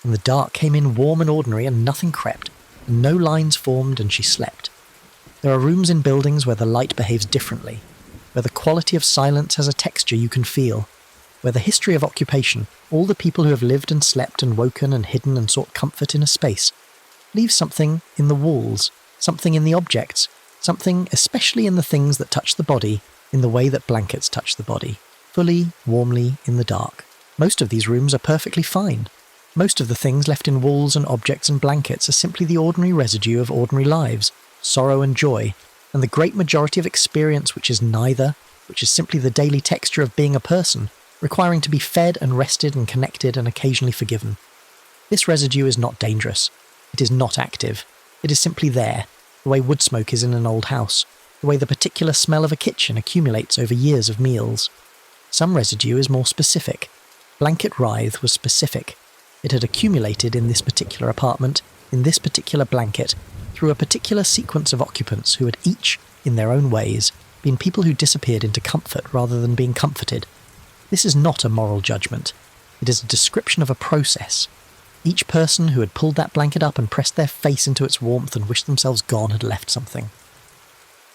and the dark came in warm and ordinary and nothing crept, and no lines formed and she slept. There are rooms in buildings where the light behaves differently, where the quality of silence has a texture you can feel, where the history of occupation, all the people who have lived and slept and woken and hidden and sought comfort in a space, leaves something in the walls, something in the objects, something especially in the things that touch the body, in the way that blankets touch the body, fully, warmly, in the dark. Most of these rooms are perfectly fine. Most of the things left in walls and objects and blankets are simply the ordinary residue of ordinary lives, sorrow and joy, and the great majority of experience which is neither, which is simply the daily texture of being a person, requiring to be fed and rested and connected and occasionally forgiven. This residue is not dangerous. It is not active. It is simply there, the way wood smoke is in an old house, the way the particular smell of a kitchen accumulates over years of meals. Some residue is more specific. Blanket writhe was specific. It had accumulated in this particular apartment, in this particular blanket, through a particular sequence of occupants who had each, in their own ways, been people who disappeared into comfort rather than being comforted. This is not a moral judgment. It is a description of a process. Each person who had pulled that blanket up and pressed their face into its warmth and wished themselves gone had left something.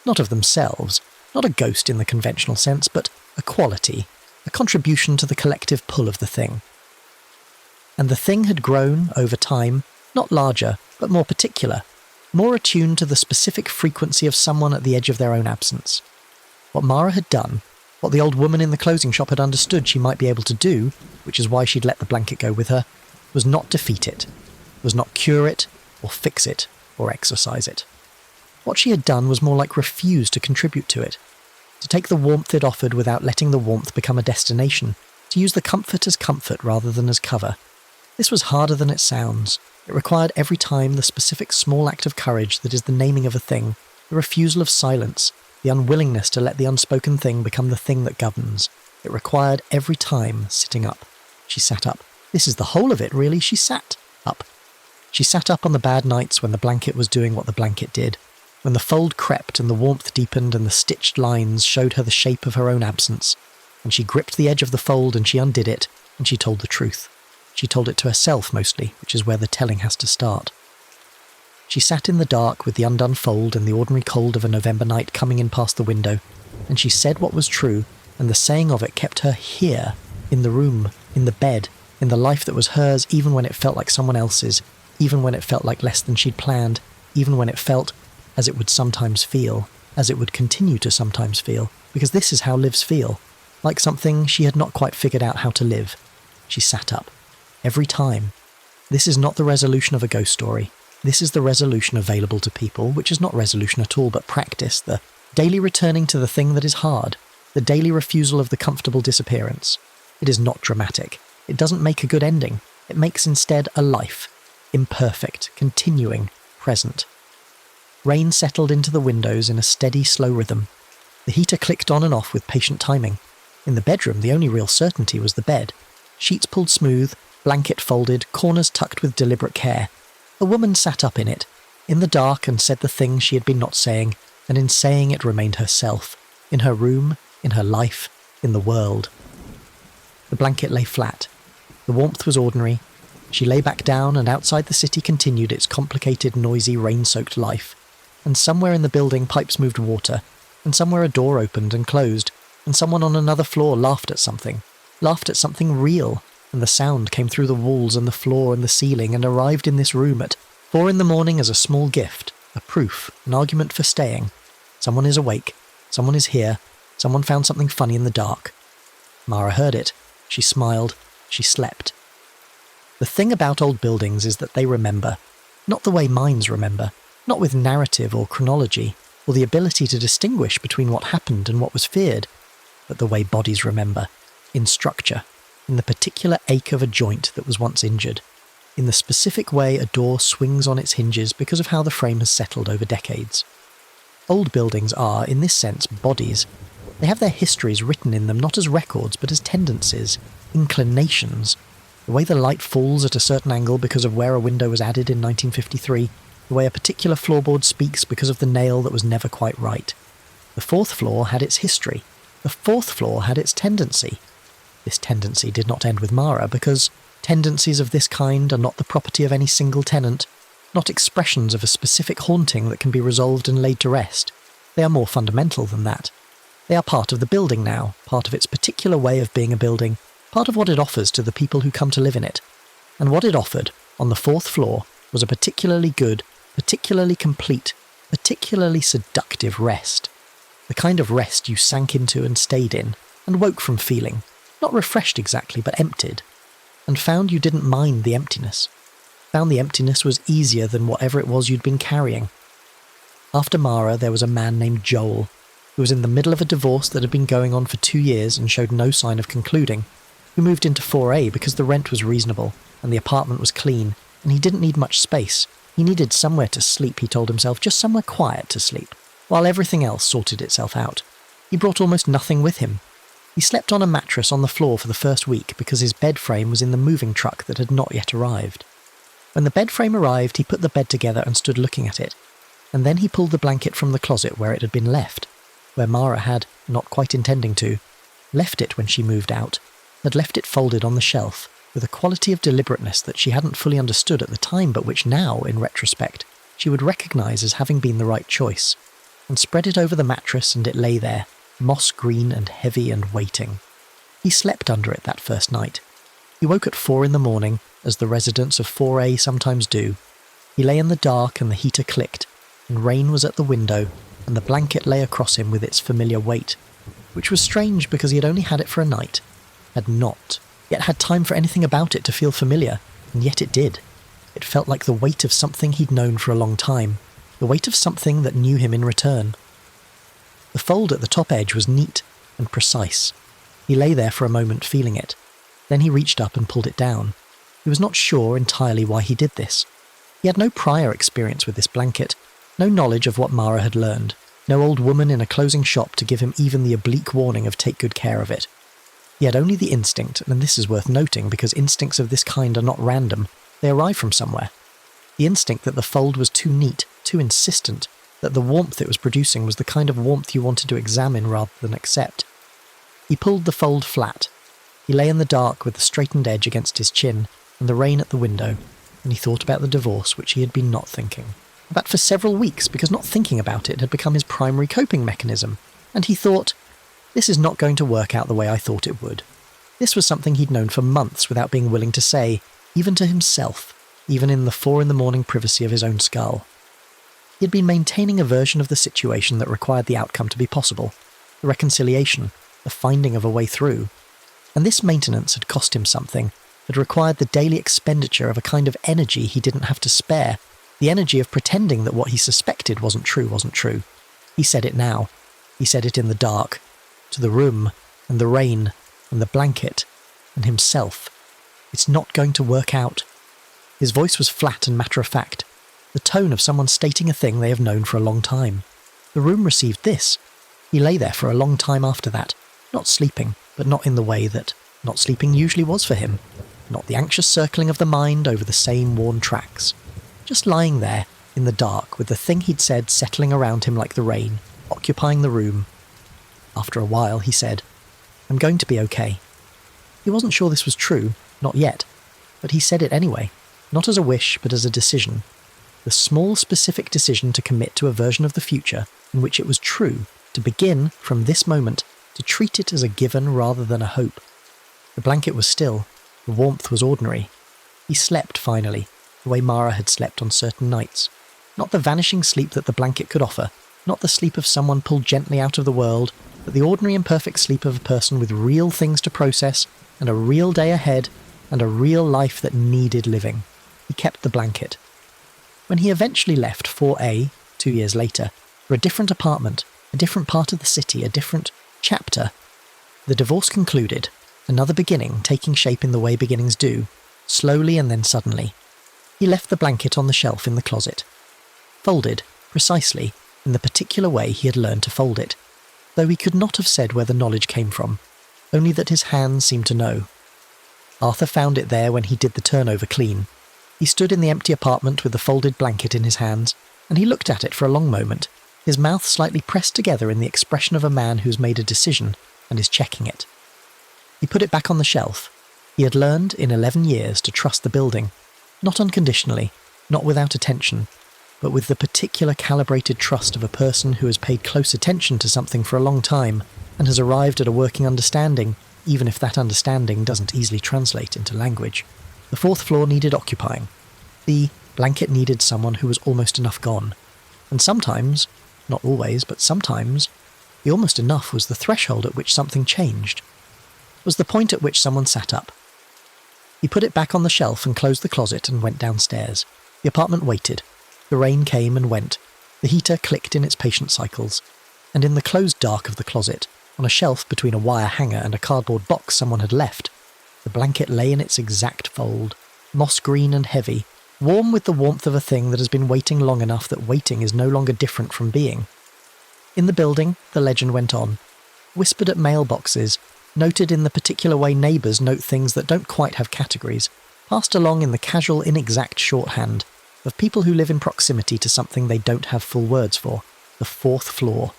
Not of themselves, not a ghost in the conventional sense, but a quality, a contribution to the collective pull of the thing. And the thing had grown, over time, not larger, but more particular, more attuned to the specific frequency of someone at the edge of their own absence. What Mara had done, what the old woman in the clothing shop had understood she might be able to do, which is why she'd let the blanket go with her, was not defeat it, was not cure it, or fix it, or exorcise it. What she had done was more like refuse to contribute to it, to take the warmth it offered without letting the warmth become a destination, to use the comfort as comfort rather than as cover. This was harder than it sounds. It required every time the specific small act of courage that is the naming of a thing, the refusal of silence, the unwillingness to let the unspoken thing become the thing that governs. It required every time sitting up. She sat up. This is the whole of it, really. She sat up. She sat up on the bad nights when the blanket was doing what the blanket did, when the fold crept and the warmth deepened and the stitched lines showed her the shape of her own absence, and she gripped the edge of the fold and she undid it, and she told the truth. She told it to herself mostly, which is where the telling has to start. She sat in the dark with the undone fold and the ordinary cold of a November night coming in past the window, and she said what was true, and the saying of it kept her here, in the room, in the bed, in the life that was hers, even when it felt like someone else's, even when it felt like less than she'd planned, even when it felt, as it would sometimes feel, as it would continue to sometimes feel, because this is how lives feel, like something she had not quite figured out how to live. She sat up. Every time. This is not the resolution of a ghost story. This is the resolution available to people, which is not resolution at all, but practice, the daily returning to the thing that is hard, the daily refusal of the comfortable disappearance. It is not dramatic. It doesn't make a good ending. It makes instead a life, imperfect, continuing, present. Rain settled into the windows in a steady, slow rhythm. The heater clicked on and off with patient timing. In the bedroom, the only real certainty was the bed. Sheets pulled smooth, blanket folded, corners tucked with deliberate care. A woman sat up in it, in the dark, and said the thing she had been not saying, and in saying it remained herself, in her room, in her life, in the world. The blanket lay flat. The warmth was ordinary. She lay back down, and outside the city continued its complicated, noisy, rain-soaked life. And somewhere in the building pipes moved water, and somewhere a door opened and closed, and someone on another floor laughed at something real, and the sound came through the walls and the floor and the ceiling and arrived in this room at 4 a.m. as a small gift, a proof, an argument for staying. Someone is awake, someone is here, someone found something funny in the dark. Mara heard it. She smiled. She slept. The thing about old buildings is that they remember, not the way minds remember, not with narrative or chronology, or the ability to distinguish between what happened and what was feared, but the way bodies remember, in structure, in the particular ache of a joint that was once injured, in the specific way a door swings on its hinges because of how the frame has settled over decades. Old buildings are, in this sense, bodies. They have their histories written in them not as records but as tendencies, inclinations. The way the light falls at a certain angle because of where a window was added in 1953, the way a particular floorboard speaks because of the nail that was never quite right. The 4th floor had its history. The 4th floor had its tendency. This tendency did not end with Mara because Tendencies of this kind are not the property of any single tenant, not expressions of a specific haunting that can be resolved and laid to rest. They are more fundamental than that. They are part of the building now, part of its particular way of being a building, part of what it offers to the people who come to live in it. And what it offered, on the 4th floor, was a particularly good, particularly complete, particularly seductive rest. The kind of rest you sank into and stayed in, and woke from feeling, not refreshed exactly, but emptied, and found you didn't mind the emptiness. Found the emptiness was easier than whatever it was you'd been carrying. After Mara, there was a man named Joel, who was in the middle of a divorce that had been going on for 2 years and showed no sign of concluding, who moved into 4A because the rent was reasonable, and the apartment was clean, and he didn't need much space. He needed somewhere to sleep, he told himself, just somewhere quiet to sleep, while everything else sorted itself out. He brought almost nothing with him. He slept on a mattress on the floor for the first week because his bed frame was in the moving truck that had not yet arrived. When the bed frame arrived, he put the bed together and stood looking at it, and then he pulled the blanket from the closet where it had been left, where Mara had, not quite intending to, left it when she moved out, had left it folded on the shelf, with a quality of deliberateness that she hadn't fully understood at the time, but which now, in retrospect, she would recognise as having been the right choice, and spread it over the mattress, and it lay there, moss-green and heavy and waiting. He slept under it that first night. He woke at 4 in the morning, as the residents of 4A sometimes do. He lay in the dark and the heater clicked, and rain was at the window, and the blanket lay across him with its familiar weight, which was strange because he had only had it for a night, had not yet had time for anything about it to feel familiar, and yet it did. It felt like the weight of something he'd known for a long time, the weight of something that knew him in return. The fold at the top edge was neat and precise. He lay there for a moment feeling it. Then he reached up and pulled it down. He was not sure entirely why he did this. He had no prior experience with this blanket, no knowledge of what Mara had learned, no old woman in a closing shop to give him even the oblique warning of take good care of it. He had only the instinct, and this is worth noting because instincts of this kind are not random, they arrive from somewhere. The instinct that the fold was too neat, too insistent, that the warmth it was producing was the kind of warmth you wanted to examine rather than accept. He pulled the fold flat. He lay in the dark with the straightened edge against his chin, and the rain at the window, and he thought about the divorce which he had been not thinking about for several weeks, because not thinking about it had become his primary coping mechanism, and he thought, this is not going to work out the way I thought it would. This was something he'd known for months without being willing to say, even to himself, even in the 4 in the morning privacy of his own skull. He had been maintaining a version of the situation that required the outcome to be possible, the reconciliation, the finding of a way through. And this maintenance had cost him something, had required the daily expenditure of a kind of energy he didn't have to spare, the energy of pretending that what he suspected wasn't true. He said it now. He said it in the dark, to the room, and the rain, and the blanket, and himself. It's not going to work out. His voice was flat and matter-of-fact, the tone of someone stating a thing they have known for a long time. The room received this. He lay there for a long time after that, not sleeping, but not in the way that not sleeping usually was for him, not the anxious circling of the mind over the same worn tracks. Just lying there, in the dark, with the thing he'd said settling around him like the rain, occupying the room. After a while, he said, I'm going to be okay. He wasn't sure this was true, not yet, but he said it anyway, not as a wish, but as a decision. The small, specific decision to commit to a version of the future in which it was true, to begin, from this moment, to treat it as a given rather than a hope. The blanket was still, the warmth was ordinary. He slept, finally, the way Mara had slept on certain nights. Not the vanishing sleep that the blanket could offer, not the sleep of someone pulled gently out of the world, but the ordinary and perfect sleep of a person with real things to process, and a real day ahead, and a real life that needed living. He kept the blanket. When he eventually left 4A, 2 years later, for a different apartment, a different part of the city, a different chapter, the divorce concluded, another beginning taking shape in the way beginnings do, slowly and then suddenly. He left the blanket on the shelf in the closet, folded, precisely, in the particular way he had learned to fold it, though he could not have said where the knowledge came from, only that his hands seemed to know. Arthur found it there when he did the turnover clean. He stood in the empty apartment with the folded blanket in his hands, and he looked at it for a long moment, his mouth slightly pressed together in the expression of a man who's made a decision and is checking it. He put it back on the shelf. He had learned in 11 years to trust the building, not unconditionally, not without attention, but with the particular calibrated trust of a person who has paid close attention to something for a long time and has arrived at a working understanding, even if that understanding doesn't easily translate into language. The 4th floor needed occupying. The blanket needed someone who was almost enough gone. And sometimes, not always, but sometimes, the almost enough was the threshold at which something changed. Was the point at which someone sat up. He put it back on the shelf and closed the closet and went downstairs. The apartment waited. The rain came and went. The heater clicked in its patient cycles. And in the closed dark of the closet, on a shelf between a wire hanger and a cardboard box someone had left, the blanket lay in its exact fold, moss-green and heavy, warm with the warmth of a thing that has been waiting long enough that waiting is no longer different from being. In the building, the legend went on, whispered at mailboxes, noted in the particular way neighbours note things that don't quite have categories, passed along in the casual, inexact shorthand of people who live in proximity to something they don't have full words for, the 4th floor,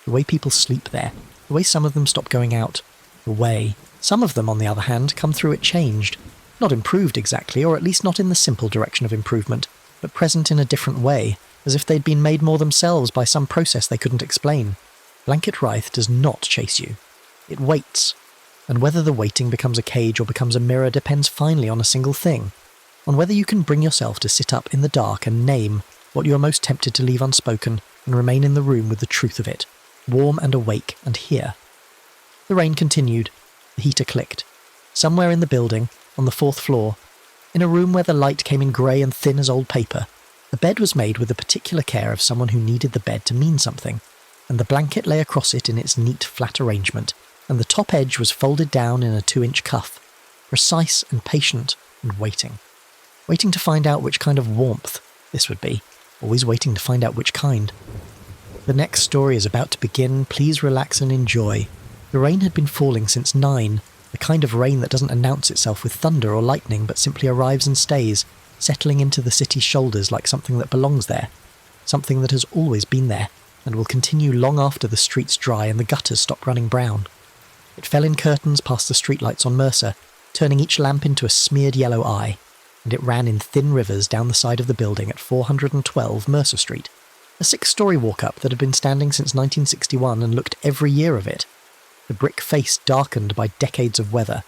the way people sleep there, the way some of them stop going out, the way some of them, on the other hand, come through it changed, not improved exactly, or at least not in the simple direction of improvement, but present in a different way, as if they'd been made more themselves by some process they couldn't explain. Blanket Wraith does not chase you. It waits, and whether the waiting becomes a cage or becomes a mirror depends finally on a single thing, on whether you can bring yourself to sit up in the dark and name what you are most tempted to leave unspoken and remain in the room with the truth of it, warm and awake and hear. The rain continued. The heater clicked. Somewhere in the building, on the 4th floor, in a room where the light came in grey and thin as old paper, the bed was made with the particular care of someone who needed the bed to mean something, and the blanket lay across it in its neat, flat arrangement, and the top edge was folded down in a 2-inch cuff, precise and patient and waiting. Waiting to find out which kind of warmth this would be, always waiting to find out which kind. The next story is about to begin. Please relax and enjoy. The rain had been falling since 9, the kind of rain that doesn't announce itself with thunder or lightning but simply arrives and stays, settling into the city's shoulders like something that belongs there, something that has always been there, and will continue long after the streets dry and the gutters stop running brown. It fell in curtains past the streetlights on Mercer, turning each lamp into a smeared yellow eye, and it ran in thin rivers down the side of the building at 412 Mercer Street, a 6-story walk-up that had been standing since 1961 and looked every year of it. The brick face darkened by decades of weather,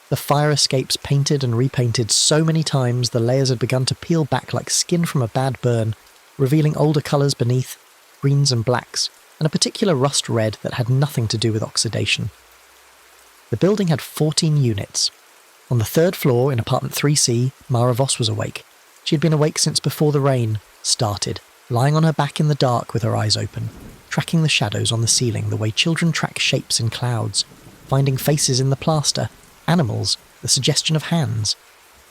the fire escapes painted and repainted so many times the layers had begun to peel back like skin from a bad burn, revealing older colours beneath, greens and blacks, and a particular rust red that had nothing to do with oxidation. The building had 14 units. On the 3rd floor, in apartment 3C, Mara Voss was awake. She had been awake since before the rain started, lying on her back in the dark with her eyes open, tracking the shadows on the ceiling the way children track shapes in clouds, finding faces in the plaster, animals, the suggestion of hands.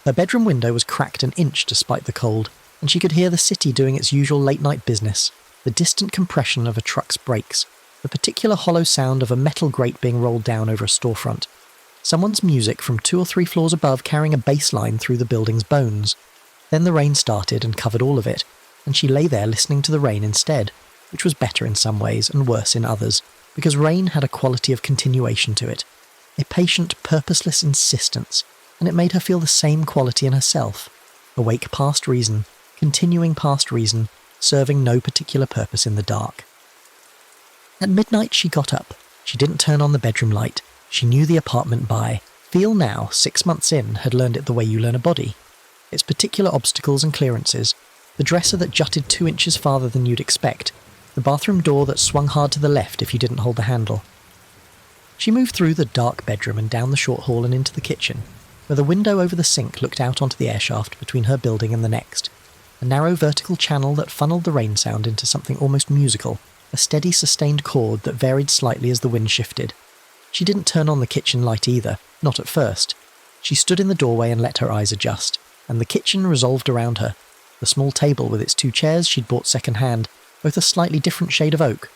Her bedroom window was cracked an inch despite the cold, and she could hear the city doing its usual late-night business, the distant compression of a truck's brakes, the particular hollow sound of a metal grate being rolled down over a storefront, someone's music from 2 or 3 floors above carrying a bass line through the building's bones. Then the rain started and covered all of it, and she lay there listening to the rain instead, which was better in some ways and worse in others, because rain had a quality of continuation to it, a patient, purposeless insistence, and it made her feel the same quality in herself, awake past reason, continuing past reason, serving no particular purpose in the dark. At midnight she got up. She didn't turn on the bedroom light. She knew the apartment by feel now, 6 months in, had learned it the way you learn a body. Its particular obstacles and clearances, the dresser that jutted 2 inches farther than you'd expect, the bathroom door that swung hard to the left if you didn't hold the handle. She moved through the dark bedroom and down the short hall and into the kitchen, where the window over the sink looked out onto the airshaft between her building and the next, a narrow vertical channel that funneled the rain sound into something almost musical, a steady sustained chord that varied slightly as the wind shifted. She didn't turn on the kitchen light either, not at first. She stood in the doorway and let her eyes adjust, and the kitchen resolved around her. The small table with its 2 chairs she'd bought second-hand, both a slightly different shade of oak.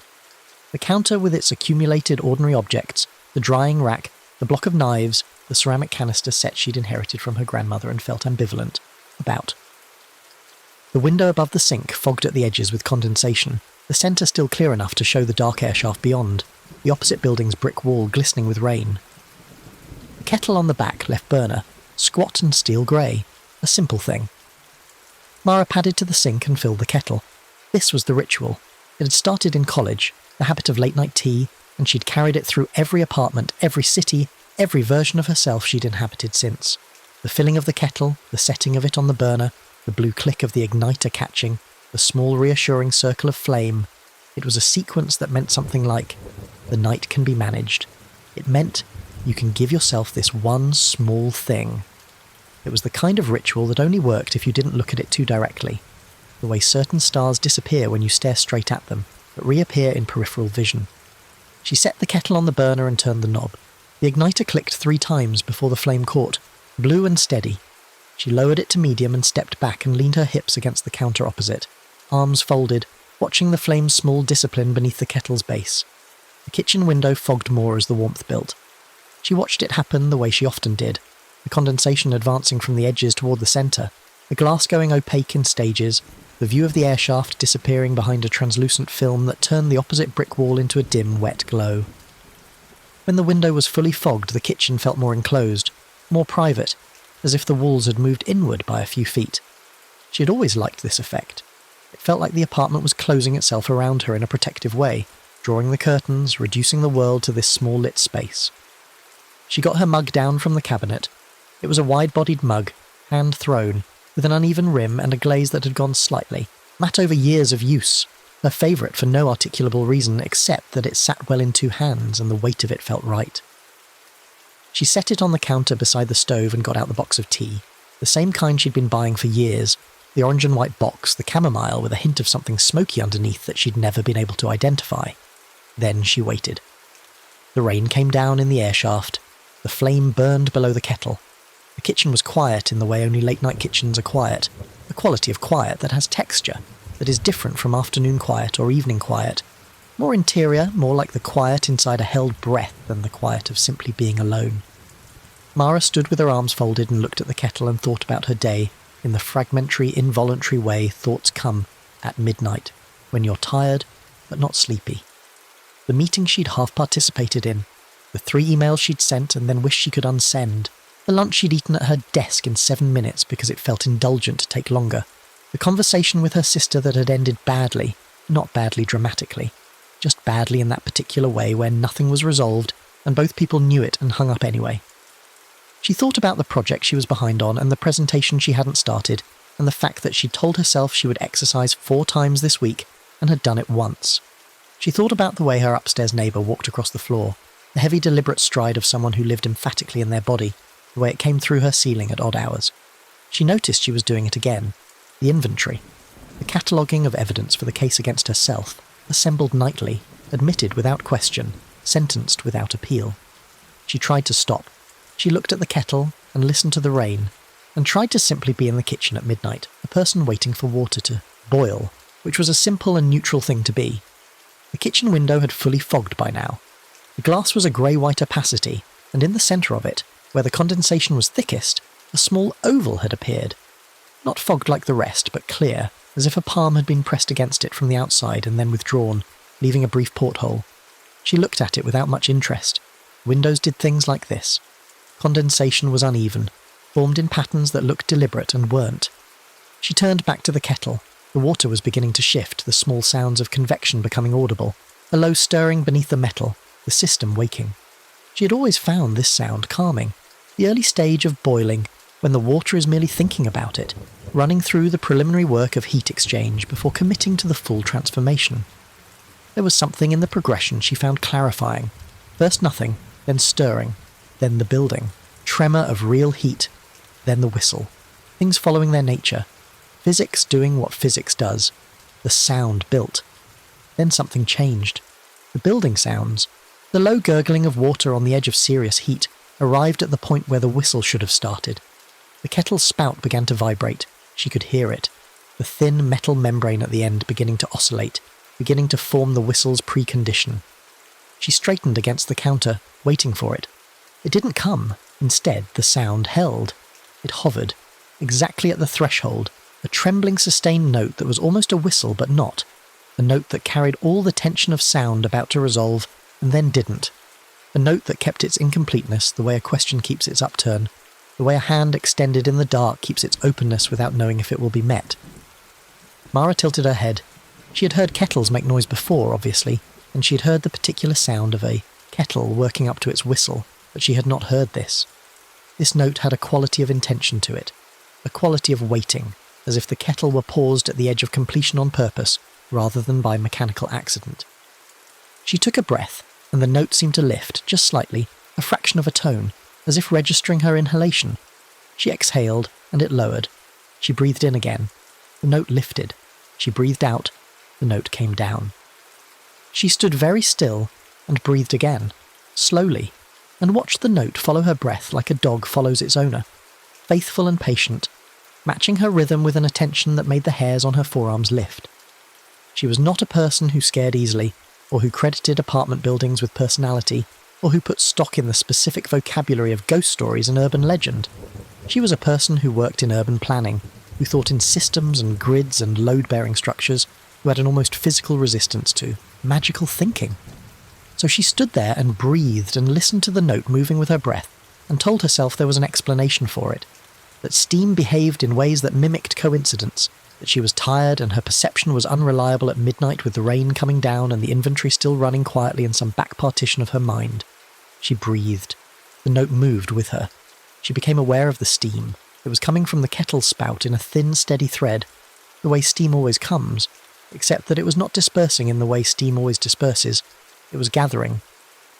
The counter with its accumulated ordinary objects, the drying rack, the block of knives, the ceramic canister set she'd inherited from her grandmother and felt ambivalent about. The window above the sink fogged at the edges with condensation, the centre still clear enough to show the dark airshaft beyond, the opposite building's brick wall glistening with rain. The kettle on the back left burner, squat and steel grey, a simple thing. Mara padded to the sink and filled the kettle. This was the ritual. It had started in college, the habit of late-night tea, and she'd carried it through every apartment, every city, every version of herself she'd inhabited since. The filling of the kettle, the setting of it on the burner, the blue click of the igniter catching, the small reassuring circle of flame. It was a sequence that meant something like, the night can be managed. It meant you can give yourself this one small thing. It was the kind of ritual that only worked if you didn't look at it too directly, the way certain stars disappear when you stare straight at them, but reappear in peripheral vision. She set the kettle on the burner and turned the knob. The igniter clicked 3 times before the flame caught, blue and steady. She lowered it to medium and stepped back and leaned her hips against the counter opposite, arms folded, watching the flame's small discipline beneath the kettle's base. The kitchen window fogged more as the warmth built. She watched it happen the way she often did, the condensation advancing from the edges toward the centre, the glass going opaque in stages, the view of the airshaft disappearing behind a translucent film that turned the opposite brick wall into a dim, wet glow. When the window was fully fogged, the kitchen felt more enclosed, more private, as if the walls had moved inward by a few feet. She had always liked this effect. It felt like the apartment was closing itself around her in a protective way, drawing the curtains, reducing the world to this small lit space. She got her mug down from the cabinet. It was a wide-bodied mug, hand-thrown, with an uneven rim and a glaze that had gone slightly, matte over years of use, her favourite for no articulable reason except that it sat well in 2 hands and the weight of it felt right. She set it on the counter beside the stove and got out the box of tea, the same kind she'd been buying for years, the orange and white box, the chamomile with a hint of something smoky underneath that she'd never been able to identify. Then she waited. The rain came down in the airshaft. The flame burned below the kettle. The kitchen was quiet in the way only late-night kitchens are quiet, the quality of quiet that has texture, that is different from afternoon quiet or evening quiet, more interior, more like the quiet inside a held breath than the quiet of simply being alone. Mara stood with her arms folded and looked at the kettle and thought about her day, in the fragmentary, involuntary way thoughts come at midnight, when you're tired but not sleepy. The meeting she'd half participated in, the 3 emails she'd sent and then wished she could unsend, the lunch she'd eaten at her desk in 7 minutes because it felt indulgent to take longer, the conversation with her sister that had ended badly, not badly dramatically, just badly in that particular way where nothing was resolved and both people knew it and hung up anyway. She thought about the project she was behind on and the presentation she hadn't started, and the fact that she'd told herself she would exercise 4 times this week and had done it once. She thought about the way her upstairs neighbour walked across the floor, the heavy deliberate stride of someone who lived emphatically in their body, the way it came through her ceiling at odd hours. She noticed she was doing it again. The inventory, the cataloguing of evidence for the case against herself, assembled nightly, admitted without question, sentenced without appeal. She tried to stop. She looked at the kettle and listened to the rain, and tried to simply be in the kitchen at midnight, a person waiting for water to boil, which was a simple and neutral thing to be. The kitchen window had fully fogged by now. The glass was a grey-white opacity, and in the centre of it, where the condensation was thickest, a small oval had appeared. Not fogged like the rest, but clear, as if a palm had been pressed against it from the outside and then withdrawn, leaving a brief porthole. She looked at it without much interest. Windows did things like this. Condensation was uneven, formed in patterns that looked deliberate and weren't. She turned back to the kettle. The water was beginning to shift, the small sounds of convection becoming audible, a low stirring beneath the metal, the system waking. She had always found this sound calming, the early stage of boiling, when the water is merely thinking about it, running through the preliminary work of heat exchange before committing to the full transformation. There was something in the progression she found clarifying. First nothing, then stirring, then the building, tremor of real heat, then the whistle, things following their nature, physics doing what physics does, the sound built. Then something changed. The building sounds, the low gurgling of water on the edge of serious heat, arrived at the point where the whistle should have started. The kettle's spout began to vibrate. She could hear it, the thin metal membrane at the end beginning to oscillate, beginning to form the whistle's precondition. She straightened against the counter, waiting for it. It didn't come. Instead, the sound held. It hovered, exactly at the threshold, a trembling sustained note that was almost a whistle but not, a note that carried all the tension of sound about to resolve and then didn't, a note that kept its incompleteness the way a question keeps its upturn, the way a hand extended in the dark keeps its openness without knowing if it will be met. Mara tilted her head. She had heard kettles make noise before, obviously, and she had heard the particular sound of a kettle working up to its whistle, but she had not heard this. This note had a quality of intention to it, a quality of waiting, as if the kettle were paused at the edge of completion on purpose, rather than by mechanical accident. She took a breath, and the note seemed to lift, just slightly, a fraction of a tone, as if registering her inhalation. She exhaled, and it lowered. She breathed in again. The note lifted. She breathed out. The note came down. She stood very still, and breathed again, slowly, and watched the note follow her breath like a dog follows its owner, faithful and patient, matching her rhythm with an attention that made the hairs on her forearms lift. She was not a person who scared easily, or who credited apartment buildings with personality, or who put stock in the specific vocabulary of ghost stories and urban legend. She was a person who worked in urban planning, who thought in systems and grids and load-bearing structures, who had an almost physical resistance to magical thinking. So she stood there and breathed and listened to the note moving with her breath, and told herself there was an explanation for it, that steam behaved in ways that mimicked coincidence, that she was tired and her perception was unreliable at midnight with the rain coming down and the inventory still running quietly in some back partition of her mind. She breathed. The note moved with her. She became aware of the steam. It was coming from the kettle spout in a thin, steady thread, the way steam always comes, except that it was not dispersing in the way steam always disperses. It was gathering,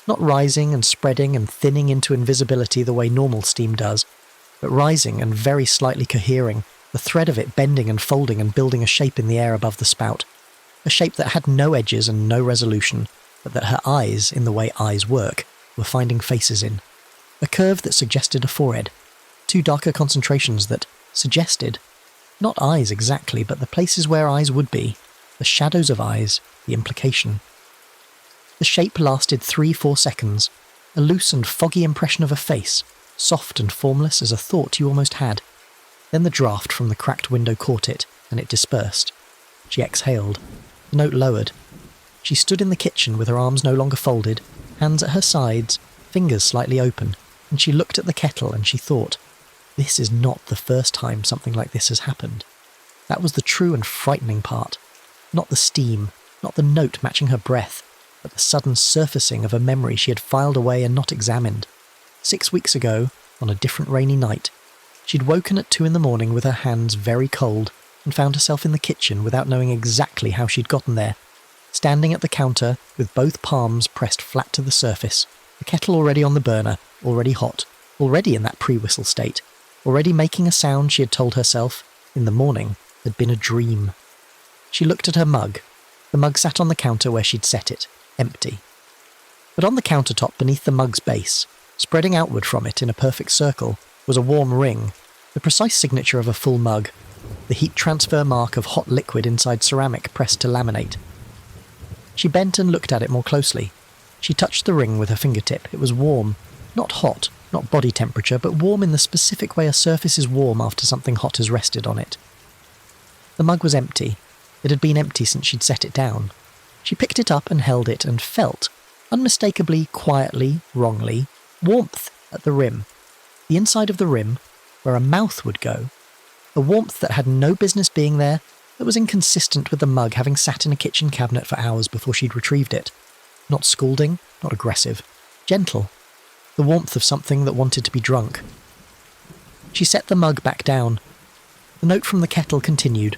not rising and spreading and thinning into invisibility the way normal steam does, but rising and very slightly cohering, the thread of it bending and folding and building a shape in the air above the spout, a shape that had no edges and no resolution, but that her eyes, in the way eyes work, were finding faces in. A curve that suggested a forehead, two darker concentrations that suggested, not eyes exactly, but the places where eyes would be, the shadows of eyes, the implication. The shape lasted 3-4 seconds, a loose and foggy impression of a face, soft and formless as a thought you almost had. Then the draught from the cracked window caught it, and it dispersed. She exhaled. The note lowered. She stood in the kitchen with her arms no longer folded, hands at her sides, fingers slightly open, and she looked at the kettle and she thought, this is not the first time something like this has happened. That was the true and frightening part. Not the steam, not the note matching her breath, but the sudden surfacing of a memory she had filed away and not examined. 6 weeks ago, on a different rainy night, she'd woken at 2 a.m. with her hands very cold and found herself in the kitchen without knowing exactly how she'd gotten there, standing at the counter with both palms pressed flat to the surface, the kettle already on the burner, already hot, already in that pre-whistle state, already making a sound she had told herself, in the morning, had been a dream. She looked at her mug. The mug sat on the counter where she'd set it, empty. But on the countertop beneath the mug's base, spreading outward from it in a perfect circle, was a warm ring, the precise signature of a full mug, the heat transfer mark of hot liquid inside ceramic pressed to laminate. She bent and looked at it more closely. She touched the ring with her fingertip. It was warm, not hot, not body temperature, but warm in the specific way a surface is warm after something hot has rested on it. The mug was empty. It had been empty since she'd set it down. She picked it up and held it and felt, unmistakably, quietly, wrongly, warmth at the rim. The inside of the rim, where a mouth would go. A warmth that had no business being there, that was inconsistent with the mug having sat in a kitchen cabinet for hours before she'd retrieved it. Not scalding, not aggressive. Gentle. The warmth of something that wanted to be drunk. She set the mug back down. The note from the kettle continued,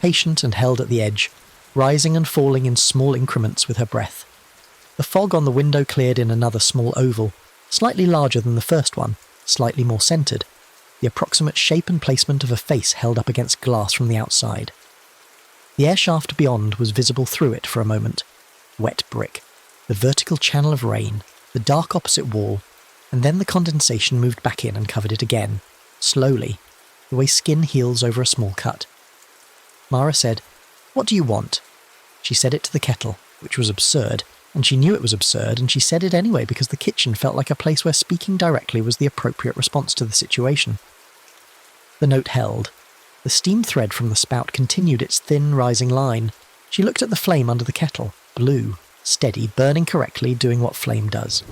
patient and held at the edge, rising and falling in small increments with her breath. The fog on the window cleared in another small oval, slightly larger than the first one, slightly more centred, the approximate shape and placement of a face held up against glass from the outside. The air shaft beyond was visible through it for a moment. Wet brick, the vertical channel of rain, the dark opposite wall, and then the condensation moved back in and covered it again, slowly, the way skin heals over a small cut. Mara said, "What do you want?" She said it to the kettle, which was absurd, and she knew it was absurd, and she said it anyway because the kitchen felt like a place where speaking directly was the appropriate response to the situation. The note held. The steam thread from the spout continued its thin, rising line. She looked at the flame under the kettle, blue, steady, burning correctly, doing what flame does.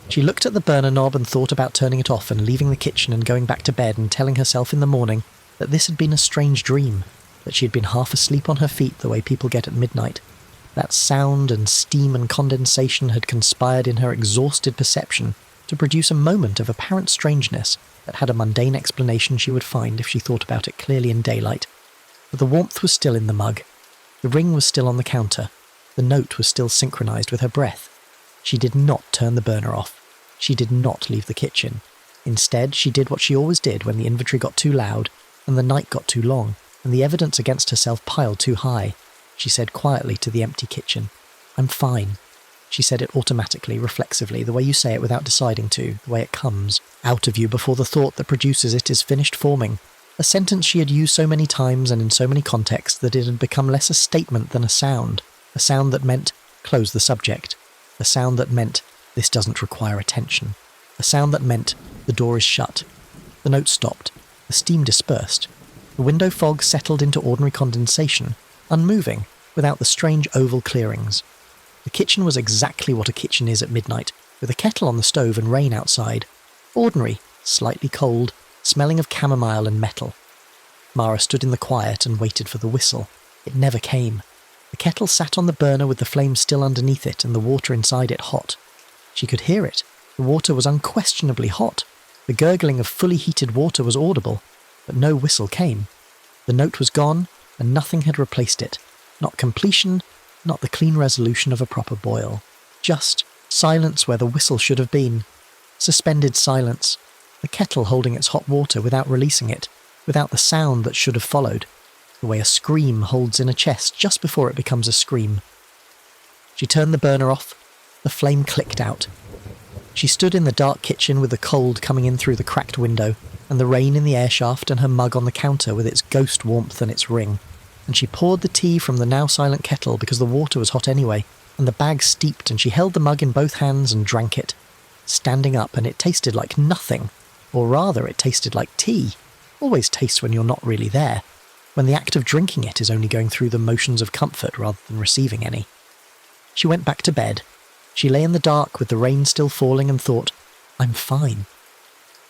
She looked at the burner knob and thought about turning it off and leaving the kitchen and going back to bed and telling herself in the morning that this had been a strange dream, that she had been half asleep on her feet the way people get at midnight. That sound and steam and condensation had conspired in her exhausted perception to produce a moment of apparent strangeness that had a mundane explanation she would find if she thought about it clearly in daylight. But the warmth was still in the mug. The ring was still on the counter. The note was still synchronized with her breath. She did not turn the burner off. She did not leave the kitchen. Instead, she did what she always did when the inventory got too loud and the night got too long and the evidence against herself piled too high. She said quietly to the empty kitchen, "I'm fine." She said it automatically, reflexively, the way you say it without deciding to, the way it comes out of you before the thought that produces it is finished forming. A sentence she had used so many times and in so many contexts that it had become less a statement than a sound that meant, close the subject, a sound that meant, this doesn't require attention, a sound that meant, the door is shut. The note stopped, the steam dispersed, the window fog settled into ordinary condensation, unmoving, without the strange oval clearings. The kitchen was exactly what a kitchen is at midnight, with a kettle on the stove and rain outside. Ordinary, slightly cold, smelling of chamomile and metal. Mara stood in the quiet and waited for the whistle. It never came. The kettle sat on the burner with the flame still underneath it and the water inside it hot. She could hear it. The water was unquestionably hot. The gurgling of fully heated water was audible, but no whistle came. The note was gone, and nothing had replaced it. Not completion, not the clean resolution of a proper boil. Just silence where the whistle should have been. Suspended silence. The kettle holding its hot water without releasing it, without the sound that should have followed. The way a scream holds in a chest just before it becomes a scream. She turned the burner off. The flame clicked out. She stood in the dark kitchen with the cold coming in through the cracked window, and the rain in the air shaft and her mug on the counter with its ghost warmth and its ring. And she poured the tea from the now silent kettle because the water was hot anyway, and the bag steeped, and she held the mug in both hands and drank it. Standing up, and it tasted like nothing. Or rather, it tasted like tea. Always tastes when you're not really there. When the act of drinking it is only going through the motions of comfort rather than receiving any. She went back to bed. She lay in the dark with the rain still falling and thought, "I'm fine."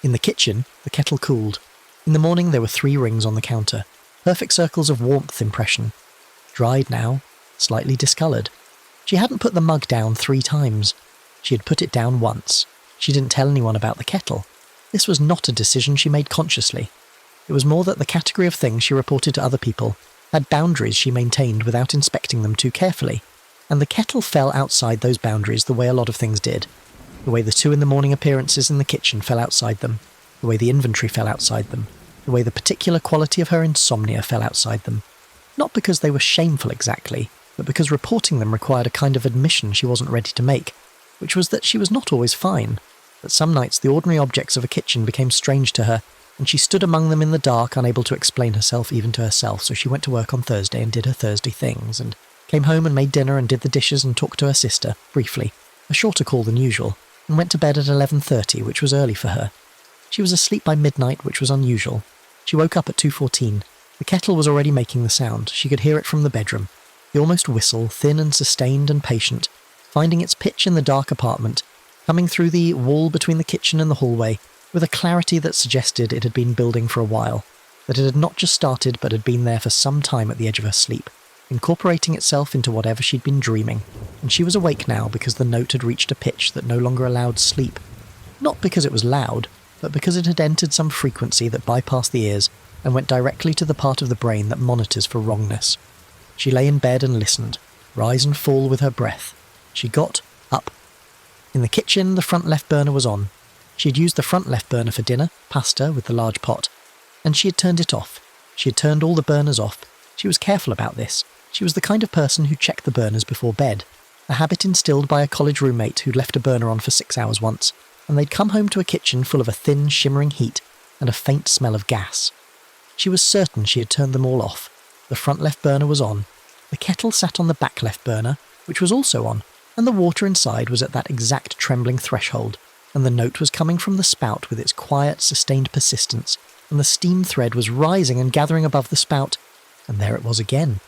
In the kitchen, the kettle cooled. In the morning there were 3 rings on the counter. Perfect circles of warmth impression. Dried now, slightly discoloured. She hadn't put the mug down 3 times. She had put it down once. She didn't tell anyone about the kettle. This was not a decision she made consciously. It was more that the category of things she reported to other people had boundaries she maintained without inspecting them too carefully, and the kettle fell outside those boundaries the way a lot of things did. The way the 2 in the morning appearances in the kitchen fell outside them, the way the inventory fell outside them, the way the particular quality of her insomnia fell outside them. Not because they were shameful exactly, but because reporting them required a kind of admission she wasn't ready to make, which was that she was not always fine, that some nights the ordinary objects of a kitchen became strange to her, and she stood among them in the dark, unable to explain herself even to herself, so she went to work on Thursday and did her Thursday things, and came home and made dinner and did the dishes and talked to her sister, briefly, a shorter call than usual, and went to bed at 11:30, which was early for her. She was asleep by midnight, which was unusual. She woke up at 2:14. The kettle was already making the sound. She could hear it from the bedroom. The almost whistle, thin and sustained and patient, finding its pitch in the dark apartment, coming through the wall between the kitchen and the hallway, with a clarity that suggested it had been building for a while, that it had not just started but had been there for some time at the edge of her sleep, incorporating itself into whatever she'd been dreaming, and she was awake now because the note had reached a pitch that no longer allowed sleep. Not because it was loud, but because it had entered some frequency that bypassed the ears and went directly to the part of the brain that monitors for wrongness. She lay in bed and listened, rise and fall with her breath. She got up. In the kitchen, the front left burner was on. She had used the front left burner for dinner, pasta with the large pot, and she had turned it off. She had turned all the burners off. She was careful about this. She was the kind of person who checked the burners before bed, a habit instilled by a college roommate who'd left a burner on for 6 hours once, and they'd come home to a kitchen full of a thin, shimmering heat and a faint smell of gas. She was certain she had turned them all off. The front left burner was on. The kettle sat on the back left burner, which was also on, and the water inside was at that exact trembling threshold, and the note was coming from the spout with its quiet, sustained persistence, and the steam thread was rising and gathering above the spout, and there it was again.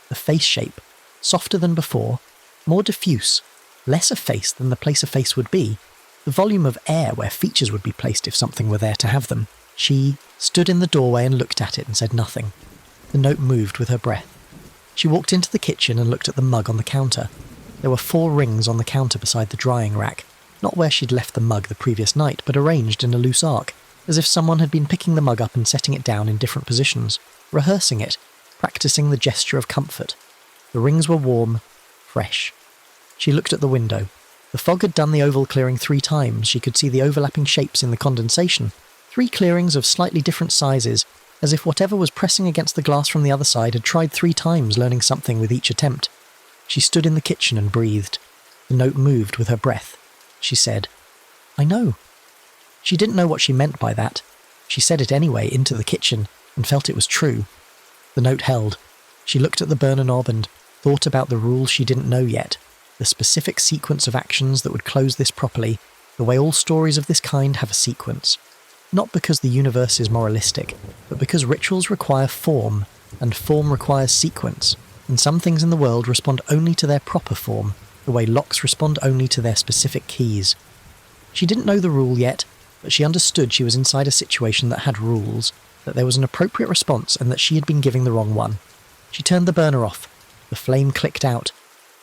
The face shape, softer than before, more diffuse, less a face than the place a face would be, the volume of air where features would be placed if something were there to have them. She stood in the doorway and looked at it and said nothing. The note moved with her breath. She walked into the kitchen and looked at the mug on the counter. There were 4 rings on the counter beside the drying rack, not where she'd left the mug the previous night, but arranged in a loose arc, as if someone had been picking the mug up and setting it down in different positions, rehearsing it, practicing the gesture of comfort. The rings were warm, fresh. She looked at the window. The fog had done the oval clearing 3 times. She could see the overlapping shapes in the condensation. 3 clearings of slightly different sizes, as if whatever was pressing against the glass from the other side had tried 3 times, learning something with each attempt. She stood in the kitchen and breathed. The note moved with her breath. She said, "I know." She didn't know what she meant by that. She said it anyway into the kitchen and felt it was true. The note held. She looked at the burner knob and thought about the rules she didn't know yet, the specific sequence of actions that would close this properly, the way all stories of this kind have a sequence. Not because the universe is moralistic, but because rituals require form, and form requires sequence, and some things in the world respond only to their proper form, the way locks respond only to their specific keys. She didn't know the rule yet, but she understood she was inside a situation that had rules, that there was an appropriate response and that she had been giving the wrong one. She turned the burner off. The flame clicked out.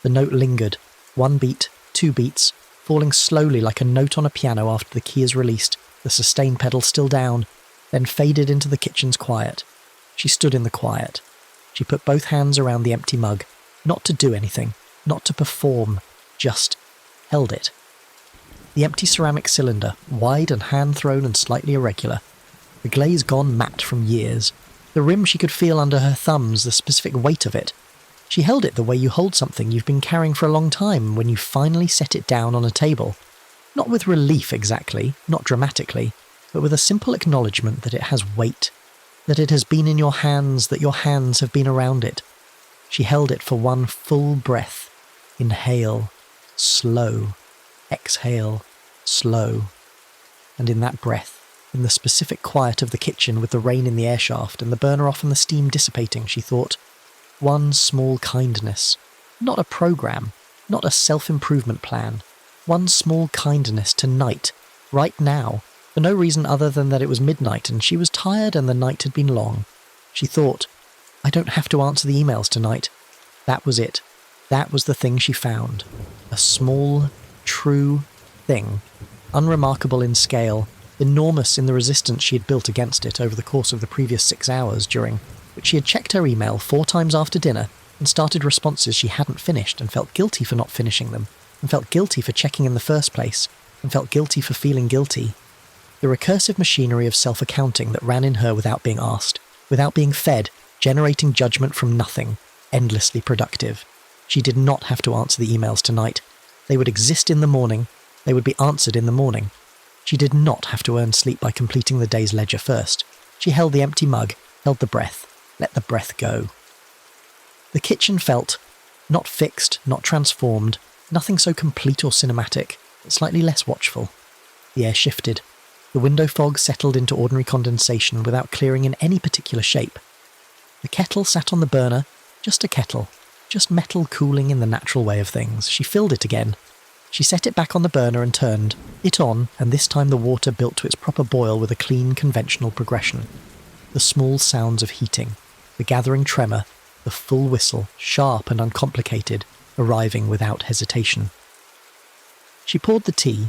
The note lingered. 1 beat, 2 beats, falling slowly like a note on a piano after the key is released, the sustain pedal still down, then faded into the kitchen's quiet. She stood in the quiet. She put both hands around the empty mug, not to do anything, not to perform, just held it. The empty ceramic cylinder, wide and hand-thrown and slightly irregular. The glaze gone matte from years. The rim she could feel under her thumbs, the specific weight of it. She held it the way you hold something you've been carrying for a long time when you finally set it down on a table. Not with relief exactly, not dramatically, but with a simple acknowledgement that it has weight, that it has been in your hands, that your hands have been around it. She held it for 1 full breath. Inhale, slow. Exhale, slow. And in that breath, in the specific quiet of the kitchen with the rain in the air shaft and the burner off and the steam dissipating, she thought, 1 small kindness. Not a program, not a self-improvement plan. 1 small kindness tonight, right now, for no reason other than that it was midnight and she was tired and the night had been long. She thought, I don't have to answer the emails tonight. That was it. That was the thing she found. A small, true thing, unremarkable in scale, enormous in the resistance she had built against it over the course of the previous 6 hours, during which she had checked her email 4 times after dinner and started responses she hadn't finished and felt guilty for not finishing them, and felt guilty for checking in the first place, and felt guilty for feeling guilty. The recursive machinery of self-accounting that ran in her without being asked, without being fed, generating judgment from nothing, endlessly productive. She did not have to answer the emails tonight. They would exist in the morning. They would be answered in the morning. She did not have to earn sleep by completing the day's ledger first. She held the empty mug, held the breath, let the breath go. The kitchen felt not fixed, not transformed, nothing so complete or cinematic, but slightly less watchful. The air shifted. The window fog settled into ordinary condensation without clearing in any particular shape. The kettle sat on the burner, just a kettle, just metal cooling in the natural way of things. She filled it again. She set it back on the burner and turned it on, and this time the water built to its proper boil with a clean, conventional progression. The small sounds of heating, the gathering tremor, the full whistle, sharp and uncomplicated, arriving without hesitation. She poured the tea.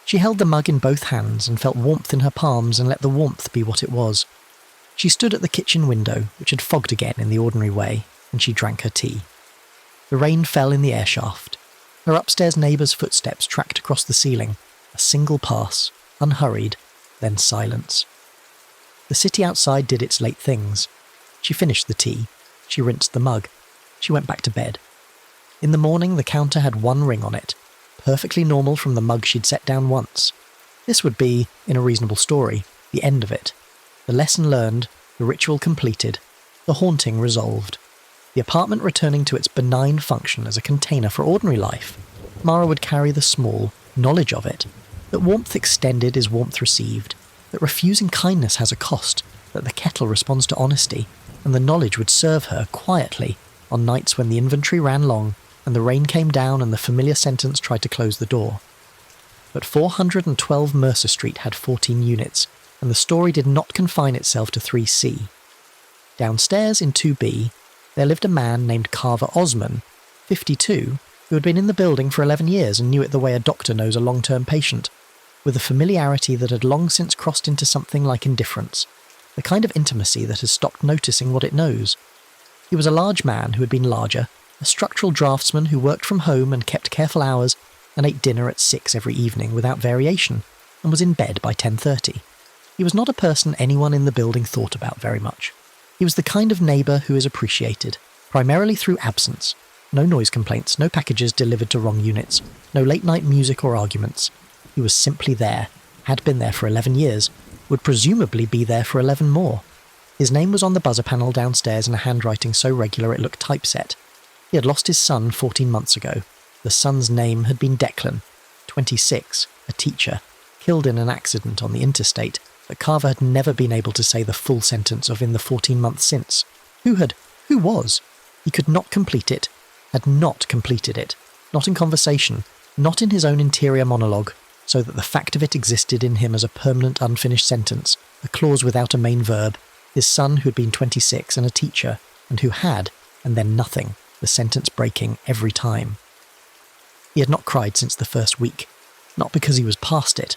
She held the mug in both hands and felt warmth in her palms and let the warmth be what it was. She stood at the kitchen window, which had fogged again in the ordinary way, and she drank her tea. The rain fell in the air shaft. Her upstairs neighbour's footsteps tracked across the ceiling, a single pass, unhurried, then silence. The city outside did its late things. She finished the tea. She rinsed the mug. She went back to bed. In the morning, the counter had 1 ring on it, perfectly normal from the mug she'd set down once. This would be, in a reasonable story, the end of it. The lesson learned, the ritual completed, the haunting resolved. The apartment returning to its benign function as a container for ordinary life. Mara would carry the small knowledge of it, that warmth extended is warmth received, that refusing kindness has a cost, that the kettle responds to honesty, and the knowledge would serve her quietly on nights when the inventory ran long and the rain came down and the familiar sentence tried to close the door. but 412 Mercer Street had 14 units, and the story did not confine itself to 3C. Downstairs in 2B, there lived a man named Carver Osman, 52, who had been in the building for 11 years and knew it the way a doctor knows a long-term patient, with a familiarity that had long since crossed into something like indifference, the kind of intimacy that has stopped noticing what it knows. He was a large man who had been larger, a structural draftsman who worked from home and kept careful hours and ate dinner at 6 every evening without variation, and was in bed by 10:30. He was not a person anyone in the building thought about very much. He was the kind of neighbour who is appreciated, primarily through absence. No noise complaints, no packages delivered to wrong units, no late-night music or arguments. He was simply there, had been there for 11 years, would presumably be there for 11 more. His name was on the buzzer panel downstairs in a handwriting so regular it looked typeset. He had lost his son 14 months ago. The son's name had been Declan, 26, a teacher, killed in an accident on the interstate, but Carver had never been able to say the full sentence of in the 14 months since. Who was? He could not complete it, had not completed it, not in conversation, not in his own interior monologue, so that the fact of it existed in him as a permanent unfinished sentence, a clause without a main verb, his son who had been 26 and a teacher, and who had, and then nothing, the sentence breaking every time. He had not cried since the first week, not because he was past it,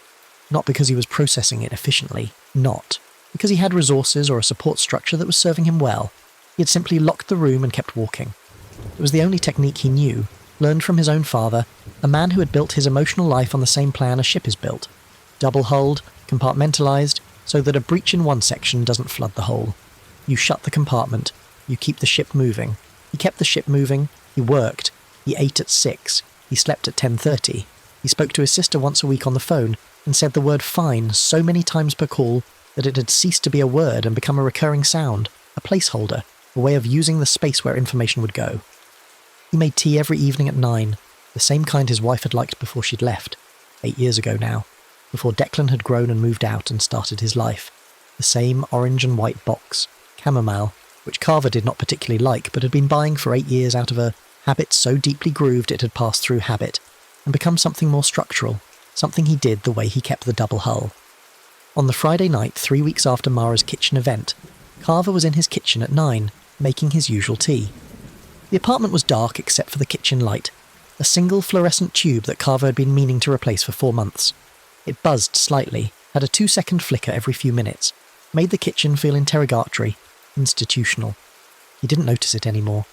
not because he was processing it efficiently, not because he had resources or a support structure that was serving him well. He had simply locked the room and kept walking. It was the only technique he knew, learned from his own father, a man who had built his emotional life on the same plan a ship is built. Double-hulled, compartmentalised, so that a breach in one section doesn't flood the whole. You shut the compartment, you keep the ship moving. He kept the ship moving, he worked, he ate at 6, he slept at 10:30, he spoke to his sister once a week on the phone and said the word fine so many times per call that it had ceased to be a word and become a recurring sound, a placeholder, a way of using the space where information would go. He made tea every evening at 9, the same kind his wife had liked before she'd left, 8 years ago now, before Declan had grown and moved out and started his life. The same orange and white box, chamomile, which Carver did not particularly like but had been buying for 8 years out of a habit so deeply grooved it had passed through habit, and become something more structural, something he did the way he kept the double hull. On the Friday night, 3 weeks after Mara's kitchen event, Carver was in his kitchen at 9, making his usual tea. The apartment was dark except for the kitchen light, a single fluorescent tube that Carver had been meaning to replace for 4 months. It buzzed slightly, had a 2-second flicker every few minutes, made the kitchen feel interrogatory, institutional. He didn't notice it anymore.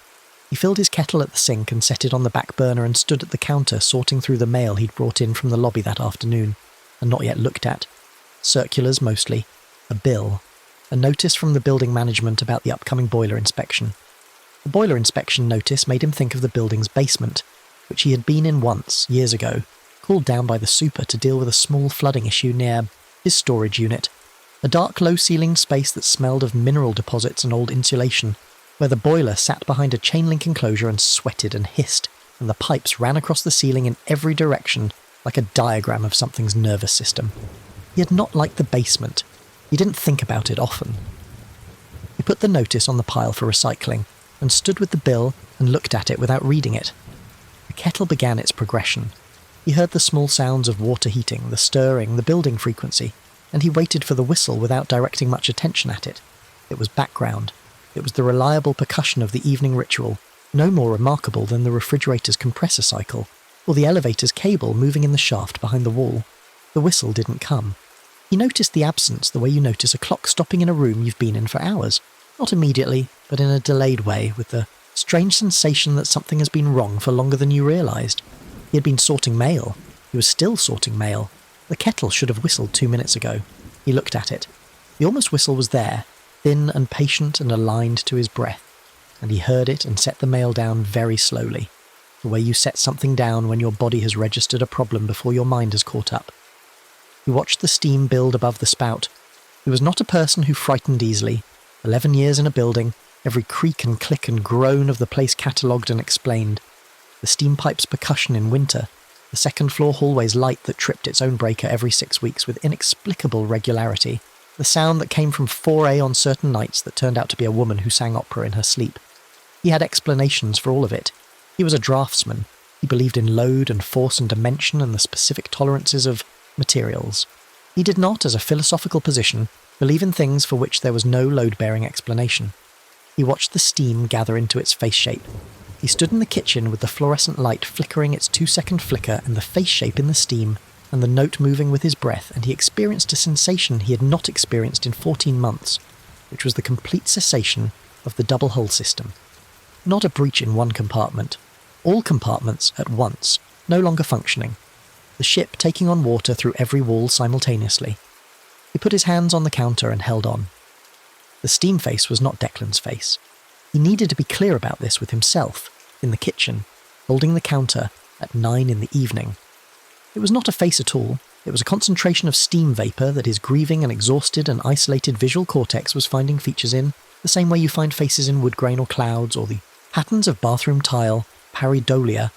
He filled his kettle at the sink and set it on the back burner and stood at the counter sorting through the mail he'd brought in from the lobby that afternoon, and not yet looked at. Circulars mostly. A bill. A notice from the building management about the upcoming boiler inspection. The boiler inspection notice made him think of the building's basement, which he had been in once, years ago, called down by the super to deal with a small flooding issue near his storage unit, a dark low-ceilinged space that smelled of mineral deposits and old insulation, where the boiler sat behind a chain-link enclosure and sweated and hissed, and the pipes ran across the ceiling in every direction like a diagram of something's nervous system. He had not liked the basement. He didn't think about it often. He put the notice on the pile for recycling, and stood with the bill and looked at it without reading it. The kettle began its progression. He heard the small sounds of water heating, the stirring, the building frequency, and he waited for the whistle without directing much attention at it. It was background. It was the reliable percussion of the evening ritual, no more remarkable than the refrigerator's compressor cycle, or the elevator's cable moving in the shaft behind the wall. The whistle didn't come. He noticed the absence the way you notice a clock stopping in a room you've been in for hours. Not immediately, but in a delayed way, with the strange sensation that something has been wrong for longer than you realised. He had been sorting mail. He was still sorting mail. The kettle should have whistled 2 minutes ago. He looked at it. The almost whistle was there, thin and patient and aligned to his breath, and he heard it and set the mail down very slowly, the way you set something down when your body has registered a problem before your mind has caught up. He watched the steam build above the spout. He was not a person who frightened easily. 11 years in a building, every creak and click and groan of the place catalogued and explained. The steam pipe's percussion in winter, the second-floor hallway's light that tripped its own breaker every 6 weeks with inexplicable regularity, the sound that came from 4A on certain nights that turned out to be a woman who sang opera in her sleep. He had explanations for all of it. He was a draftsman. He believed in load and force and dimension and the specific tolerances of materials. He did not, as a philosophical position, believe in things for which there was no load-bearing explanation. He watched the steam gather into its face shape. He stood in the kitchen with the fluorescent light flickering its 2-second flicker and the face shape in the steam and the note moving with his breath, and he experienced a sensation he had not experienced in 14 months, which was the complete cessation of the double hull system. Not a breach in one compartment. All compartments at once, no longer functioning. The ship taking on water through every wall simultaneously. He put his hands on the counter and held on. The steam face was not Declan's face. He needed to be clear about this with himself, in the kitchen, holding the counter at 9 in the evening. It was not a face at all. It was a concentration of steam vapour that his grieving and exhausted and isolated visual cortex was finding features in, the same way you find faces in wood grain or clouds, or the patterns of bathroom tile, pareidolia,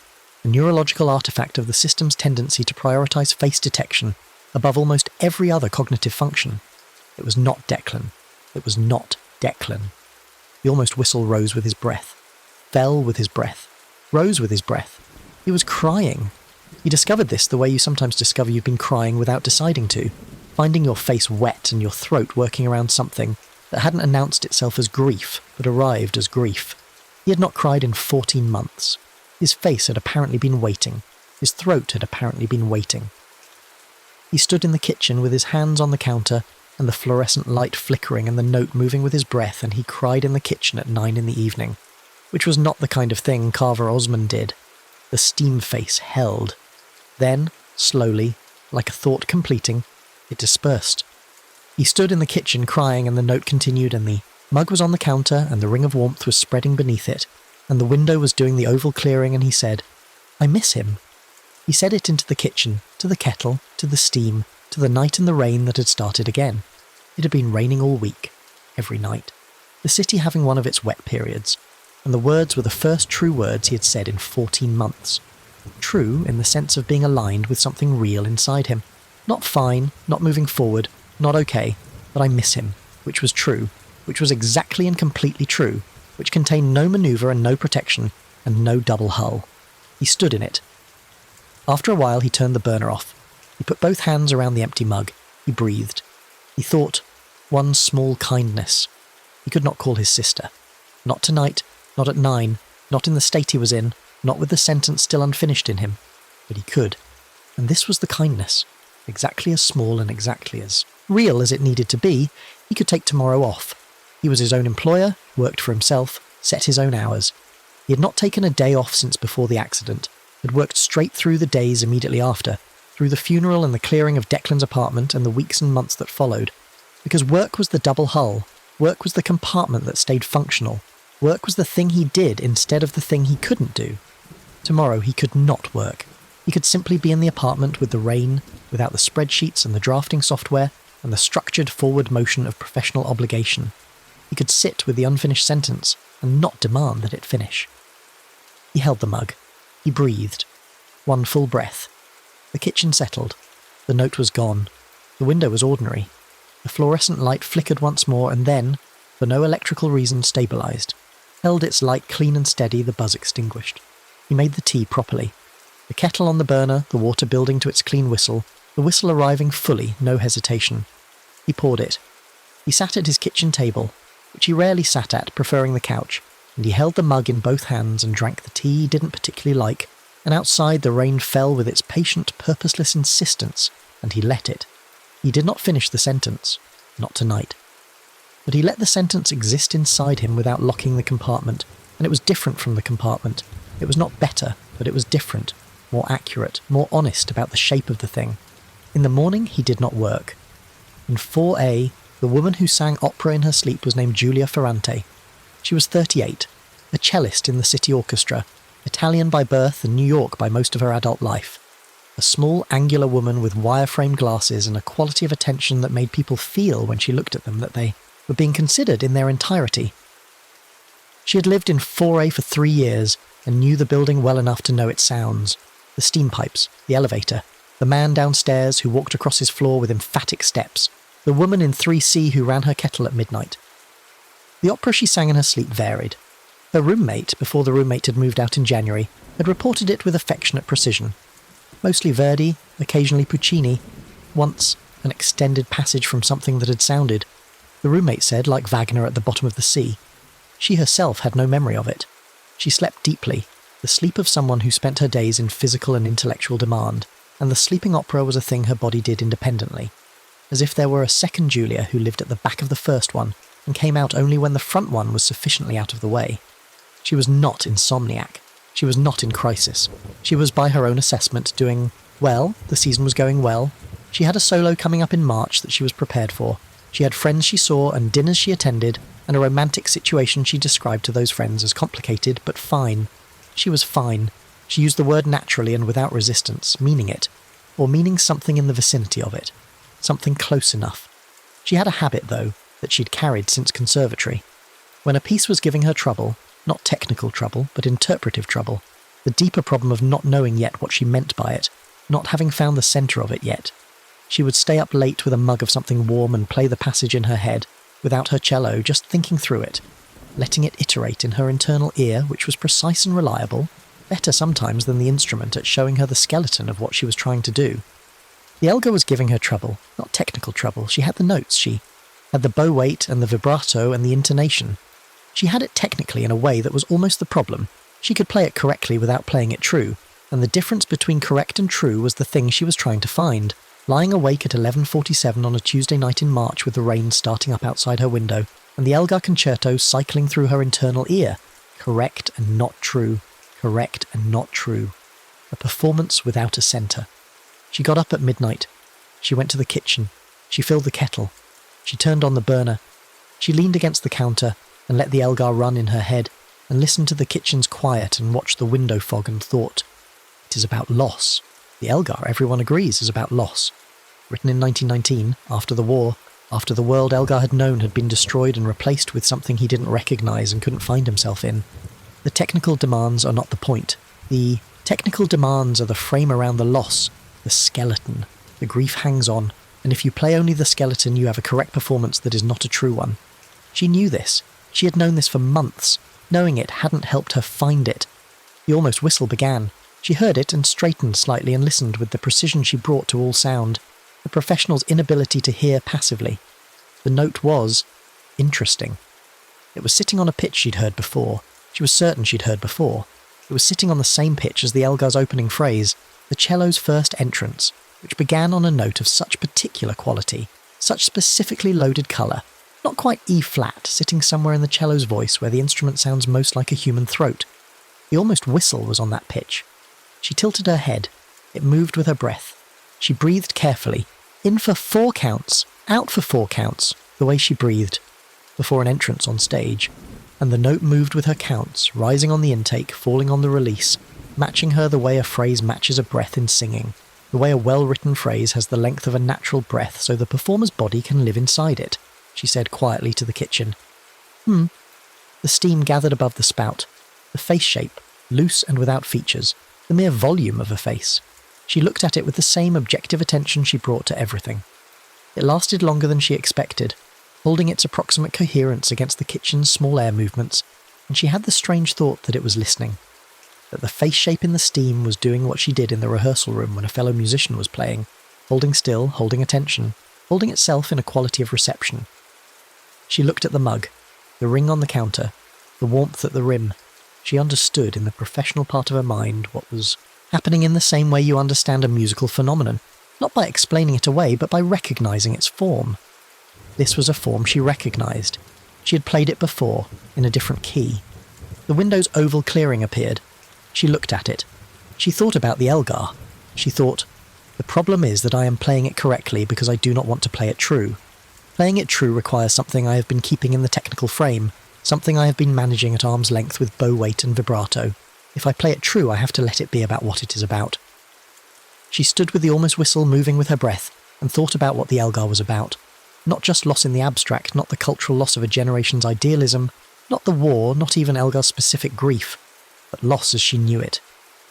a neurological artifact of the system's tendency to prioritise face detection above almost every other cognitive function. It was not Declan. It was not Declan. The almost whistle rose with his breath, fell with his breath, rose with his breath. He was crying. He discovered this the way you sometimes discover you've been crying without deciding to, finding your face wet and your throat working around something that hadn't announced itself as grief, but arrived as grief. He had not cried in 14 months. His face had apparently been waiting. His throat had apparently been waiting. He stood in the kitchen with his hands on the counter and the fluorescent light flickering and the note moving with his breath, and he cried in the kitchen at 9 in the evening, which was not the kind of thing Carver Osmond did. The steam face held. Then, slowly, like a thought completing, it dispersed. He stood in the kitchen crying, and the note continued, and the mug was on the counter, and the ring of warmth was spreading beneath it, and the window was doing the oval clearing, and he said, "I miss him." He said it into the kitchen, to the kettle, to the steam, to the night and the rain that had started again. It had been raining all week, every night, the city having one of its wet periods, and the words were the first true words he had said in 14 months. True in the sense of being aligned with something real inside him. Not fine, not moving forward, not okay, but I miss him, which was true, which was exactly and completely true, which contained no manoeuvre and no protection, and no double hull. He stood in it. After a while he turned the burner off. He put both hands around the empty mug. He breathed. He thought, one small kindness. He could not call his sister. Not tonight, not at 9, not in the state he was in, not with the sentence still unfinished in him. But he could. And this was the kindness. Exactly as small and exactly as real as it needed to be. He could take tomorrow off. He was his own employer, worked for himself, set his own hours. He had not taken a day off since before the accident, had worked straight through the days immediately after, through the funeral and the clearing of Declan's apartment and the weeks and months that followed. Because work was the double hull, work was the compartment that stayed functional, work was the thing he did instead of the thing he couldn't do. Tomorrow he could not work. He could simply be in the apartment with the rain, without the spreadsheets and the drafting software and the structured forward motion of professional obligation. He could sit with the unfinished sentence and not demand that it finish. He held the mug. He breathed. One full breath. The kitchen settled. The note was gone. The window was ordinary. The fluorescent light flickered once more and then, for no electrical reason, stabilised. Held its light clean and steady, the buzz extinguished. He made the tea properly. The kettle on the burner, the water building to its clean whistle, the whistle arriving fully, no hesitation. He poured it. He sat at his kitchen table, which he rarely sat at, preferring the couch, and he held the mug in both hands and drank the tea he didn't particularly like, and outside the rain fell with its patient, purposeless insistence, and he let it. He did not finish the sentence. Not tonight. But he let the sentence exist inside him without locking the compartment, and it was different from the compartment. It was not better, but it was different, more accurate, more honest about the shape of the thing. In the morning he did not work. In 4A, the woman who sang opera in her sleep was named Giulia Ferrante. She was 38, a cellist in the city orchestra, Italian by birth and New York by most of her adult life. A small, angular woman with wire-frame glasses and a quality of attention that made people feel when she looked at them that they were being considered in their entirety. She had lived in 4A for 3 years and knew the building well enough to know its sounds. The steam pipes, the elevator, the man downstairs who walked across his floor with emphatic steps, the woman in 3C who ran her kettle at midnight. The opera she sang in her sleep varied. Her roommate, before the roommate had moved out in January, had reported it with affectionate precision. Mostly Verdi, occasionally Puccini, once an extended passage from something that had sounded. The roommate said, like Wagner at the bottom of the sea. She herself had no memory of it. She slept deeply, the sleep of someone who spent her days in physical and intellectual demand, and the sleeping opera was a thing her body did independently, as if there were a second Julia who lived at the back of the first one and came out only when the front one was sufficiently out of the way. She was not insomniac. She was not in crisis. She was, by her own assessment, doing well. The season was going well. She had a solo coming up in March that she was prepared for. She had friends she saw and dinners she attended, and a romantic situation she described to those friends as complicated but fine. She was fine. She used the word naturally and without resistance, meaning it, or meaning something in the vicinity of it, something close enough. She had a habit, though, that she'd carried since conservatory. When a piece was giving her trouble, not technical trouble, but interpretive trouble, the deeper problem of not knowing yet what she meant by it, not having found the centre of it yet, she would stay up late with a mug of something warm and play the passage in her head, without her cello, just thinking through it, letting it iterate in her internal ear, which was precise and reliable, better sometimes than the instrument at showing her the skeleton of what she was trying to do. The Elgar was giving her trouble, not technical trouble. She had the notes, she had the bow weight and the vibrato and the intonation. She had it technically in a way that was almost the problem. She could play it correctly without playing it true, and the difference between correct and true was the thing she was trying to find. Lying awake at 11:47 on a Tuesday night in March with the rain starting up outside her window, and the Elgar Concerto cycling through her internal ear. Correct and not true. Correct and not true. A performance without a centre. She got up at midnight. She went to the kitchen. She filled the kettle. She turned on the burner. She leaned against the counter and let the Elgar run in her head and listened to the kitchen's quiet and watched the window fog and thought, it is about loss. The Elgar, everyone agrees, is about loss. Written in 1919, after the war, after the world Elgar had known had been destroyed and replaced with something he didn't recognise and couldn't find himself in. The technical demands are not the point. The technical demands are the frame around the loss, the skeleton. The grief hangs on, and if you play only the skeleton, you have a correct performance that is not a true one. She knew this. She had known this for months. Knowing it hadn't helped her find it. The almost whistle began. She heard it and straightened slightly and listened with the precision she brought to all sound. A professional's inability to hear passively. The note was interesting. It was sitting on a pitch she'd heard before. She was certain she'd heard before. It was sitting on the same pitch as the Elgar's opening phrase, the cello's first entrance, which began on a note of such particular quality, such specifically loaded colour, not quite E-flat, sitting somewhere in the cello's voice where the instrument sounds most like a human throat. The almost whistle was on that pitch. She tilted her head. It moved with her breath. She breathed carefully, in for 4 counts, out for 4 counts, the way she breathed, before an entrance on stage, and the note moved with her counts, rising on the intake, falling on the release, matching her the way a phrase matches a breath in singing, the way a well-written phrase has the length of a natural breath so the performer's body can live inside it, she said quietly to the kitchen. The steam gathered above the spout, the face shape, loose and without features, the mere volume of a face. She looked at it with the same objective attention she brought to everything. It lasted longer than she expected, holding its approximate coherence against the kitchen's small air movements, and she had the strange thought that it was listening, that the face shape in the steam was doing what she did in the rehearsal room when a fellow musician was playing, holding still, holding attention, holding itself in a quality of reception. She looked at the mug, the ring on the counter, the warmth at the rim. She understood in the professional part of her mind what was happening in the same way you understand a musical phenomenon, not by explaining it away, but by recognising its form. This was a form she recognised. She had played it before, in a different key. The window's oval clearing appeared. She looked at it. She thought about the Elgar. She thought, the problem is that I am playing it correctly because I do not want to play it true. Playing it true requires something I have been keeping in the technical frame, something I have been managing at arm's length with bow weight and vibrato. If I play it true, I have to let it be about what it is about. She stood with the almost whistle moving with her breath, and thought about what the Elgar was about. Not just loss in the abstract, not the cultural loss of a generation's idealism, not the war, not even Elgar's specific grief, but loss as she knew it.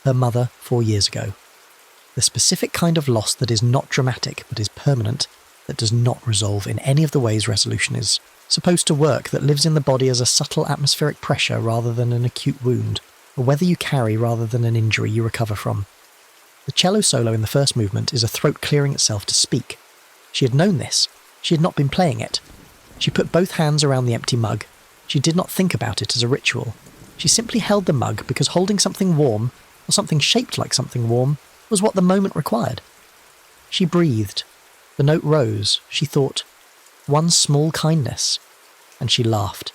Her mother 4 years ago. The specific kind of loss that is not dramatic, but is permanent, that does not resolve in any of the ways resolution is supposed to work, that lives in the body as a subtle atmospheric pressure rather than an acute wound, a weather you carry rather than an injury you recover from. The cello solo in the first movement is a throat clearing itself to speak. She had known this. She had not been playing it. She put both hands around the empty mug. She did not think about it as a ritual. She simply held the mug because holding something warm, or something shaped like something warm, was what the moment required. She breathed. The note rose. She thought, one small kindness. And she laughed.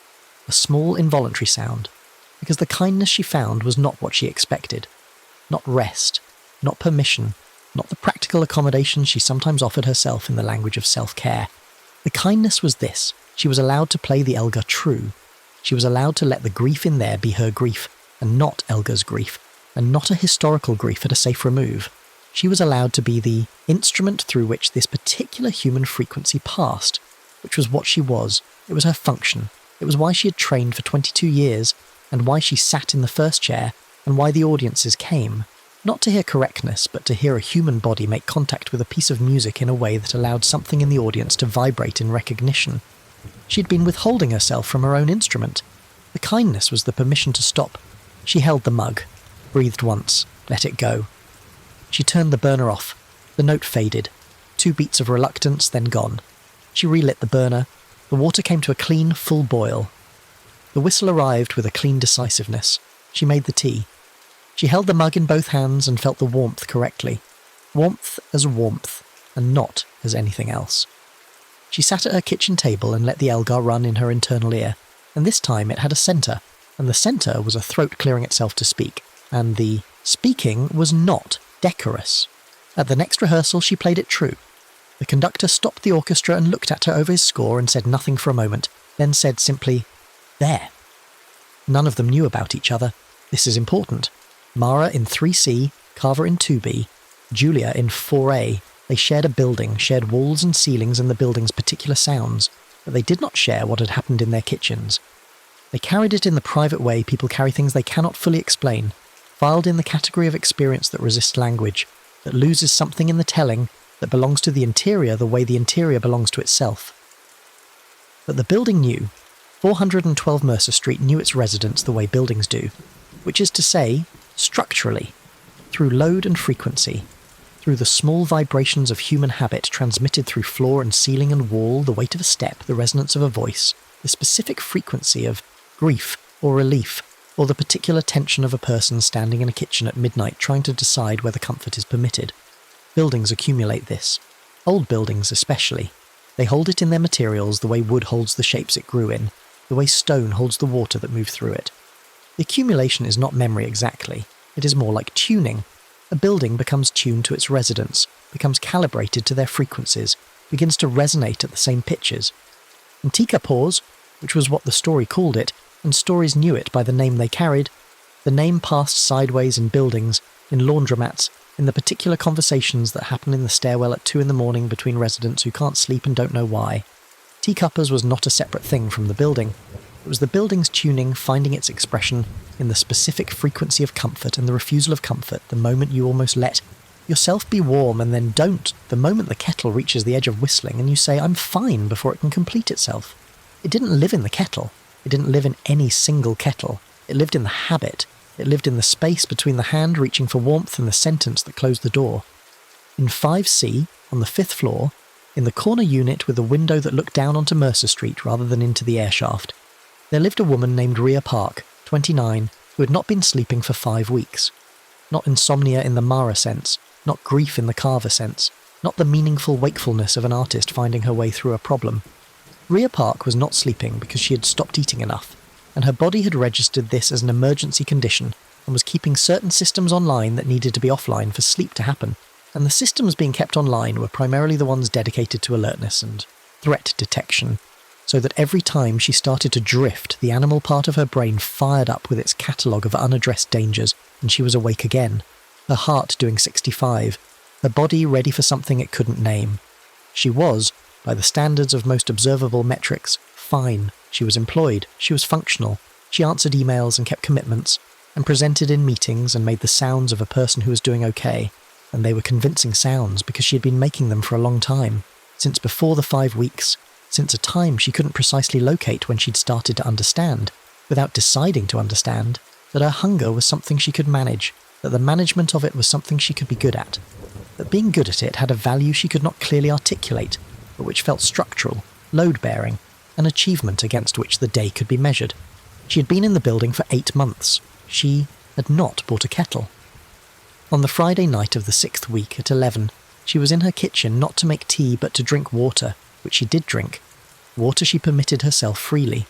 A small involuntary sound. Because the kindness she found was not what she expected. Not rest. Not permission. Not the practical accommodations she sometimes offered herself in the language of self-care. The kindness was this. She was allowed to play the Elgar true. She was allowed to let the grief in there be her grief, and not Elgar's grief, and not a historical grief at a safe remove. She was allowed to be the instrument through which this particular human frequency passed, which was what she was. It was her function. It was why she had trained for 22 years, and why she sat in the first chair, and why the audiences came. Not to hear correctness, but to hear a human body make contact with a piece of music in a way that allowed something in the audience to vibrate in recognition. She had been withholding herself from her own instrument. The kindness was the permission to stop. She held the mug, breathed once, let it go. She turned the burner off. The note faded. 2 beats of reluctance, then gone. She relit the burner. The water came to a clean, full boil. The whistle arrived with a clean decisiveness. She made the tea. She held the mug in both hands and felt the warmth correctly. Warmth as warmth, and not as anything else. She sat at her kitchen table and let the Elgar run in her internal ear, and this time it had a centre, and the centre was a throat clearing itself to speak, and the speaking was not decorous. At the next rehearsal she played it true. The conductor stopped the orchestra and looked at her over his score and said nothing for a moment, then said simply, "There." None of them knew about each other. This is important. Mara in 3C, Carver in 2B, Julia in 4A. They shared a building, shared walls and ceilings and the building's particular sounds, but they did not share what had happened in their kitchens. They carried it in the private way people carry things they cannot fully explain, filed in the category of experience that resists language, that loses something in the telling, that belongs to the interior the way the interior belongs to itself. But the building knew. 412 Mercer Street knew its residents the way buildings do, which is to say, structurally, through load and frequency, through the small vibrations of human habit transmitted through floor and ceiling and wall, the weight of a step, the resonance of a voice, the specific frequency of grief or relief, or the particular tension of a person standing in a kitchen at midnight trying to decide whether comfort is permitted. Buildings accumulate this. Old buildings especially. They hold it in their materials the way wood holds the shapes it grew in, the way stone holds the water that moved through it. The accumulation is not memory exactly. It is more like tuning. A building becomes tuned to its residents, becomes calibrated to their frequencies, begins to resonate at the same pitches. In Teacup, which was what the story called it, and stories knew it by the name they carried, the name passed sideways in buildings, in laundromats, in the particular conversations that happen in the stairwell at 2 a.m. between residents who can't sleep and don't know why. Teacuppers was not a separate thing from the building. It was the building's tuning finding its expression in the specific frequency of comfort and the refusal of comfort the moment you almost let yourself be warm and then don't the moment the kettle reaches the edge of whistling and you say, "I'm fine," before it can complete itself. It didn't live in the kettle. It didn't live in any single kettle. It lived in the habit. It lived in the space between the hand reaching for warmth and the sentence that closed the door. In 5C, on the 5th floor, in the corner unit with a window that looked down onto Mercer Street rather than into the airshaft, there lived a woman named Rhea Park, 29, who had not been sleeping for 5 weeks. Not insomnia in the Mara sense, not grief in the Carver sense, not the meaningful wakefulness of an artist finding her way through a problem. Rhea Park was not sleeping because she had stopped eating enough, and her body had registered this as an emergency condition and was keeping certain systems online that needed to be offline for sleep to happen, and the systems being kept online were primarily the ones dedicated to alertness and threat detection, so that every time she started to drift, the animal part of her brain fired up with its catalogue of unaddressed dangers, and she was awake again, her heart doing 65, her body ready for something it couldn't name. She was, by the standards of most observable metrics, fine. She was employed, she was functional, she answered emails and kept commitments, and presented in meetings and made the sounds of a person who was doing okay, and they were convincing sounds because she had been making them for a long time, since before the 5 weeks, since a time she couldn't precisely locate when she'd started to understand, without deciding to understand, that her hunger was something she could manage, that the management of it was something she could be good at, that being good at it had a value she could not clearly articulate, but which felt structural, load-bearing, an achievement against which the day could be measured. She had been in the building for 8 months. She had not bought a kettle. On the Friday night of the 6th week at 11, she was in her kitchen not to make tea but to drink water, which she did drink. Water she permitted herself freely.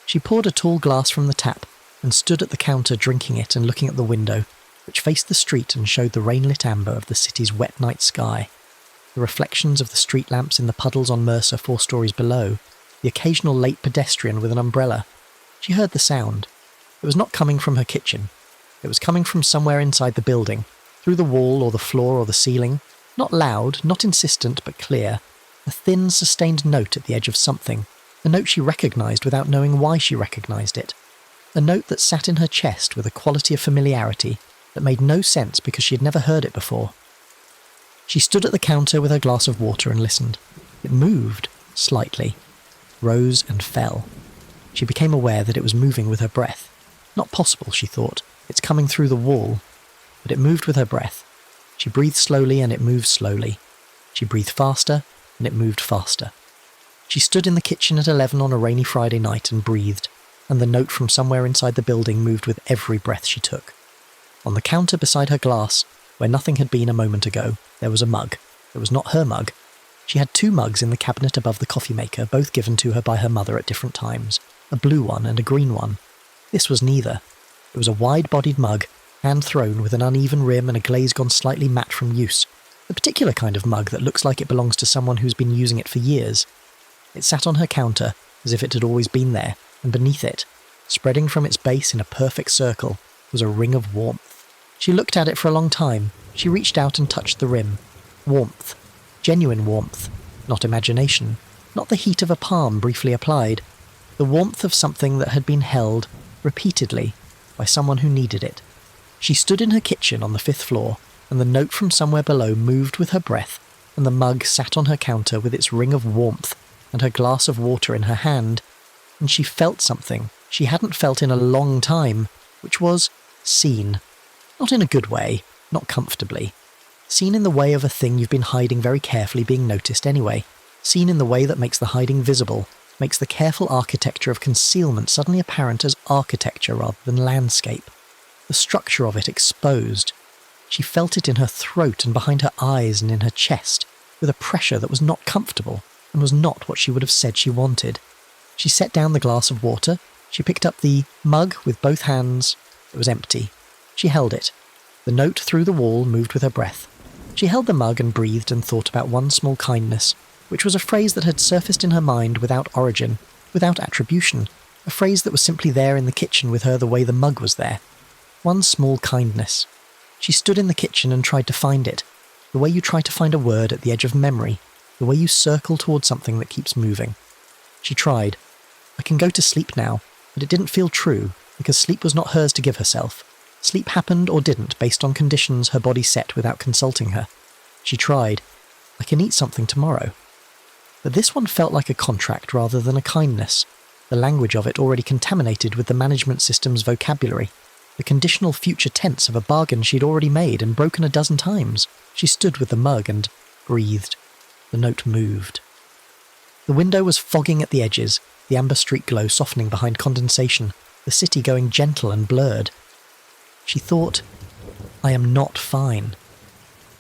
She poured a tall glass from the tap and stood at the counter drinking it and looking at the window, which faced the street and showed the rain-lit amber of the city's wet night sky. The reflections of the street lamps in the puddles on Mercer 4 stories below, the occasional late pedestrian with an umbrella. She heard the sound. It was not coming from her kitchen. It was coming from somewhere inside the building, through the wall or the floor or the ceiling. Not loud, not insistent, but clear. A thin, sustained note at the edge of something. A note she recognised without knowing why she recognised it. A note that sat in her chest with a quality of familiarity that made no sense because she had never heard it before. She stood at the counter with her glass of water and listened. It moved, slightly, rose and fell. She became aware that it was moving with her breath. Not possible, she thought. It's coming through the wall. But it moved with her breath. She breathed slowly and it moved slowly. She breathed faster and it moved faster. She stood in the kitchen at 11 on a rainy Friday night and breathed, and the note from somewhere inside the building moved with every breath she took. On the counter beside her glass, where nothing had been a moment ago, there was a mug. It was not her mug. She had 2 mugs in the cabinet above the coffee maker, both given to her by her mother at different times, a blue one and a green one. This was neither. It was a wide-bodied mug, hand-thrown with an uneven rim and a glaze gone slightly matte from use, the particular kind of mug that looks like it belongs to someone who's been using it for years. It sat on her counter as if it had always been there, and beneath it, spreading from its base in a perfect circle, was a ring of warmth. She looked at it for a long time. She reached out and touched the rim. Warmth. Genuine warmth. Not imagination. Not the heat of a palm briefly applied. The warmth of something that had been held, repeatedly, by someone who needed it. She stood in her kitchen on the 5th floor, and the note from somewhere below moved with her breath, and the mug sat on her counter with its ring of warmth and her glass of water in her hand, and she felt something she hadn't felt in a long time, which was seen. Not in a good way, not comfortably. Seen in the way of a thing you've been hiding very carefully being noticed anyway. Seen in the way that makes the hiding visible, makes the careful architecture of concealment suddenly apparent as architecture rather than landscape. The structure of it exposed. She felt it in her throat and behind her eyes and in her chest, with a pressure that was not comfortable and was not what she would have said she wanted. She set down the glass of water. She picked up the mug with both hands. It was empty. She held it. The note through the wall moved with her breath. She held the mug and breathed and thought about one small kindness, which was a phrase that had surfaced in her mind without origin, without attribution, a phrase that was simply there in the kitchen with her the way the mug was there. One small kindness. She stood in the kitchen and tried to find it, the way you try to find a word at the edge of memory, the way you circle towards something that keeps moving. She tried. I can go to sleep now, but it didn't feel true, because sleep was not hers to give herself. Sleep happened or didn't based on conditions her body set without consulting her. She tried. I can eat something tomorrow. But this one felt like a contract rather than a kindness, the language of it already contaminated with the management system's vocabulary, the conditional future tense of a bargain she'd already made and broken a dozen times. She stood with the mug and breathed. The note moved. The window was fogging at the edges, the amber street glow softening behind condensation, the city going gentle and blurred. She thought, I am not fine.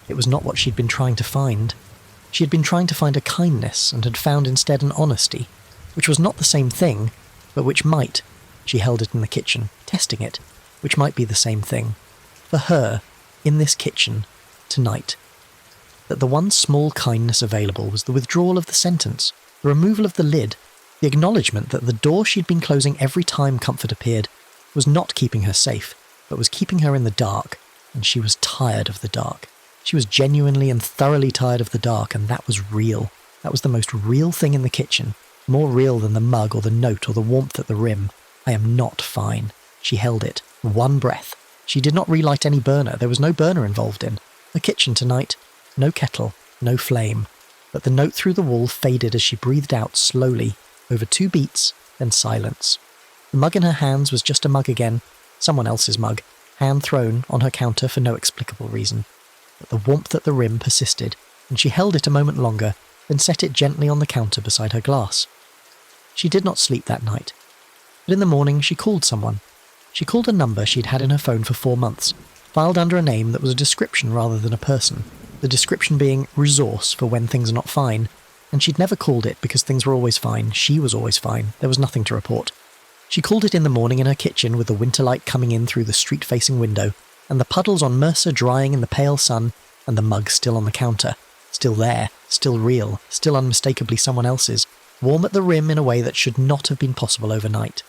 It was not what she'd been trying to find. She had been trying to find a kindness and had found instead an honesty, which was not the same thing, but which might, she held it in the kitchen, testing it, which might be the same thing. For her, in this kitchen, tonight. That the one small kindness available was the withdrawal of the sentence, the removal of the lid, the acknowledgement that the door she'd been closing every time comfort appeared was not keeping her safe, but was keeping her in the dark, and she was tired of the dark. She was genuinely and thoroughly tired of the dark, and that was real. That was the most real thing in the kitchen, more real than the mug or the note or the warmth at the rim. I am not fine. She held it. One breath. She did not relight any burner. There was no burner involved in. The kitchen tonight. No kettle. No flame. But the note through the wall faded as she breathed out slowly, over 2 beats, then silence. The mug in her hands was just a mug again, someone else's mug, hand thrown on her counter for no explicable reason. But the warmth at the rim persisted, and she held it a moment longer, then set it gently on the counter beside her glass. She did not sleep that night, but in the morning she called someone. She called a number she'd had in her phone for 4 months, filed under a name that was a description rather than a person, the description being resource for when things are not fine, and she'd never called it because things were always fine, she was always fine, there was nothing to report. She called it in the morning in her kitchen with the winter light coming in through the street-facing window, and the puddles on Mercer drying in the pale sun, and the mug still on the counter, still there, still real, still unmistakably someone else's, warm at the rim in a way that should not have been possible overnight.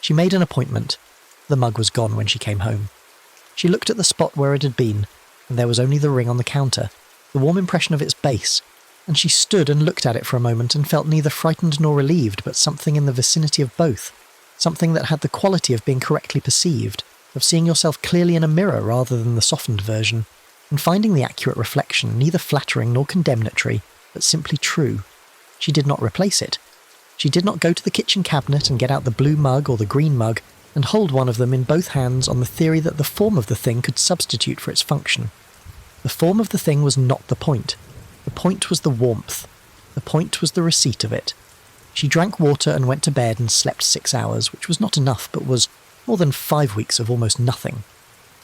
She made an appointment. The mug was gone when she came home. She looked at the spot where it had been, and there was only the ring on the counter, the warm impression of its base, and she stood and looked at it for a moment and felt neither frightened nor relieved, but something in the vicinity of both, something that had the quality of being correctly perceived, of seeing yourself clearly in a mirror rather than the softened version, and finding the accurate reflection neither flattering nor condemnatory, but simply true. She did not replace it. She did not go to the kitchen cabinet and get out the blue mug or the green mug and hold one of them in both hands on the theory that the form of the thing could substitute for its function. The form of the thing was not the point. The point was the warmth. The point was the receipt of it. She drank water and went to bed and slept 6 hours, which was not enough, but was more than 5 weeks of almost nothing.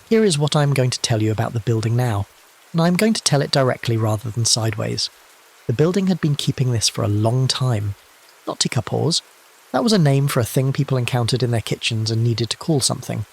Here is what I am going to tell you about the building now, and I am going to tell it directly rather than sideways. The building had been keeping this for a long time. Not Tikapors. That was a name for a thing people encountered in their kitchens and needed to call something.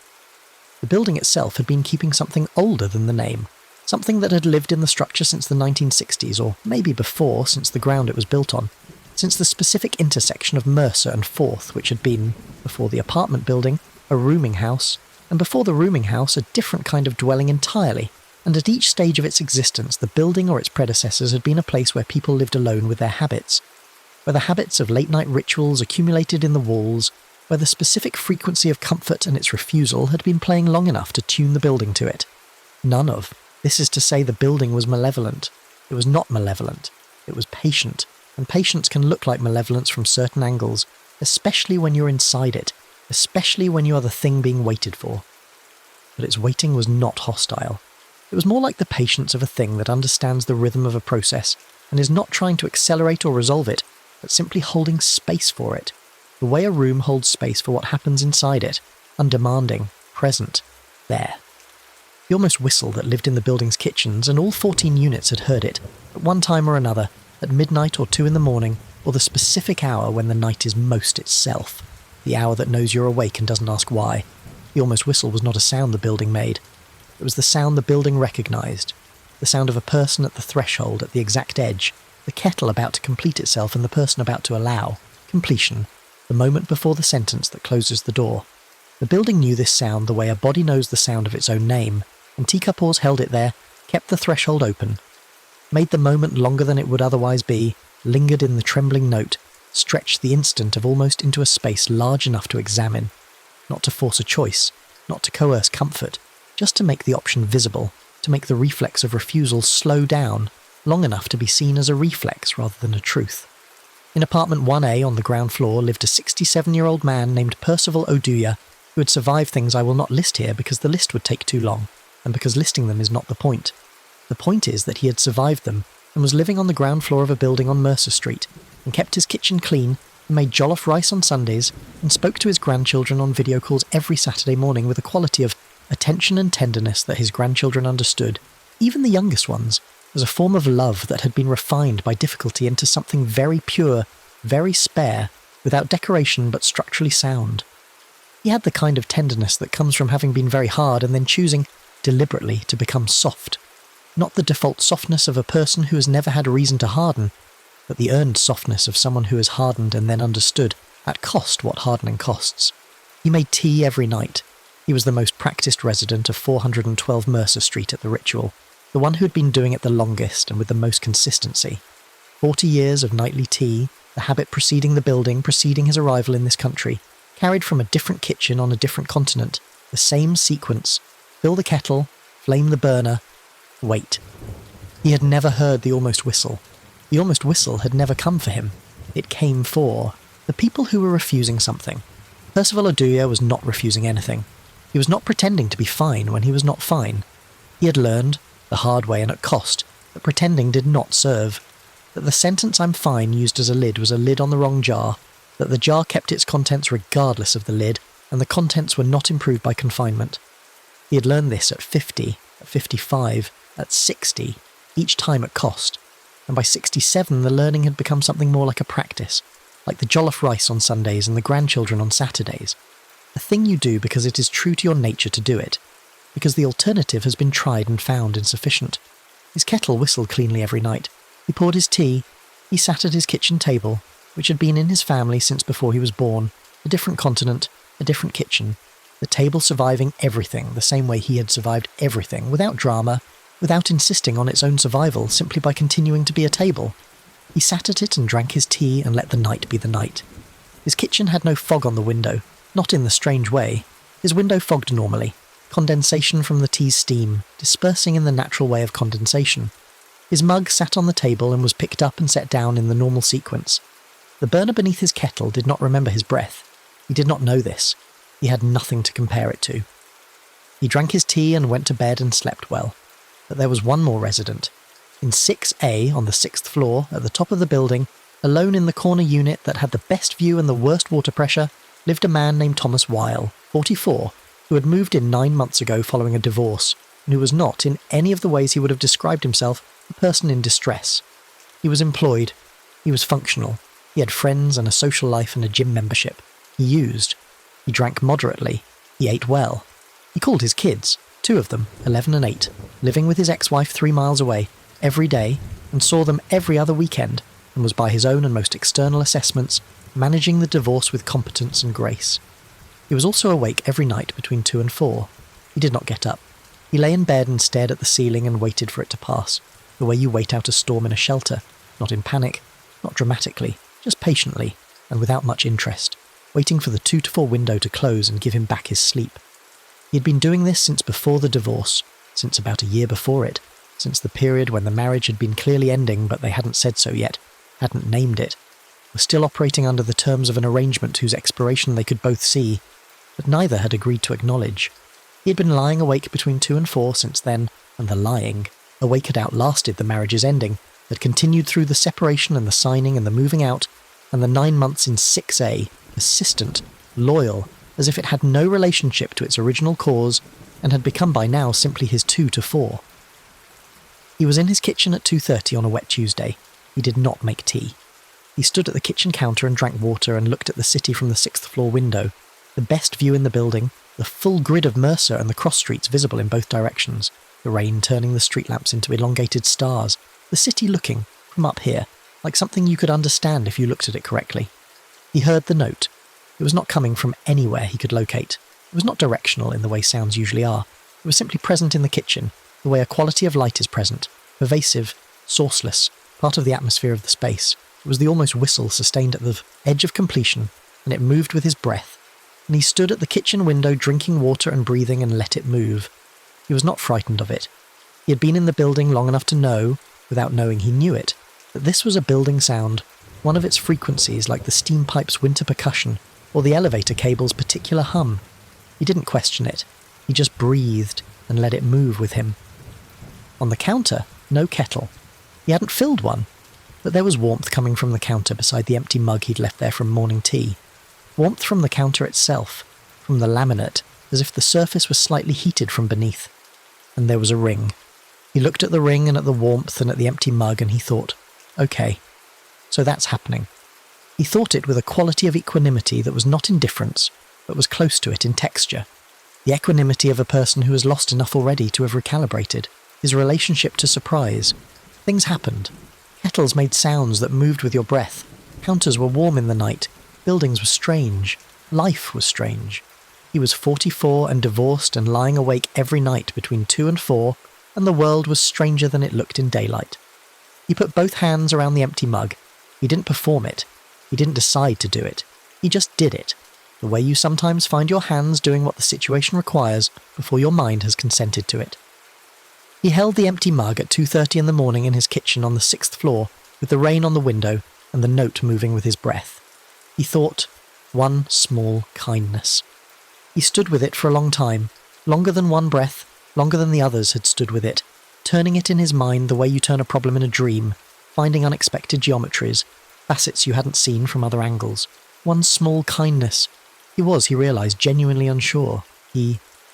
The building itself had been keeping something older than the name, something that had lived in the structure since the 1960s, or maybe before, since the ground it was built on, since the specific intersection of Mercer and 4th, which had been, before the apartment building, a rooming house, and before the rooming house a different kind of dwelling entirely, and at each stage of its existence the building or its predecessors had been a place where people lived alone with their habits, where the habits of late-night rituals accumulated in the walls, where the specific frequency of comfort and its refusal had been playing long enough to tune the building to it. None of. This is to say the building was malevolent. It was not malevolent. It was patient, and patience can look like malevolence from certain angles, especially when you're inside it, especially when you are the thing being waited for. But its waiting was not hostile. It was more like the patience of a thing that understands the rhythm of a process and is not trying to accelerate or resolve it, but simply holding space for it, the way a room holds space for what happens inside it, undemanding, present, there. The almost whistle that lived in the building's kitchens, and all 14 units had heard it, at one time or another, at midnight or 2 in the morning, or the specific hour when the night is most itself, the hour that knows you're awake and doesn't ask why. The almost whistle was not a sound the building made. It was the sound the building recognised, the sound of a person at the threshold, at the exact edge, the kettle about to complete itself and the person about to allow completion, the moment before the sentence that closes the door. The building knew this sound the way a body knows the sound of its own name, and Tikapors held it there, kept the threshold open, made the moment longer than it would otherwise be, lingered in the trembling note, stretched the instant of almost into a space large enough to examine, not to force a choice, not to coerce comfort, just to make the option visible, to make the reflex of refusal slow down, long enough to be seen as a reflex rather than a truth. In apartment 1A on the ground floor lived a 67-year-old man named Percival Oduya, who had survived things I will not list here because the list would take too long, and because listing them is not the point. The point is that he had survived them, and was living on the ground floor of a building on Mercer Street, and kept his kitchen clean, and made jollof rice on Sundays, and spoke to his grandchildren on video calls every Saturday morning with a quality of attention and tenderness that his grandchildren understood, even the youngest ones, as a form of love that had been refined by difficulty into something very pure, very spare, without decoration but structurally sound. He had the kind of tenderness that comes from having been very hard and then choosing, deliberately, to become soft. Not the default softness of a person who has never had reason to harden, but the earned softness of someone who has hardened and then understood, at cost, what hardening costs. He made tea every night. He was the most practised resident of 412 Mercer Street at the Ritual, the one who had been doing it the longest and with the most consistency. 40 years of nightly tea, the habit preceding the building, preceding his arrival in this country, carried from a different kitchen on a different continent, the same sequence: fill the kettle, flame the burner, wait. He had never heard the almost whistle. The almost whistle had never come for him. It came for the people who were refusing something. Percival Oduya was not refusing anything. He was not pretending to be fine when he was not fine. He had learned, the hard way and at cost, that pretending did not serve, that the sentence "I'm fine" used as a lid was a lid on the wrong jar, that the jar kept its contents regardless of the lid, and the contents were not improved by confinement. He had learned this at 50, at 55, at 60, each time at cost, and by 67 the learning had become something more like a practice, like the jollof rice on Sundays and the grandchildren on Saturdays. A thing you do because it is true to your nature to do it, because the alternative has been tried and found insufficient. His kettle whistled cleanly every night. He poured his tea. He sat at his kitchen table, which had been in his family since before he was born, a different continent, a different kitchen, the table surviving everything the same way he had survived everything, without drama, without insisting on its own survival, simply by continuing to be a table. He sat at it and drank his tea and let the night be the night. His kitchen had no fog on the window, not in the strange way. His window fogged normally, condensation from the tea's steam, dispersing in the natural way of condensation. His mug sat on the table and was picked up and set down in the normal sequence. The burner beneath his kettle did not remember his breath. He did not know this. He had nothing to compare it to. He drank his tea and went to bed and slept well. But there was one more resident. In 6A, on the 6th floor, at the top of the building, alone in the corner unit that had the best view and the worst water pressure, lived a man named Thomas Weil, 44, who had moved in 9 months ago following a divorce, and who was not, in any of the ways he would have described himself, a person in distress. He was employed. He was functional. He had friends and a social life and a gym membership. He used. He drank moderately. He ate well. He called his kids, 2 of them, 11 and 8, living with his ex-wife 3 miles away, every day, and saw them every other weekend, and was by his own and most external assessments, managing the divorce with competence and grace. He was also awake every night between 2 and 4. He did not get up. He lay in bed and stared at the ceiling and waited for it to pass, the way you wait out a storm in a shelter, not in panic, not dramatically, just patiently, and without much interest, waiting for the 2 to 4 window to close and give him back his sleep. He had been doing this since before the divorce, since about a year before it, since the period when the marriage had been clearly ending but they hadn't said so yet, hadn't named it, were still operating under the terms of an arrangement whose expiration they could both see, but neither had agreed to acknowledge. He had been lying awake between 2 and 4 since then, and the lying, awake had outlasted the marriage's ending, had continued through the separation and the signing and the moving out, and the 9 months in 6A, persistent, loyal, as if it had no relationship to its original cause, and had become by now simply his 2 to 4. He was in his kitchen at 2:30 on a wet Tuesday. He did not make tea. He stood at the kitchen counter and drank water and looked at the city from the 6th floor window, the best view in the building, the full grid of Mercer and the cross streets visible in both directions, the rain turning the street lamps into elongated stars, the city looking, from up here, like something you could understand if you looked at it correctly. He heard the note. It was not coming from anywhere he could locate. It was not directional in the way sounds usually are. It was simply present in the kitchen, the way a quality of light is present, pervasive, sourceless, part of the atmosphere of the space. It was the almost whistle sustained at the edge of completion, and it moved with his breath, and he stood at the kitchen window drinking water and breathing and let it move. He was not frightened of it. He had been in the building long enough to know, without knowing he knew it, that this was a building sound, one of its frequencies like the steam pipe's winter percussion, or the elevator cable's particular hum. He didn't question it. He just breathed and let it move with him. On the counter, no kettle. He hadn't filled one, but there was warmth coming from the counter beside the empty mug he'd left there from morning tea. Warmth from the counter itself, from the laminate, as if the surface was slightly heated from beneath. And there was a ring. He looked at the ring and at the warmth and at the empty mug and he thought, okay, so that's happening. He thought it with a quality of equanimity that was not indifference, but was close to it in texture. The equanimity of a person who has lost enough already to have recalibrated. His relationship to surprise. Things happened. Kettles made sounds that moved with your breath. Counters were warm in the night. Buildings were strange. Life was strange. He was 44 and divorced and lying awake every night between 2 and 4, and the world was stranger than it looked in daylight. He put both hands around the empty mug. He didn't perform it. He didn't decide to do it. He just did it. The way you sometimes find your hands doing what the situation requires before your mind has consented to it. He held the empty mug at 2:30 in the morning in his kitchen on the 6th floor, with the rain on the window and the note moving with his breath. He thought, One small kindness. He stood with it for a long time, longer than one breath, longer than the others had stood with it, turning it in his mind the way you turn a problem in a dream, finding unexpected geometries, facets you hadn't seen from other angles. One small kindness. He realised, genuinely unsure.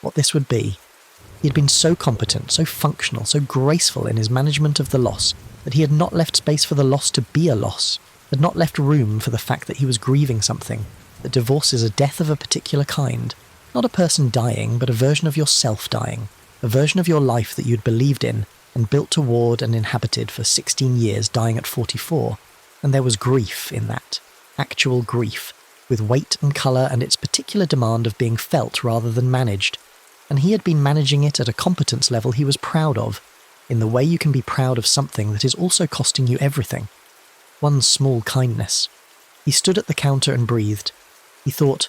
What this would be. He had been so competent, so functional, so graceful in his management of the loss, that he had not left space for the loss to be a loss, had not left room for the fact that he was grieving something, that divorce is a death of a particular kind. Not a person dying, but a version of yourself dying, a version of your life that you'd believed in and built toward and inhabited for 16 years, dying at 44. And there was grief in that. Actual grief, with weight and colour and its particular demand of being felt rather than managed. And he had been managing it at a competence level he was proud of, in the way you can be proud of something that is also costing you everything. One small kindness. He stood at the counter and breathed. He thought,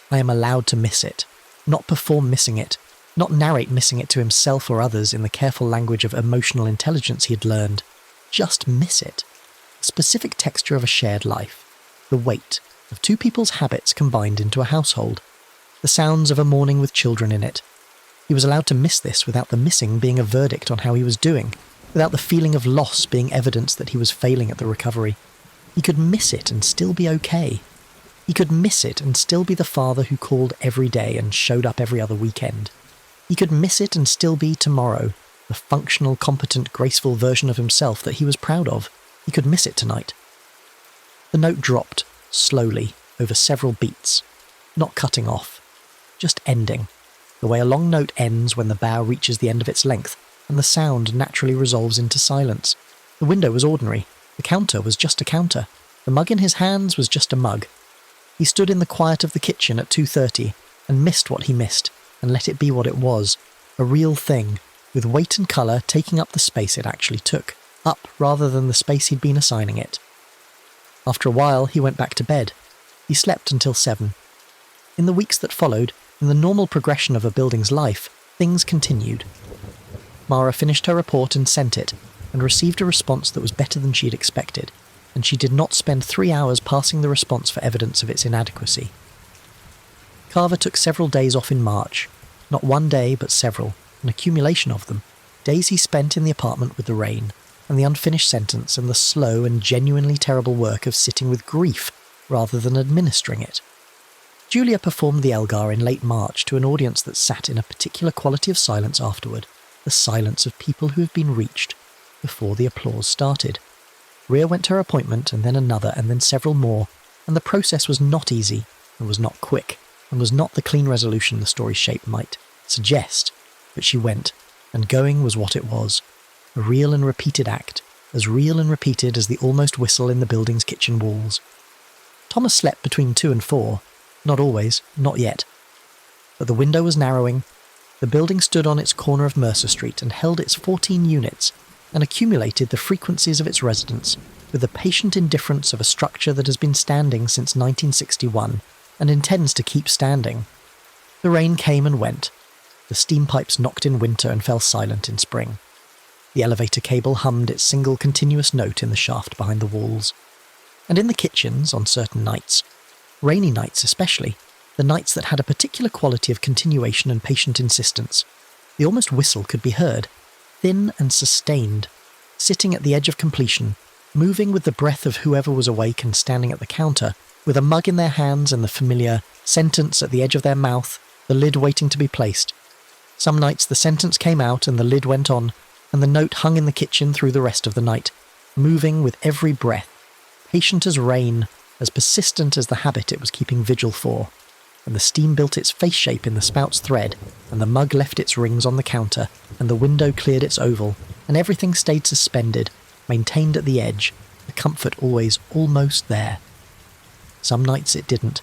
I am allowed to miss it, not perform missing it, not narrate missing it to himself or others in the careful language of emotional intelligence he had learned. Just miss it. The specific texture of a shared life. The weight of two people's habits combined into a household. The sounds of a morning with children in it. He was allowed to miss this without the missing being a verdict on how he was doing, without the feeling of loss being evidence that he was failing at the recovery. He could miss it and still be okay. He could miss it and still be the father who called every day and showed up every other weekend. He could miss it and still be tomorrow, the functional, competent, graceful version of himself that he was proud of. He could miss it tonight. The note dropped, slowly, over several beats, not cutting off, just ending, the way a long note ends when the bow reaches the end of its length, and the sound naturally resolves into silence. The window was ordinary. The counter was just a counter. The mug in his hands was just a mug. He stood in the quiet of the kitchen at 2:30 and missed what he missed, and let it be what it was, a real thing, with weight and colour taking up the space it actually took, up rather than the space he'd been assigning it. After a while, he went back to bed. He slept until 7. In the weeks that followed, in the normal progression of a building's life, things continued. Mara finished her report and sent it, and received a response that was better than she'd expected, and she did not spend 3 hours passing the response for evidence of its inadequacy. Carver took several days off in March, not one day but several, an accumulation of them, days he spent in the apartment with the rain, and the unfinished sentence and the slow and genuinely terrible work of sitting with grief rather than administering it. Julia performed the Elgar in late March to an audience that sat in a particular quality of silence afterward, the silence of people who have been reached, before the applause started. Rhea went to her appointment, and then another, and then several more, and the process was not easy, and was not quick, and was not the clean resolution the story's shape might suggest, but she went, and going was what it was, a real and repeated act, as real and repeated as the almost whistle in the building's kitchen walls. Thomas slept between 2 and 4, not always, not yet. But the window was narrowing, the building stood on its corner of Mercer Street and held its 14 units, and accumulated the frequencies of its residents, with the patient indifference of a structure that has been standing since 1961, and intends to keep standing. The rain came and went. The steam pipes knocked in winter and fell silent in spring. The elevator cable hummed its single continuous note in the shaft behind the walls. And in the kitchens, on certain nights, rainy nights especially, the nights that had a particular quality of continuation and patient insistence, the almost whistle could be heard, thin and sustained, sitting at the edge of completion, moving with the breath of whoever was awake and standing at the counter, with a mug in their hands and the familiar sentence at the edge of their mouth, the lid waiting to be placed. Some nights the sentence came out and the lid went on, and the note hung in the kitchen through the rest of the night, moving with every breath, patient as rain, as persistent as the habit it was keeping vigil for, and the steam built its face shape in the spout's thread, and the mug left its rings on the counter, and the window cleared its oval, and everything stayed suspended, maintained at the edge, the comfort always almost there. Some nights it didn't.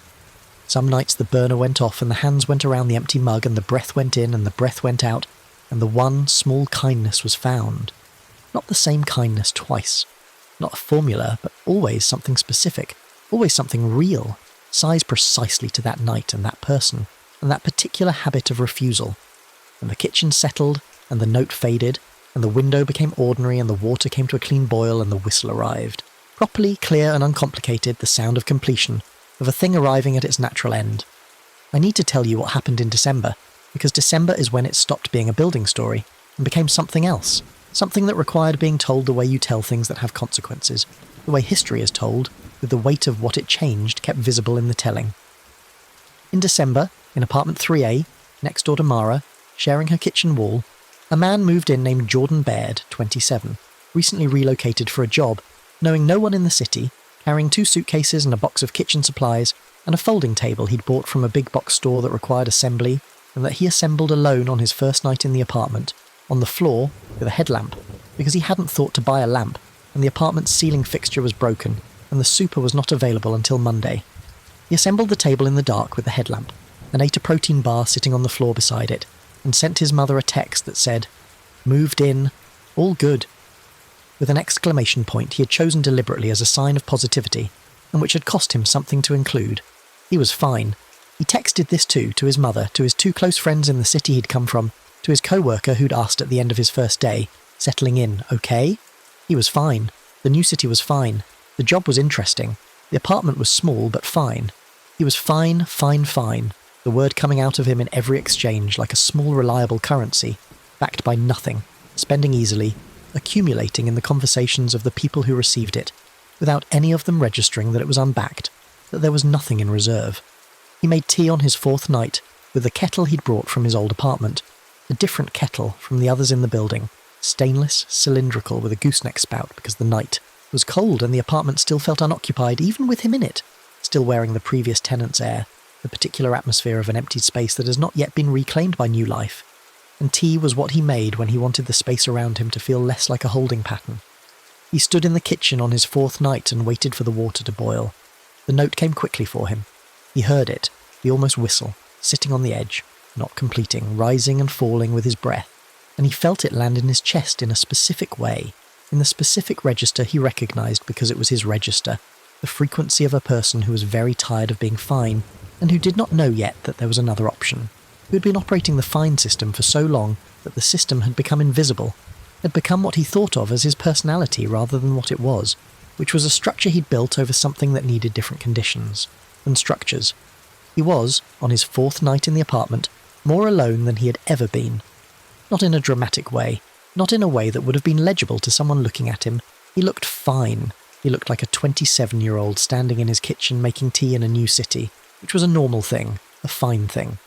Some nights the burner went off and the hands went around the empty mug and the breath went in and the breath went out, and the one small kindness was found. Not the same kindness twice. Not a formula, but always something specific, always something real, sized precisely to that night and that person, and that particular habit of refusal. And the kitchen settled, and the note faded, and the window became ordinary, and the water came to a clean boil, and the whistle arrived. Properly, clear and uncomplicated, the sound of completion, of a thing arriving at its natural end. I need to tell you what happened in December, because December is when it stopped being a building story and became something else, something that required being told the way you tell things that have consequences, the way history is told, with the weight of what it changed kept visible in the telling. In December, in apartment 3A, next door to Mara, sharing her kitchen wall, a man moved in named Jordan Baird, 27, recently relocated for a job, knowing no one in the city, carrying 2 suitcases and a box of kitchen supplies, and a folding table he'd bought from a big box store that required assembly, and that he assembled alone on his first night in the apartment, on the floor, with a headlamp, because he hadn't thought to buy a lamp, and the apartment's ceiling fixture was broken, and the super was not available until Monday. He assembled the table in the dark with the headlamp, and ate a protein bar sitting on the floor beside it, and sent his mother a text that said, "Moved in, all good," with an exclamation point he had chosen deliberately as a sign of positivity, and which had cost him something to include. He was fine. He texted this too to his mother, to his 2 close friends in the city he'd come from, to his co-worker who'd asked at the end of his first day, settling in, okay? He was fine. The new city was fine. The job was interesting. The apartment was small, but fine. He was fine, fine, fine, the word coming out of him in every exchange like a small reliable currency, backed by nothing, spending easily, accumulating in the conversations of the people who received it, without any of them registering that it was unbacked, that there was nothing in reserve. He made tea on his 4th night with the kettle he'd brought from his old apartment, a different kettle from the others in the building, stainless, cylindrical with a gooseneck spout because the night was cold and the apartment still felt unoccupied even with him in it, still wearing the previous tenant's air, the particular atmosphere of an empty space that has not yet been reclaimed by new life. And tea was what he made when he wanted the space around him to feel less like a holding pattern. He stood in the kitchen on his 4th night and waited for the water to boil. The note came quickly for him. He heard it, the almost whistle, sitting on the edge, not completing, rising and falling with his breath, and he felt it land in his chest in a specific way, in the specific register he recognised because it was his register, the frequency of a person who was very tired of being fine, and who did not know yet that there was another option, who had been operating the fine system for so long that the system had become invisible, had become what he thought of as his personality rather than what it was, which was a structure he'd built over something that needed different conditions, and structures. He was, on his 4th night in the apartment, more alone than he had ever been. Not in a dramatic way, not in a way that would have been legible to someone looking at him. He looked fine. He looked like a 27-year-old standing in his kitchen making tea in a new city, which was a normal thing, a fine thing.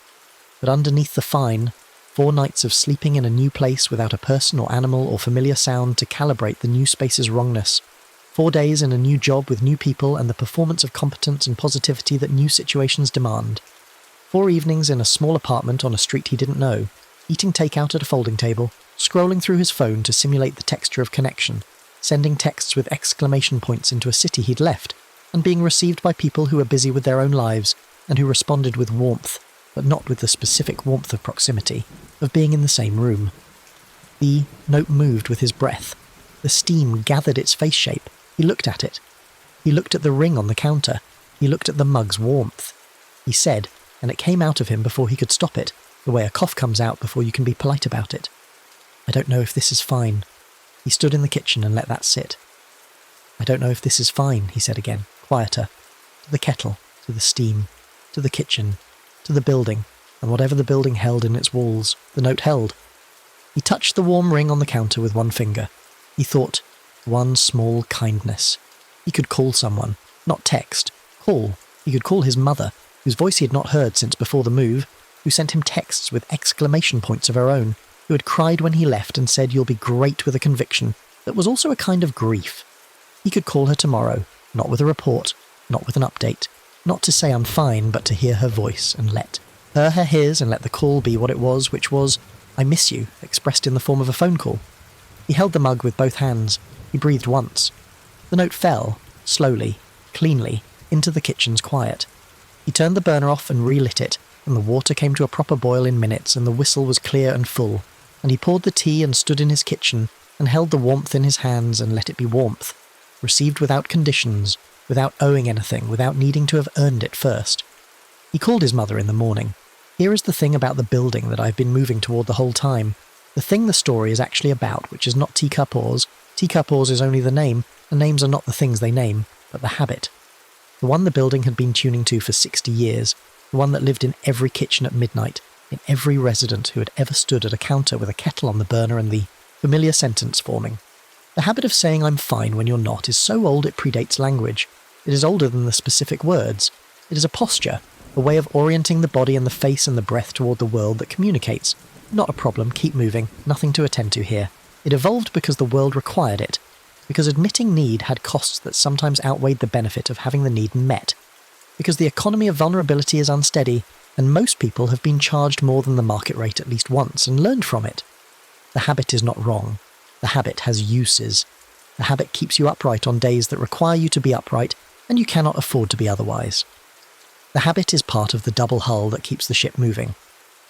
But underneath the fine, 4 nights of sleeping in a new place without a person or animal or familiar sound to calibrate the new space's wrongness, 4 days in a new job with new people and the performance of competence and positivity that new situations demand, 4 evenings in a small apartment on a street he didn't know, eating takeout at a folding table, scrolling through his phone to simulate the texture of connection, sending texts with exclamation points into a city he'd left, and being received by people who were busy with their own lives and who responded with warmth, but not with the specific warmth of proximity, of being in the same room. The note moved with his breath. The steam gathered its face shape. He looked at it. He looked at the ring on the counter. He looked at the mug's warmth. He said, and it came out of him before he could stop it, the way a cough comes out before you can be polite about it. "I don't know if this is fine." He stood in the kitchen and let that sit. "I don't know if this is fine," he said again, quieter, to the kettle, to the steam, to the kitchen, to the building, and whatever the building held in its walls, the note held. He touched the warm ring on the counter with one finger. He thought, one small kindness. He could call someone, not text, call. He could call his mother, whose voice he had not heard since before the move, who sent him texts with exclamation points of her own, who had cried when he left and said you'll be great with a conviction that was also a kind of grief. He could call her tomorrow, not with a report, not with an update, not to say I'm fine, but to hear her voice and let her hear his and let the call be what it was, which was, I miss you, expressed in the form of a phone call. He held the mug with both hands. He breathed once. The note fell, slowly, cleanly, into the kitchen's quiet. He turned the burner off and relit it, and the water came to a proper boil in minutes, and the whistle was clear and full, and he poured the tea and stood in his kitchen, and held the warmth in his hands and let it be warmth, received without conditions, without owing anything, without needing to have earned it first. He called his mother in the morning. Here is the thing about the building that I've been moving toward the whole time. The thing the story is actually about, which is not teacup oars. Teacup oars is only the name, and names are not the things they name, but the habit. The one the building had been tuning to for 60 years, the one that lived in every kitchen at midnight, in every resident who had ever stood at a counter with a kettle on the burner and the familiar sentence forming. The habit of saying I'm fine when you're not is so old it predates language. It is older than the specific words. It is a posture, a way of orienting the body and the face and the breath toward the world that communicates. Not a problem, keep moving, nothing to attend to here. It evolved because the world required it, because admitting need had costs that sometimes outweighed the benefit of having the need met, because the economy of vulnerability is unsteady, and most people have been charged more than the market rate at least once and learned from it. The habit is not wrong. The habit has uses. The habit keeps you upright on days that require you to be upright, and you cannot afford to be otherwise. The habit is part of the double hull that keeps the ship moving.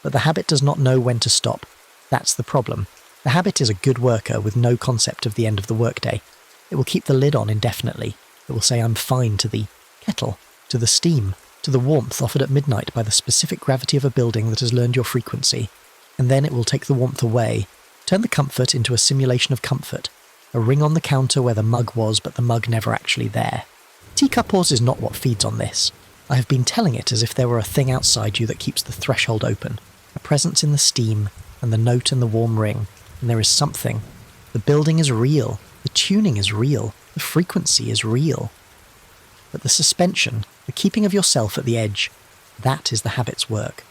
But the habit does not know when to stop. That's the problem. The habit is a good worker with no concept of the end of the workday. It will keep the lid on indefinitely. It will say I'm fine to the kettle, to the steam, to the warmth offered at midnight by the specific gravity of a building that has learned your frequency. And then it will take the warmth away, turn the comfort into a simulation of comfort, a ring on the counter where the mug was but the mug never actually there. Teacuppers is not what feeds on this. I have been telling it as if there were a thing outside you that keeps the threshold open, a presence in the steam, and the note and the warm ring, and there is something. The building is real, the tuning is real, the frequency is real. But the suspension, the keeping of yourself at the edge, that is the habit's work.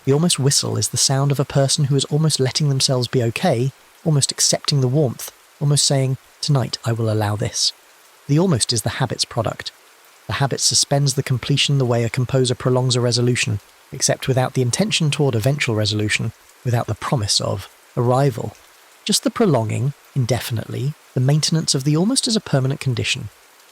The almost whistle is the sound of a person who is almost letting themselves be okay, almost accepting the warmth, almost saying, tonight I will allow this. The almost is the habit's product. The habit suspends the completion the way a composer prolongs a resolution, except without the intention toward eventual resolution, without the promise of arrival. Just the prolonging, indefinitely, the maintenance of the almost as a permanent condition.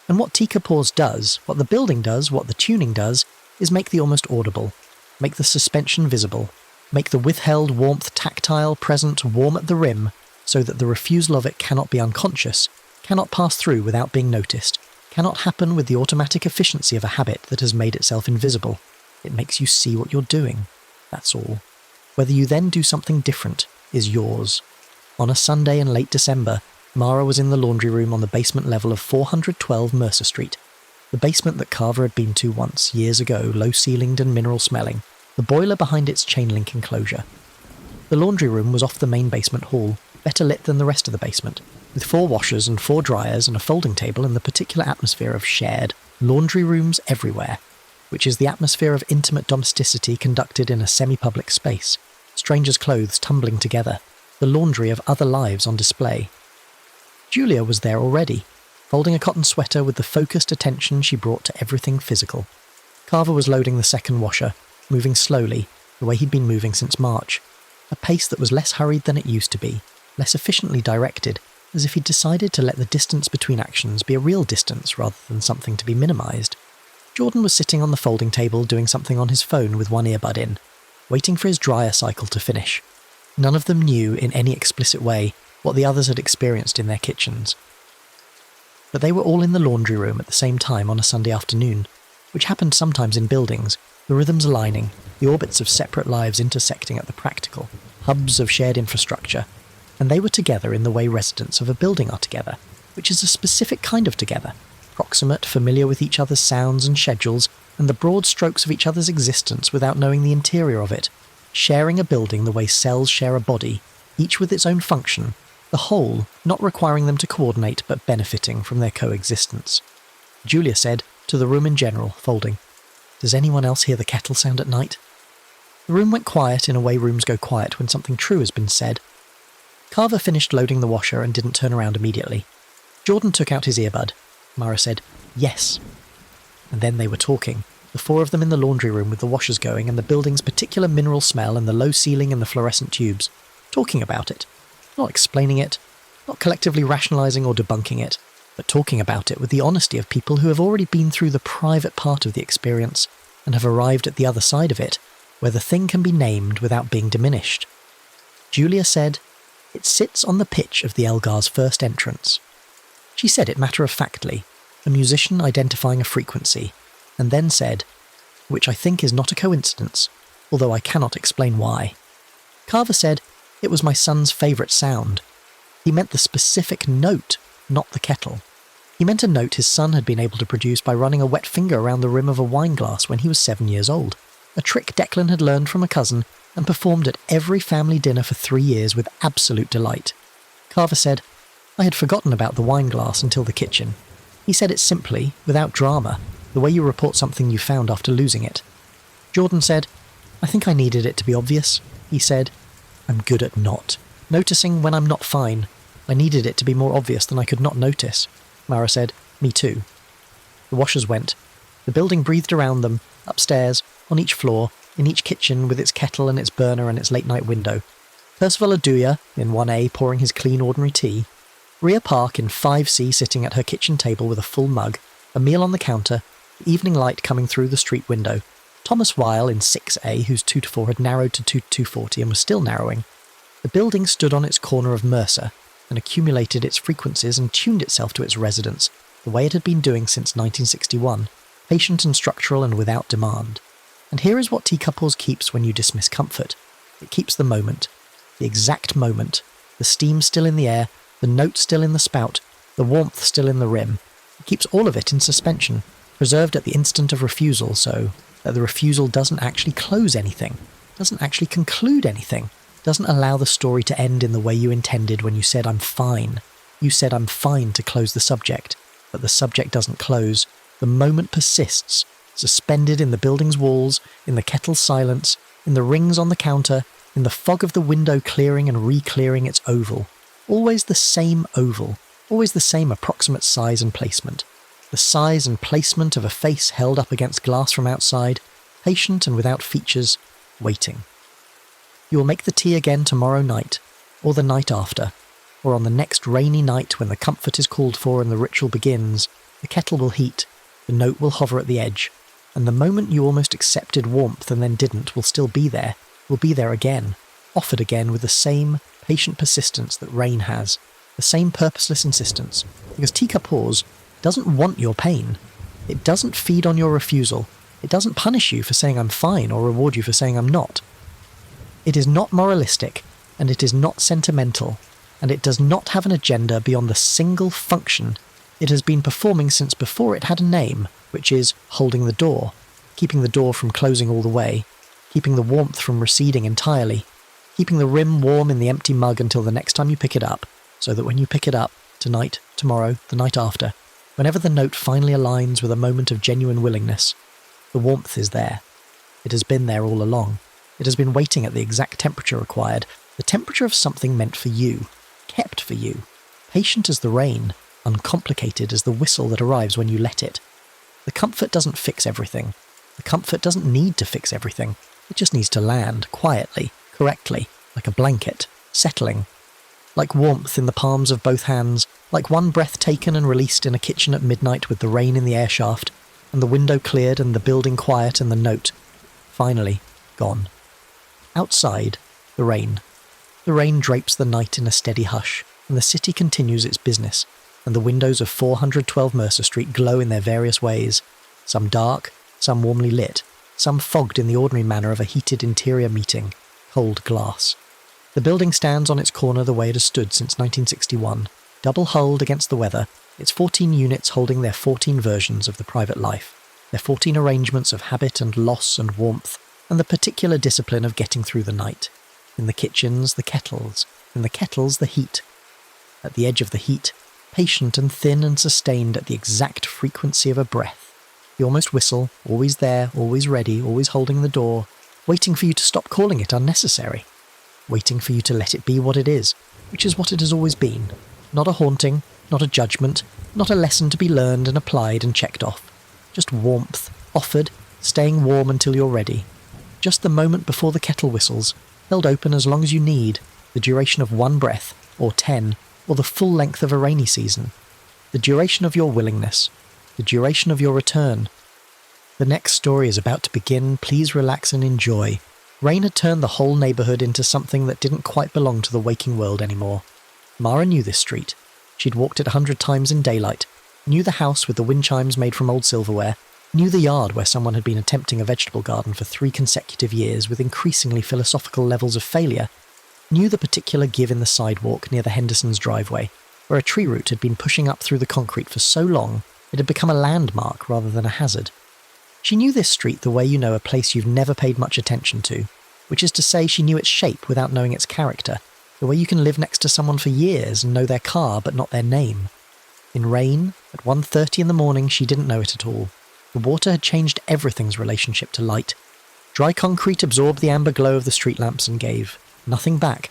And what Teacuppers does, what the building does, what the tuning does, is make the almost audible, make the suspension visible, make the withheld warmth tactile, present, warm at the rim, so that the refusal of it cannot be unconscious, cannot pass through without being noticed, cannot happen with the automatic efficiency of a habit that has made itself invisible. It makes you see what you're doing. That's all. Whether you then do something different is yours. On a Sunday in late December, Mara was in the laundry room on the basement level of 412 Mercer Street. The basement that Carver had been to once, years ago, low-ceilinged and mineral-smelling, the boiler behind its chain-link enclosure. The laundry room was off the main basement hall, better lit than the rest of the basement, with 4 washers and 4 dryers and a folding table in the particular atmosphere of shared laundry rooms everywhere, which is the atmosphere of intimate domesticity conducted in a semi-public space, strangers' clothes tumbling together, the laundry of other lives on display. Julia was there already, folding a cotton sweater with the focused attention she brought to everything physical. Carver was loading the second washer, moving slowly, the way he'd been moving since March, a pace that was less hurried than it used to be, less efficiently directed, as if he'd decided to let the distance between actions be a real distance rather than something to be minimised. Jordan was sitting on the folding table doing something on his phone with one earbud in, waiting for his dryer cycle to finish. None of them knew in any explicit way what the others had experienced in their kitchens. But they were all in the laundry room at the same time on a Sunday afternoon, which happened sometimes in buildings, the rhythms aligning, the orbits of separate lives intersecting at the practical, hubs of shared infrastructure, and they were together in the way residents of a building are together, which is a specific kind of together, proximate, familiar with each other's sounds and schedules, and the broad strokes of each other's existence without knowing the interior of it, sharing a building the way cells share a body, each with its own function, the whole not requiring them to coordinate but benefiting from their coexistence. Julia said, to the room in general, folding, "Does anyone else hear the kettle sound at night?" The room went quiet in a way rooms go quiet when something true has been said. Carver finished loading the washer and didn't turn around immediately. Jordan took out his earbud. Mara said, "Yes." And then they were talking, the 4 of them in the laundry room with the washers going and the building's particular mineral smell and the low ceiling and the fluorescent tubes, talking about it, not explaining it, not collectively rationalising or debunking it, but talking about it with the honesty of people who have already been through the private part of the experience and have arrived at the other side of it, where the thing can be named without being diminished. Julia said, "It sits on the pitch of the Elgar's first entrance." She said it matter-of-factly, a musician identifying a frequency, and then said, which I think is not a coincidence, although I cannot explain why. Carver said, "It was my son's favourite sound." He meant the specific note, not the kettle. He meant a note his son had been able to produce by running a wet finger around the rim of a wine glass when he was 7 years old, a trick Declan had learned from a cousin and performed at every family dinner for 3 years with absolute delight. Carver said, "I had forgotten about the wine glass until the kitchen." He said it simply, without drama, the way you report something you found after losing it. Jordan said, "I think I needed it to be obvious." He said, "I'm good at not. Noticing when I'm not fine. I needed it to be more obvious than I could not notice." Mara said, "Me too." The washers went. The building breathed around them, upstairs, on each floor, in each kitchen with its kettle and its burner and its late-night window. Percival Aduya, in 1A, pouring his clean ordinary tea. Ria Park in 5C sitting at her kitchen table with a full mug, a meal on the counter, the evening light coming through the street window. Thomas Weil in 6A, whose 2 to 4 had narrowed to 2 to 240 and was still narrowing. The building stood on its corner of Mercer and accumulated its frequencies and tuned itself to its residents, the way it had been doing since 1961, patient and structural and without demand. And here is what Teacup keeps when you dismiss comfort. It keeps the moment, the exact moment, the steam still in the air, the note still in the spout, the warmth still in the rim. It keeps all of it in suspension, preserved at the instant of refusal so that the refusal doesn't actually close anything, doesn't actually conclude anything, doesn't allow the story to end in the way you intended when you said "I'm fine." You said "I'm fine" to close the subject, but the subject doesn't close. The moment persists, suspended in the building's walls, in the kettle's silence, in the rings on the counter, in the fog of the window clearing and re-clearing its oval. Always the same oval, always the same approximate size and placement. The size and placement of a face held up against glass from outside, patient and without features, waiting. You will make the tea again tomorrow night, or the night after, or on the next rainy night when the comfort is called for and the ritual begins. The kettle will heat, the note will hover at the edge, and the moment you almost accepted warmth and then didn't will still be there, will be there again, offered again with the same patient persistence that rain has, the same purposeless insistence, because Teacup doesn't want your pain. It doesn't feed on your refusal. It doesn't punish you for saying "I'm fine" or reward you for saying "I'm not." It is not moralistic, and it is not sentimental, and it does not have an agenda beyond the single function it has been performing since before it had a name, which is holding the door, keeping the door from closing all the way, keeping the warmth from receding entirely, keeping the rim warm in the empty mug until the next time you pick it up, so that when you pick it up, tonight, tomorrow, the night after, whenever the note finally aligns with a moment of genuine willingness, the warmth is there. It has been there all along. It has been waiting at the exact temperature required, the temperature of something meant for you, kept for you, patient as the rain, uncomplicated as the whistle that arrives when you let it. The comfort doesn't fix everything. The comfort doesn't need to fix everything. It just needs to land, quietly, correctly, like a blanket, settling. Like warmth in the palms of both hands, like one breath taken and released in a kitchen at midnight with the rain in the air shaft, and the window cleared and the building quiet and the note, finally, gone. Outside, the rain. The rain drapes the night in a steady hush, and the city continues its business, and the windows of 412 Mercer Street glow in their various ways, some dark, some warmly lit, some fogged in the ordinary manner of a heated interior meeting, cold glass. The building stands on its corner the way it has stood since 1961, double-hulled against the weather, its 14 units holding their 14 versions of the private life, their 14 arrangements of habit and loss and warmth, and the particular discipline of getting through the night. In the kitchens, the kettles. In the kettles, the heat. At the edge of the heat, patient and thin and sustained at the exact frequency of a breath. You almost whistle, always there, always ready, always holding the door, waiting for you to stop calling it unnecessary. Waiting for you to let it be what it is, which is what it has always been. Not a haunting, not a judgment, not a lesson to be learned and applied and checked off. Just warmth, offered, staying warm until you're ready. Just the moment before the kettle whistles, held open as long as you need, the duration of one breath, or 10, or the full length of a rainy season. The duration of your willingness, the duration of your return. The next story is about to begin, please relax and enjoy. Rain had turned the whole neighbourhood into something that didn't quite belong to the waking world anymore. Mara knew this street. She'd walked it 100 times in daylight, knew the house with the wind chimes made from old silverware, knew the yard where someone had been attempting a vegetable garden for 3 consecutive years with increasingly philosophical levels of failure, knew the particular give in the sidewalk near the Hendersons' driveway, where a tree root had been pushing up through the concrete for so long it had become a landmark rather than a hazard. She knew this street the way you know a place you've never paid much attention to, which is to say she knew its shape without knowing its character, the way you can live next to someone for years and know their car but not their name. In rain, at 1:30 in the morning, she didn't know it at all. The water had changed everything's relationship to light. Dry concrete absorbed the amber glow of the street lamps and gave nothing back,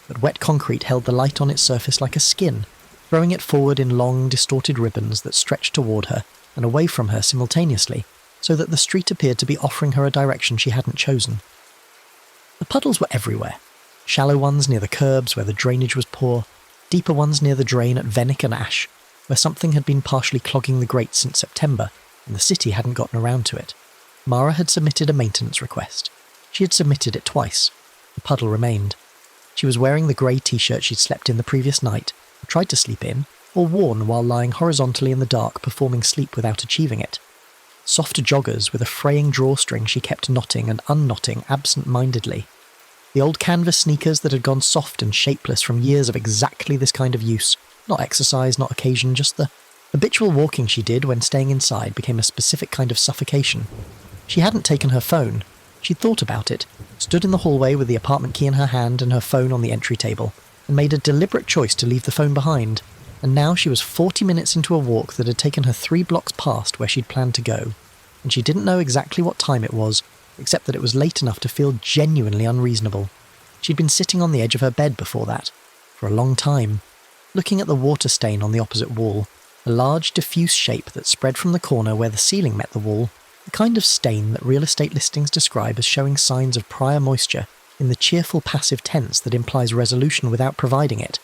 but wet concrete held the light on its surface like a skin, throwing it forward in long, distorted ribbons that stretched toward her and away from her simultaneously, so that the street appeared to be offering her a direction she hadn't chosen. The puddles were everywhere. Shallow ones near the curbs where the drainage was poor, deeper ones near the drain at Vennick and Ash, where something had been partially clogging the grates since September, and the city hadn't gotten around to it. Mara had submitted a maintenance request. She had submitted it twice. The puddle remained. She was wearing the grey t-shirt she'd slept in the previous night, or tried to sleep in, or worn while lying horizontally in the dark performing sleep without achieving it. Soft joggers with a fraying drawstring she kept knotting and unknotting absent-mindedly. The old canvas sneakers that had gone soft and shapeless from years of exactly this kind of use. Not exercise, not occasion, just the habitual walking she did when staying inside became a specific kind of suffocation. She hadn't taken her phone. She'd thought about it, stood in the hallway with the apartment key in her hand and her phone on the entry table, and made a deliberate choice to leave the phone behind, and now she was 40 minutes into a walk that had taken her 3 blocks past where she'd planned to go, and she didn't know exactly what time it was, except that it was late enough to feel genuinely unreasonable. She'd been sitting on the edge of her bed before that, for a long time, looking at the water stain on the opposite wall, a large diffuse shape that spread from the corner where the ceiling met the wall, the kind of stain that real estate listings describe as showing signs of prior moisture in the cheerful passive tense that implies resolution without providing it.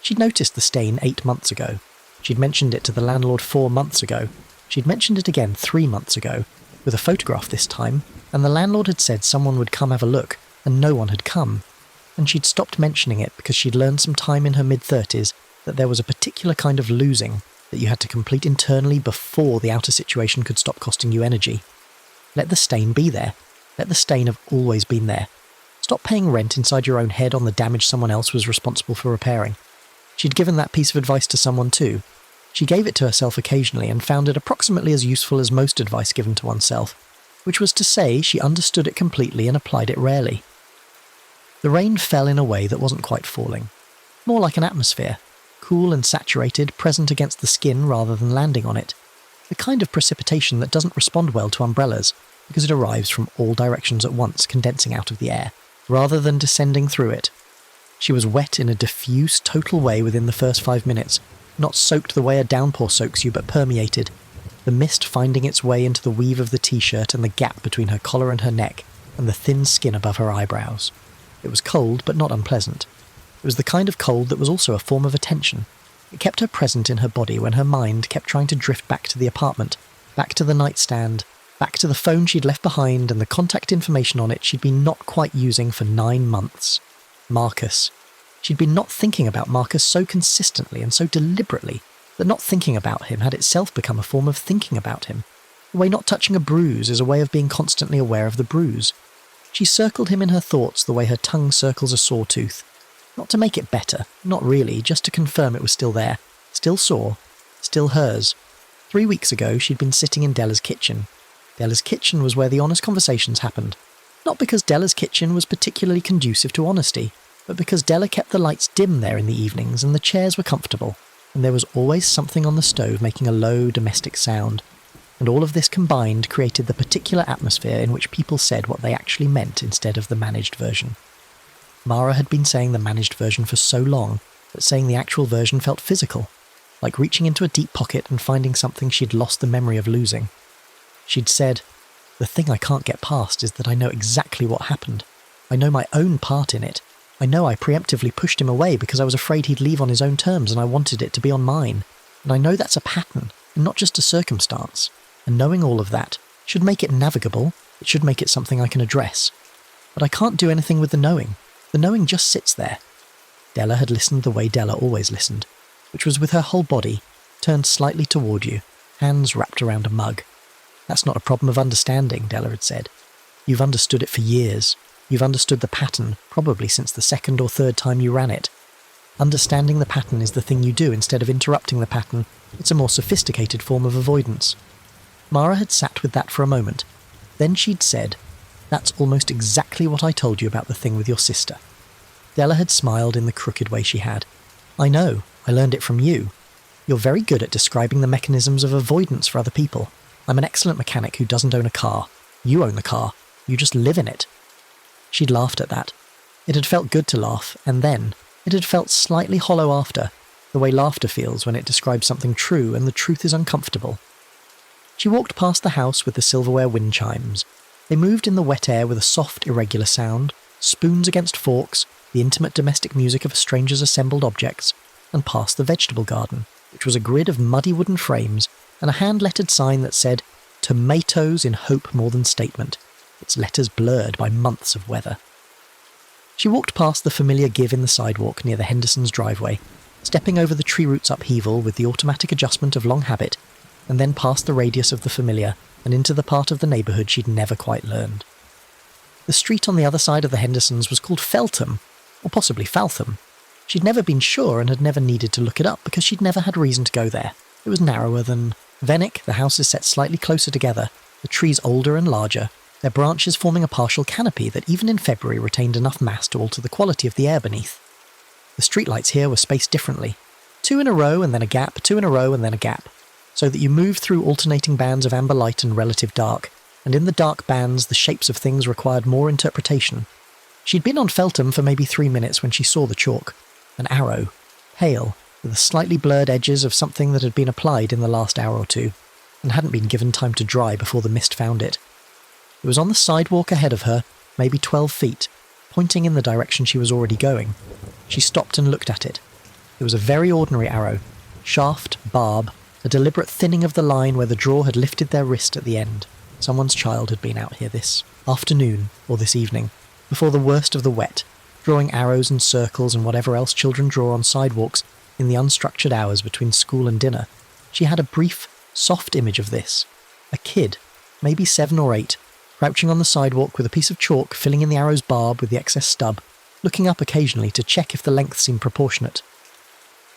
She'd noticed the stain 8 months ago. She'd mentioned it to the landlord 4 months ago. She'd mentioned it again 3 months ago, with a photograph this time, and the landlord had said someone would come have a look, and no one had come. And she'd stopped mentioning it because she'd learned some time in her mid-30s that there was a particular kind of losing that you had to complete internally before the outer situation could stop costing you energy. Let the stain be there. Let the stain have always been there. Stop paying rent inside your own head on the damage someone else was responsible for repairing. She'd given that piece of advice to someone too. She gave it to herself occasionally and found it approximately as useful as most advice given to oneself, which was to say she understood it completely and applied it rarely. The rain fell in a way that wasn't quite falling. More like an atmosphere, cool and saturated, present against the skin rather than landing on it. The kind of precipitation that doesn't respond well to umbrellas, because it arrives from all directions at once, condensing out of the air, rather than descending through it. She was wet in a diffuse, total way within the first 5 minutes, not soaked the way a downpour soaks you, but permeated, the mist finding its way into the weave of the t-shirt and the gap between her collar and her neck, and the thin skin above her eyebrows. It was cold, but not unpleasant. It was the kind of cold that was also a form of attention. It kept her present in her body when her mind kept trying to drift back to the apartment, back to the nightstand, back to the phone she'd left behind and the contact information on it she'd been not quite using for 9 months. Marcus. She'd been not thinking about Marcus so consistently and so deliberately that not thinking about him had itself become a form of thinking about him. The way not touching a bruise is a way of being constantly aware of the bruise. She circled him in her thoughts the way her tongue circles a sawtooth. Not to make it better, not really, just to confirm it was still there, still sore, still hers. 3 weeks ago she'd been sitting in Della's kitchen. Della's kitchen was where the honest conversations happened. Not because Della's kitchen was particularly conducive to honesty, but because Della kept the lights dim there in the evenings and the chairs were comfortable, and there was always something on the stove making a low domestic sound. And all of this combined created the particular atmosphere in which people said what they actually meant instead of the managed version. Mara had been saying the managed version for so long that saying the actual version felt physical, like reaching into a deep pocket and finding something she'd lost the memory of losing. She'd said, "The thing I can't get past is that I know exactly what happened. I know my own part in it. I know I preemptively pushed him away because I was afraid he'd leave on his own terms and I wanted it to be on mine. And I know that's a pattern, and not just a circumstance. And knowing all of that should make it navigable, it should make it something I can address. But I can't do anything with the knowing. The knowing just sits there." Della had listened the way Della always listened, which was with her whole body, turned slightly toward you, hands wrapped around a mug. "That's not a problem of understanding," Della had said. "You've understood it for years. You've understood the pattern, probably since the 2nd or 3rd time you ran it. Understanding the pattern is the thing you do instead of interrupting the pattern. It's a more sophisticated form of avoidance. Mara had sat with that for a moment. Then she'd said, "That's almost exactly what I told you about the thing with your sister." Della had smiled in the crooked way she had. "I know, I learned it from you. You're very good at describing the mechanisms of avoidance for other people. I'm an excellent mechanic who doesn't own a car. You own the car. You just live in it." She'd laughed at that. It had felt good to laugh, and then it had felt slightly hollow after, the way laughter feels when it describes something true and the truth is uncomfortable. She walked past the house with the silverware wind chimes. They moved in the wet air with a soft, irregular sound, spoons against forks, the intimate domestic music of a stranger's assembled objects, and past the vegetable garden, which was a grid of muddy wooden frames and a hand-lettered sign that said, "Tomatoes in hope more than statement," its letters blurred by months of weather. She walked past the familiar give in the sidewalk near the Hendersons' driveway, stepping over the tree roots upheaval with the automatic adjustment of long habit, and then past the radius of the familiar and into the part of the neighbourhood she'd never quite learned. The street on the other side of the Hendersons was called Feltham, or possibly Faltham. She'd never been sure and had never needed to look it up because she'd never had reason to go there. It was narrower than Venwick, the houses set slightly closer together, the trees older and larger, their branches forming a partial canopy that even in February retained enough mass to alter the quality of the air beneath. The streetlights here were spaced differently. 2 in a row and then a gap, 2 in a row and then a gap, so that you moved through alternating bands of amber light and relative dark, and in the dark bands the shapes of things required more interpretation. She'd been on Feltham for maybe 3 minutes when she saw the chalk. An arrow, pale, with the slightly blurred edges of something that had been applied in the last hour or two, and hadn't been given time to dry before the mist found it. It was on the sidewalk ahead of her, maybe 12 feet, pointing in the direction she was already going. She stopped and looked at it. It was a very ordinary arrow, shaft, barb, a deliberate thinning of the line where the draw had lifted their wrist at the end. Someone's child had been out here this afternoon, or this evening, before the worst of the wet, drawing arrows and circles and whatever else children draw on sidewalks in the unstructured hours between school and dinner. She had a brief, soft image of this. A kid, maybe 7 or 8, crouching on the sidewalk with a piece of chalk filling in the arrow's barb with the excess stub, looking up occasionally to check if the length seemed proportionate.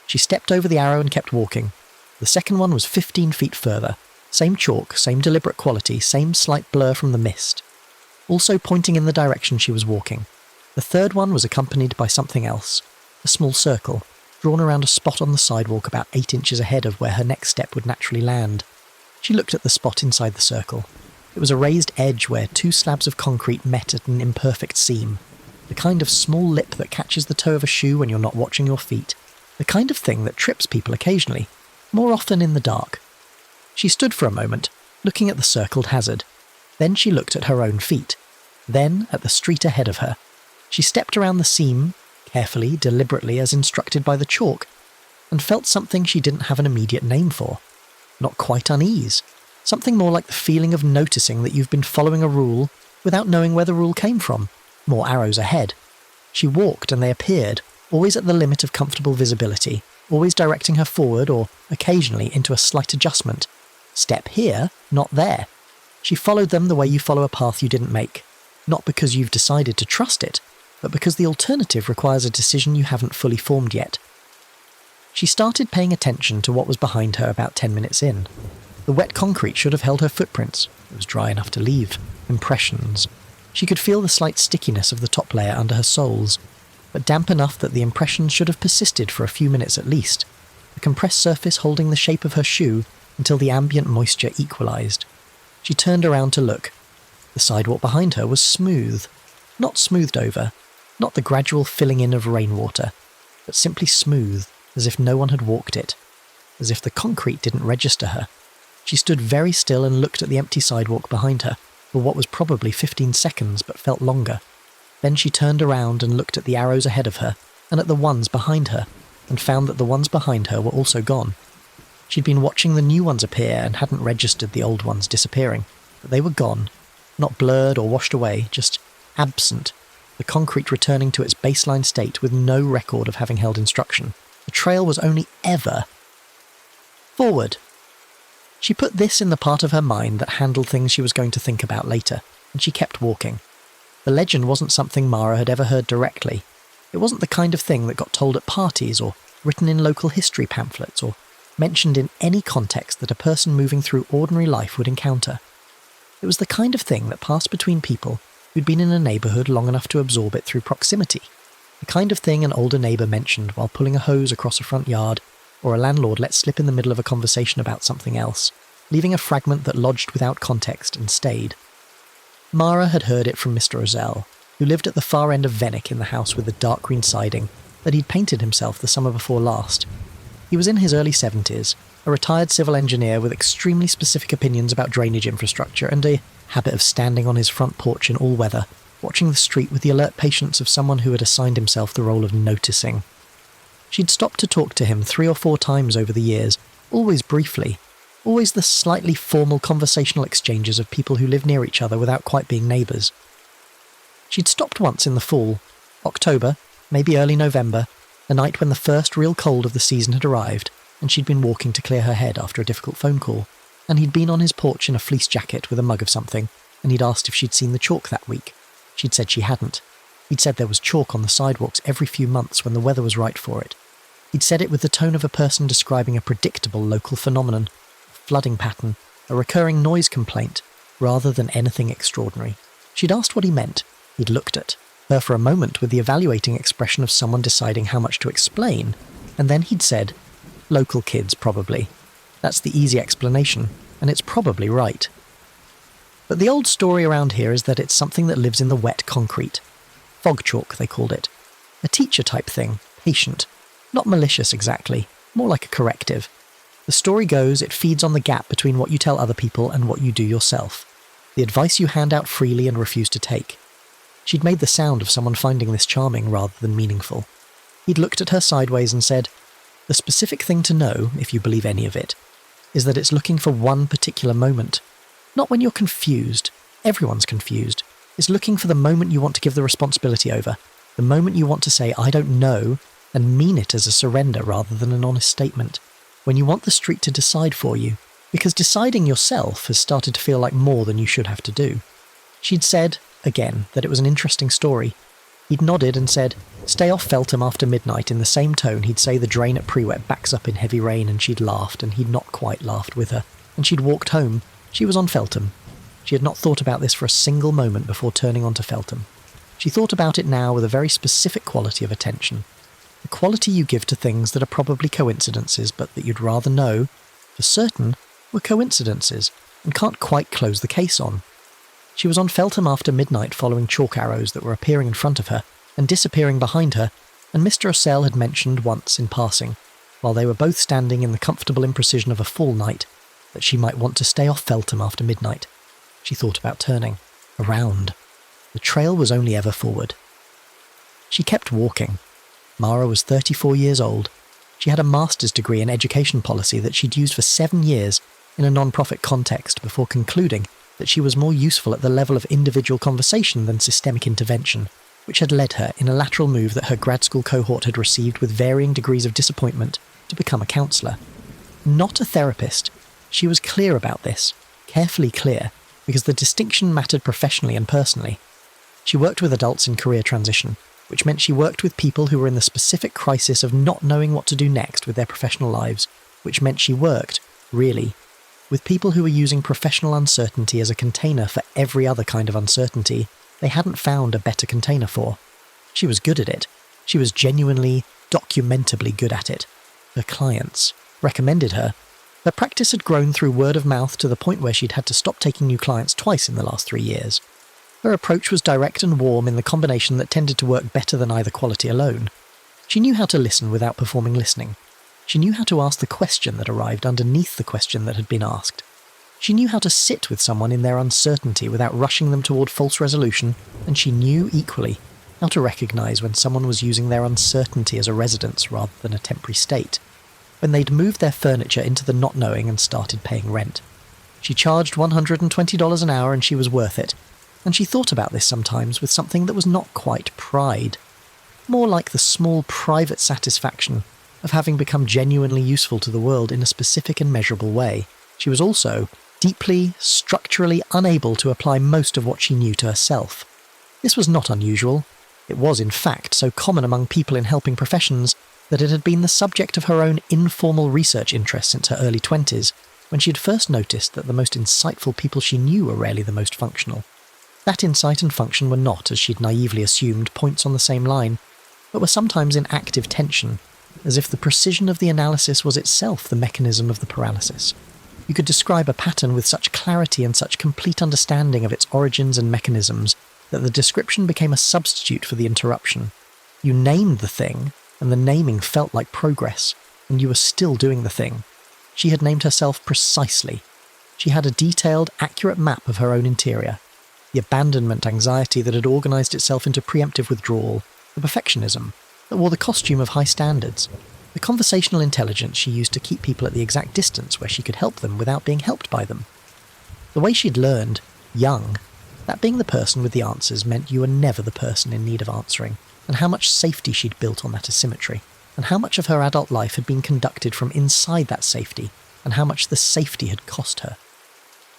She stepped over the arrow and kept walking. The second one was 15 feet further. Same chalk, same deliberate quality, same slight blur from the mist. Also pointing in the direction she was walking. The third one was accompanied by something else. A small circle, drawn around a spot on the sidewalk about 8 inches ahead of where her next step would naturally land. She looked at the spot inside the circle. It was a raised edge where 2 slabs of concrete met at an imperfect seam. The kind of small lip that catches the toe of a shoe when you're not watching your feet. The kind of thing that trips people occasionally, more often in the dark. She stood for a moment, looking at the circled hazard. Then she looked at her own feet. Then at the street ahead of her. She stepped around the seam, carefully, deliberately, as instructed by the chalk, and felt something she didn't have an immediate name for. Not quite unease. Something more like the feeling of noticing that you've been following a rule without knowing where the rule came from. More arrows ahead. She walked and they appeared, always at the limit of comfortable visibility, always directing her forward or, occasionally, into a slight adjustment. Step here, not there. She followed them the way you follow a path you didn't make. Not because you've decided to trust it, but because the alternative requires a decision you haven't fully formed yet. She started paying attention to what was behind her about 10 minutes in. The wet concrete should have held her footprints. It was dry enough to leave. Impressions. She could feel the slight stickiness of the top layer under her soles, but damp enough that the impressions should have persisted for a few minutes at least, the compressed surface holding the shape of her shoe until the ambient moisture equalised. She turned around to look. The sidewalk behind her was smooth. Not smoothed over, not the gradual filling in of rainwater, but simply smooth, as if no one had walked it, as if the concrete didn't register her. She stood very still and looked at the empty sidewalk behind her, for what was probably 15 seconds but felt longer. Then she turned around and looked at the arrows ahead of her, and at the ones behind her, and found that the ones behind her were also gone. She'd been watching the new ones appear and hadn't registered the old ones disappearing, but they were gone, not blurred or washed away, just absent, the concrete returning to its baseline state with no record of having held instruction. The trail was only ever forward. She put this in the part of her mind that handled things she was going to think about later, and she kept walking. The legend wasn't something Mara had ever heard directly. It wasn't the kind of thing that got told at parties or written in local history pamphlets or mentioned in any context that a person moving through ordinary life would encounter. It was the kind of thing that passed between people who'd been in a neighbourhood long enough to absorb it through proximity. The kind of thing an older neighbour mentioned while pulling a hose across a front yard, or a landlord let slip in the middle of a conversation about something else, leaving a fragment that lodged without context and stayed. Mara had heard it from Mr. Ozell, who lived at the far end of Venwick in the house with the dark green siding that he'd painted himself the summer before last. He was in his early 70s, a retired civil engineer with extremely specific opinions about drainage infrastructure and a habit of standing on his front porch in all weather, watching the street with the alert patience of someone who had assigned himself the role of noticing. She'd stopped to talk to him 3 or 4 times over the years, always briefly, always the slightly formal conversational exchanges of people who live near each other without quite being neighbours. She'd stopped once in the fall, October, maybe early November, the night when the first real cold of the season had arrived, and she'd been walking to clear her head after a difficult phone call, and he'd been on his porch in a fleece jacket with a mug of something, and he'd asked if she'd seen the chalk that week. She'd said she hadn't. He'd said there was chalk on the sidewalks every few months when the weather was right for it. He'd said it with the tone of a person describing a predictable local phenomenon, a flooding pattern, a recurring noise complaint, rather than anything extraordinary. She'd asked what he meant. He'd looked at her for a moment with the evaluating expression of someone deciding how much to explain, and then he'd said, "Local kids, probably. That's the easy explanation, and it's probably right." But the old story around here is that it's something that lives in the wet concrete. Fog chalk, they called it. A teacher-type thing, patient. Not malicious exactly, more like a corrective. The story goes it feeds on the gap between what you tell other people and what you do yourself. The advice you hand out freely and refuse to take. She'd made the sound of someone finding this charming rather than meaningful. He'd looked at her sideways and said, "The specific thing to know, if you believe any of it, is that it's looking for one particular moment. Not when you're confused. Everyone's confused. It's looking for the moment you want to give the responsibility over, the moment you want to say, 'I don't know,' and mean it as a surrender rather than an honest statement. When you want the street to decide for you, because deciding yourself has started to feel like more than you should have to do." She'd said, again, that it was an interesting story. He'd nodded and said, "Stay off Feltham after midnight," in the same tone he'd say the drain at Prewet backs up in heavy rain, and she'd laughed, and he'd not quite laughed with her, and she'd walked home. She was on Feltham. She had not thought about this for a single moment before turning onto Feltham. She thought about it now with a very specific quality of attention. The quality you give to things that are probably coincidences, but that you'd rather know, for certain, were coincidences, and can't quite close the case on. She was on Feltham after midnight following chalk arrows that were appearing in front of her and disappearing behind her, and Mr. Osell had mentioned once in passing, while they were both standing in the comfortable imprecision of a fall night, that she might want to stay off Feltham after midnight. She thought about turning. Around. The trail was only ever forward. She kept walking. Mara was 34 years old. She had a master's degree in education policy that she'd used for 7 years in a non-profit context before concluding that she was more useful at the level of individual conversation than systemic intervention, which had led her, in a lateral move that her grad school cohort had received with varying degrees of disappointment, to become a counsellor. Not a therapist. She was clear about this, carefully clear, because the distinction mattered professionally and personally. She worked with adults in career transition, which meant she worked with people who were in the specific crisis of not knowing what to do next with their professional lives, which meant she worked, really, with people who were using professional uncertainty as a container for every other kind of uncertainty they hadn't found a better container for. She was good at it. She was genuinely, documentably good at it. Her clients recommended her. Her practice had grown through word of mouth to the point where she'd had to stop taking new clients twice in the last 3 years. Her approach was direct and warm in the combination that tended to work better than either quality alone. She knew how to listen without performing listening. She knew how to ask the question that arrived underneath the question that had been asked. She knew how to sit with someone in their uncertainty without rushing them toward false resolution, and she knew, equally, how to recognise when someone was using their uncertainty as a residence rather than a temporary state, when they'd moved their furniture into the not knowing and started paying rent. She charged $120 an hour and she was worth it, and she thought about this sometimes with something that was not quite pride, more like the small private satisfaction of having become genuinely useful to the world in a specific and measurable way. She was also deeply, structurally unable to apply most of what she knew to herself. This was not unusual. It was, in fact, so common among people in helping professions that it had been the subject of her own informal research interest since her early 20s, when she had first noticed that the most insightful people she knew were rarely the most functional. That insight and function were not, as she'd naively assumed, points on the same line, but were sometimes in active tension, as if the precision of the analysis was itself the mechanism of the paralysis. You could describe a pattern with such clarity and such complete understanding of its origins and mechanisms that the description became a substitute for the interruption. You named the thing, and the naming felt like progress, and you were still doing the thing. She had named herself precisely. She had a detailed, accurate map of her own interior. The abandonment anxiety that had organised itself into preemptive withdrawal, the perfectionism that wore the costume of high standards, the conversational intelligence she used to keep people at the exact distance where she could help them without being helped by them. The way she'd learned, young, that being the person with the answers meant you were never the person in need of answering, and how much safety she'd built on that asymmetry, and how much of her adult life had been conducted from inside that safety, and how much the safety had cost her.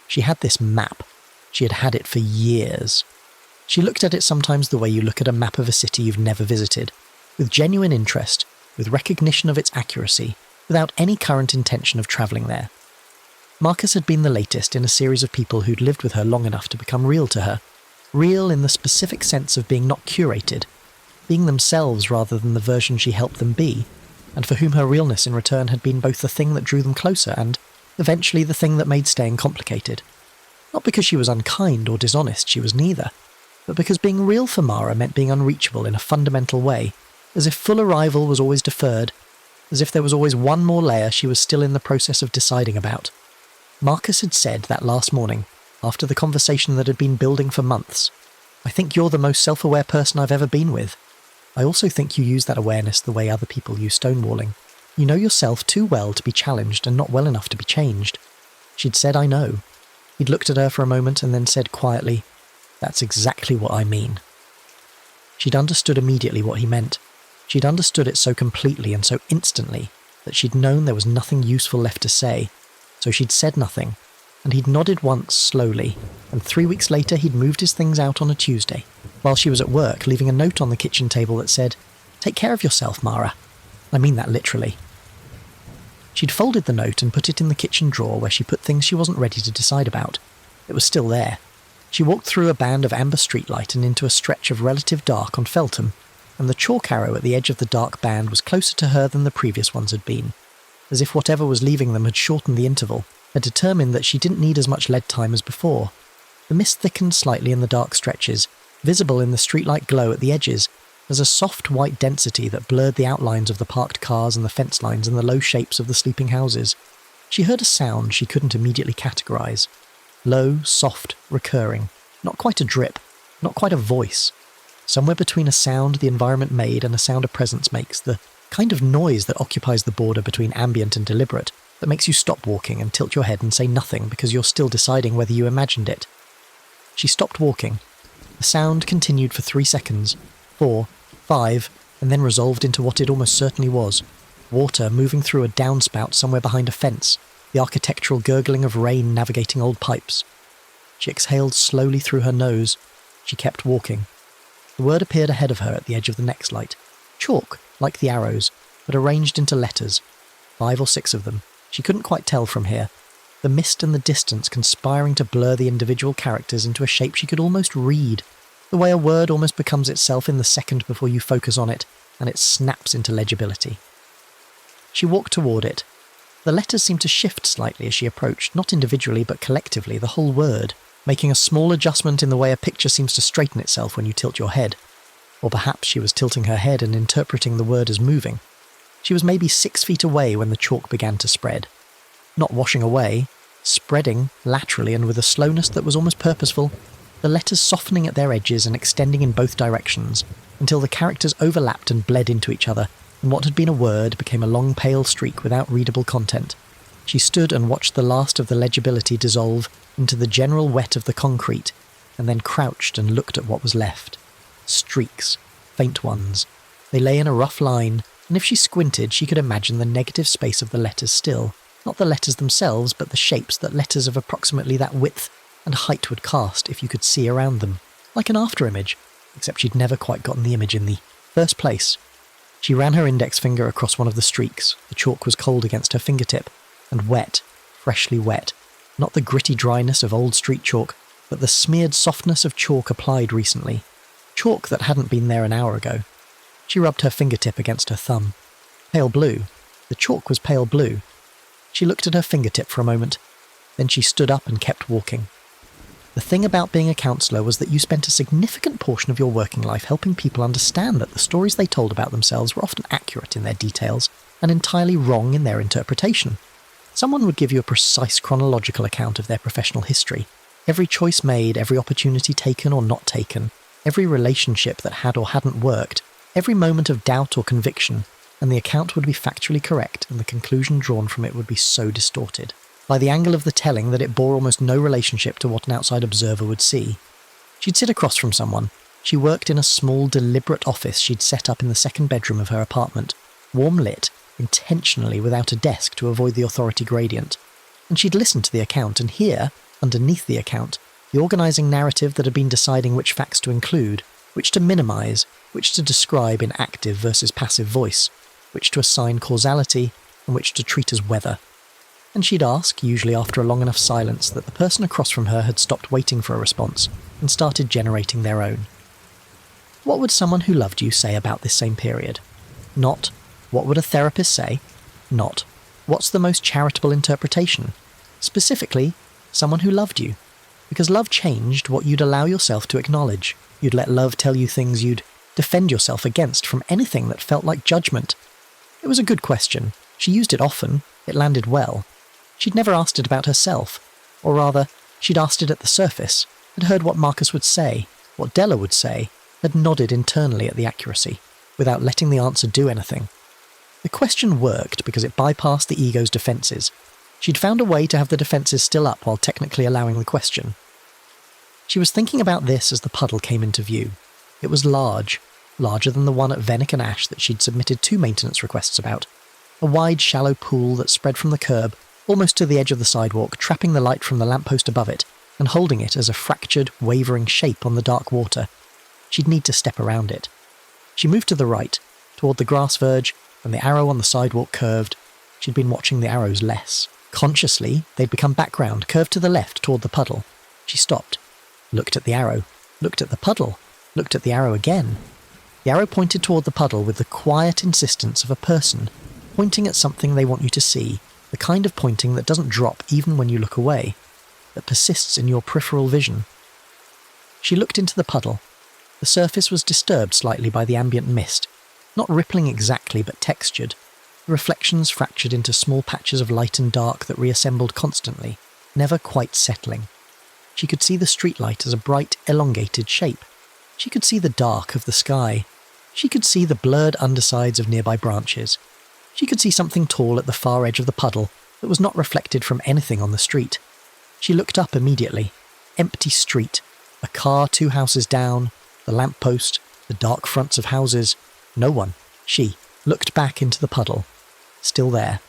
She had this map. She had had it for years. She looked at it sometimes the way you look at a map of a city you've never visited, with genuine interest, with recognition of its accuracy, without any current intention of travelling there. Marcus had been the latest in a series of people who'd lived with her long enough to become real to her, real in the specific sense of being not curated, being themselves rather than the version she helped them be, and for whom her realness in return had been both the thing that drew them closer and, eventually, the thing that made staying complicated. Not because she was unkind or dishonest, she was neither, but because being real for Mara meant being unreachable in a fundamental way, as if full arrival was always deferred, as if there was always one more layer she was still in the process of deciding about. Marcus had said that last morning, after the conversation that had been building for months, "I think you're the most self-aware person I've ever been with. I also think you use that awareness the way other people use stonewalling. You know yourself too well to be challenged and not well enough to be changed." She'd said, "I know." He'd looked at her for a moment and then said quietly, "That's exactly what I mean." She'd understood immediately what he meant. She'd understood it so completely and so instantly that she'd known there was nothing useful left to say, so she'd said nothing, and he'd nodded once slowly, and 3 weeks later he'd moved his things out on a Tuesday, while she was at work, leaving a note on the kitchen table that said, "Take care of yourself, Mara." I mean that literally. She'd folded the note and put it in the kitchen drawer where she put things she wasn't ready to decide about. It was still there. She walked through a band of amber streetlight and into a stretch of relative dark on Feltham, and the chalk arrow at the edge of the dark band was closer to her than the previous ones had been, as if whatever was leaving them had shortened the interval, had determined that she didn't need as much lead time as before. The mist thickened slightly in the dark stretches, visible in the streetlight glow at the edges, as a soft white density that blurred the outlines of the parked cars and the fence lines and the low shapes of the sleeping houses. She heard a sound she couldn't immediately categorise. Low, soft, recurring. Not quite a drip, not quite a voice. Somewhere between a sound the environment made and a sound a presence makes, the kind of noise that occupies the border between ambient and deliberate, that makes you stop walking and tilt your head and say nothing because you're still deciding whether you imagined it. She stopped walking. The sound continued for 3 seconds, 4, 5, and then resolved into what it almost certainly was. Water moving through a downspout somewhere behind a fence, the architectural gurgling of rain navigating old pipes. She exhaled slowly through her nose. She kept walking. The word appeared ahead of her at the edge of the next light. Chalk, like the arrows, but arranged into letters. 5 or 6 of them. She couldn't quite tell from here. The mist and the distance conspiring to blur the individual characters into a shape she could almost read, the way a word almost becomes itself in the second before you focus on it, and it snaps into legibility. She walked toward it. The letters seemed to shift slightly as she approached, not individually but collectively, the whole word, making a small adjustment in the way a picture seems to straighten itself when you tilt your head. Or perhaps she was tilting her head and interpreting the word as moving. She was maybe 6 feet away when the chalk began to spread. Not washing away, spreading laterally and with a slowness that was almost purposeful, the letters softening at their edges and extending in both directions, until the characters overlapped and bled into each other, and what had been a word became a long pale streak without readable content. She stood and watched the last of the legibility dissolve into the general wet of the concrete, and then crouched and looked at what was left. Streaks, faint ones. They lay in a rough line, and if she squinted she could imagine the negative space of the letters still. Not the letters themselves, but the shapes that letters of approximately that width and height would cast if you could see around them. Like an afterimage. except she'd never quite gotten the image in the first place. She ran her index finger across one of the streaks. The chalk was cold against her fingertip, and wet, freshly wet. Not the gritty dryness of old street chalk, but the smeared softness of chalk applied recently. Chalk that hadn't been there an hour ago. She rubbed her fingertip against her thumb. Pale blue. The chalk was pale blue. She looked at her fingertip for a moment. Then she stood up and kept walking. The thing about being a counsellor was that you spent a significant portion of your working life helping people understand that the stories they told about themselves were often accurate in their details and entirely wrong in their interpretation. Someone would give you a precise chronological account of their professional history, every choice made, every opportunity taken or not taken, every relationship that had or hadn't worked, every moment of doubt or conviction, and the account would be factually correct and the conclusion drawn from it would be so distorted by the angle of the telling that it bore almost no relationship to what an outside observer would see. She'd sit across from someone. She worked in a small, deliberate office she'd set up in the second bedroom of her apartment, warm lit, intentionally without a desk to avoid the authority gradient. And she'd listen to the account and hear, underneath the account, the organising narrative that had been deciding which facts to include, which to minimise, which to describe in active versus passive voice, which to assign causality, and which to treat as weather. And she'd ask, usually after a long enough silence, that the person across from her had stopped waiting for a response and started generating their own. What would someone who loved you say about this same period? Not, what would a therapist say? Not, what's the most charitable interpretation? Specifically, someone who loved you. Because love changed what you'd allow yourself to acknowledge. You'd let love tell you things you'd defend yourself against from anything that felt like judgment. It was a good question. She used it often. It landed well. She'd never asked it about herself, or rather, she'd asked it at the surface, had heard what Marcus would say, what Della would say, had nodded internally at the accuracy, without letting the answer do anything. The question worked because it bypassed the ego's defences. She'd found a way to have the defences still up while technically allowing the question. She was thinking about this as the puddle came into view. It was large, larger than the one at Vennick and Ash that she'd submitted 2 maintenance requests about. A wide, shallow pool that spread from the curb almost to the edge of the sidewalk, trapping the light from the lamppost above it, and holding it as a fractured, wavering shape on the dark water. She'd need to step around it. She moved to the right, toward the grass verge, and the arrow on the sidewalk curved. She'd been watching the arrows less. Consciously, they'd become background, curved to the left toward the puddle. She stopped, looked at the arrow, looked at the puddle, looked at the arrow again. The arrow pointed toward the puddle with the quiet insistence of a person, pointing at something they want you to see, the kind of pointing that doesn't drop even when you look away, that persists in your peripheral vision. She looked into the puddle. The surface was disturbed slightly by the ambient mist, not rippling exactly but textured. The reflections fractured into small patches of light and dark that reassembled constantly, never quite settling. She could see the streetlight as a bright, elongated shape. She could see the dark of the sky. She could see the blurred undersides of nearby branches. She could see something tall at the far edge of the puddle that was not reflected from anything on the street. She looked up immediately. Empty street. A car 2 houses down. The lamppost. The dark fronts of houses. No one. She looked back into the puddle. Still there.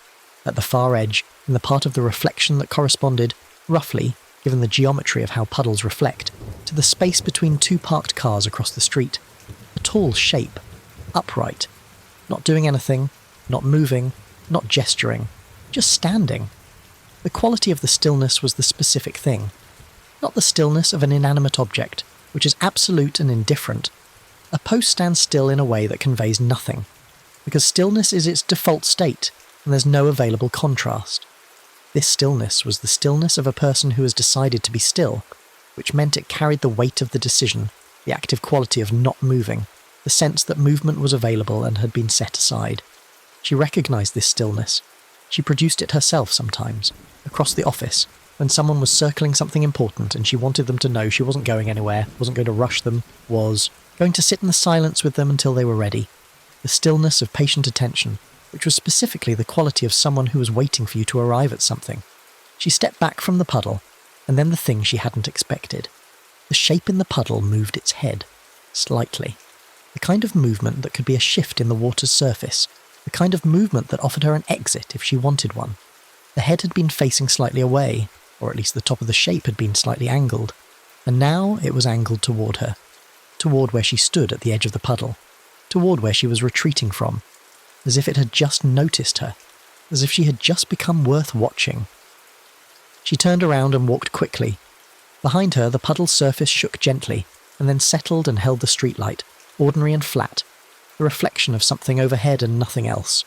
At the far edge, in the part of the reflection that corresponded, roughly, given the geometry of how puddles reflect, to the space between 2 parked cars across the street. A tall shape. Upright. Not doing anything. Not moving, not gesturing, just standing. The quality of the stillness was the specific thing, not the stillness of an inanimate object, which is absolute and indifferent. A post stands still in a way that conveys nothing, because stillness is its default state, and there's no available contrast. This stillness was the stillness of a person who has decided to be still, which meant it carried the weight of the decision, the active quality of not moving, the sense that movement was available and had been set aside. She recognised this stillness. She produced it herself sometimes, across the office, when someone was circling something important and she wanted them to know she wasn't going anywhere, wasn't going to rush them, was going to sit in the silence with them until they were ready. The stillness of patient attention, which was specifically the quality of someone who was waiting for you to arrive at something. She stepped back from the puddle, and then the thing she hadn't expected. The shape in the puddle moved its head, slightly. The kind of movement that could be a shift in the water's surface, the kind of movement that offered her an exit if she wanted one. The head had been facing slightly away, or at least the top of the shape had been slightly angled, and now it was angled toward her toward where she stood at the edge of the puddle, toward where she was retreating from, as if it had just noticed her, as if she had just become worth watching. She turned around and walked quickly. Behind her, the puddle's surface shook gently, and then settled and held the streetlight, ordinary and flat, the reflection of something overhead and nothing else.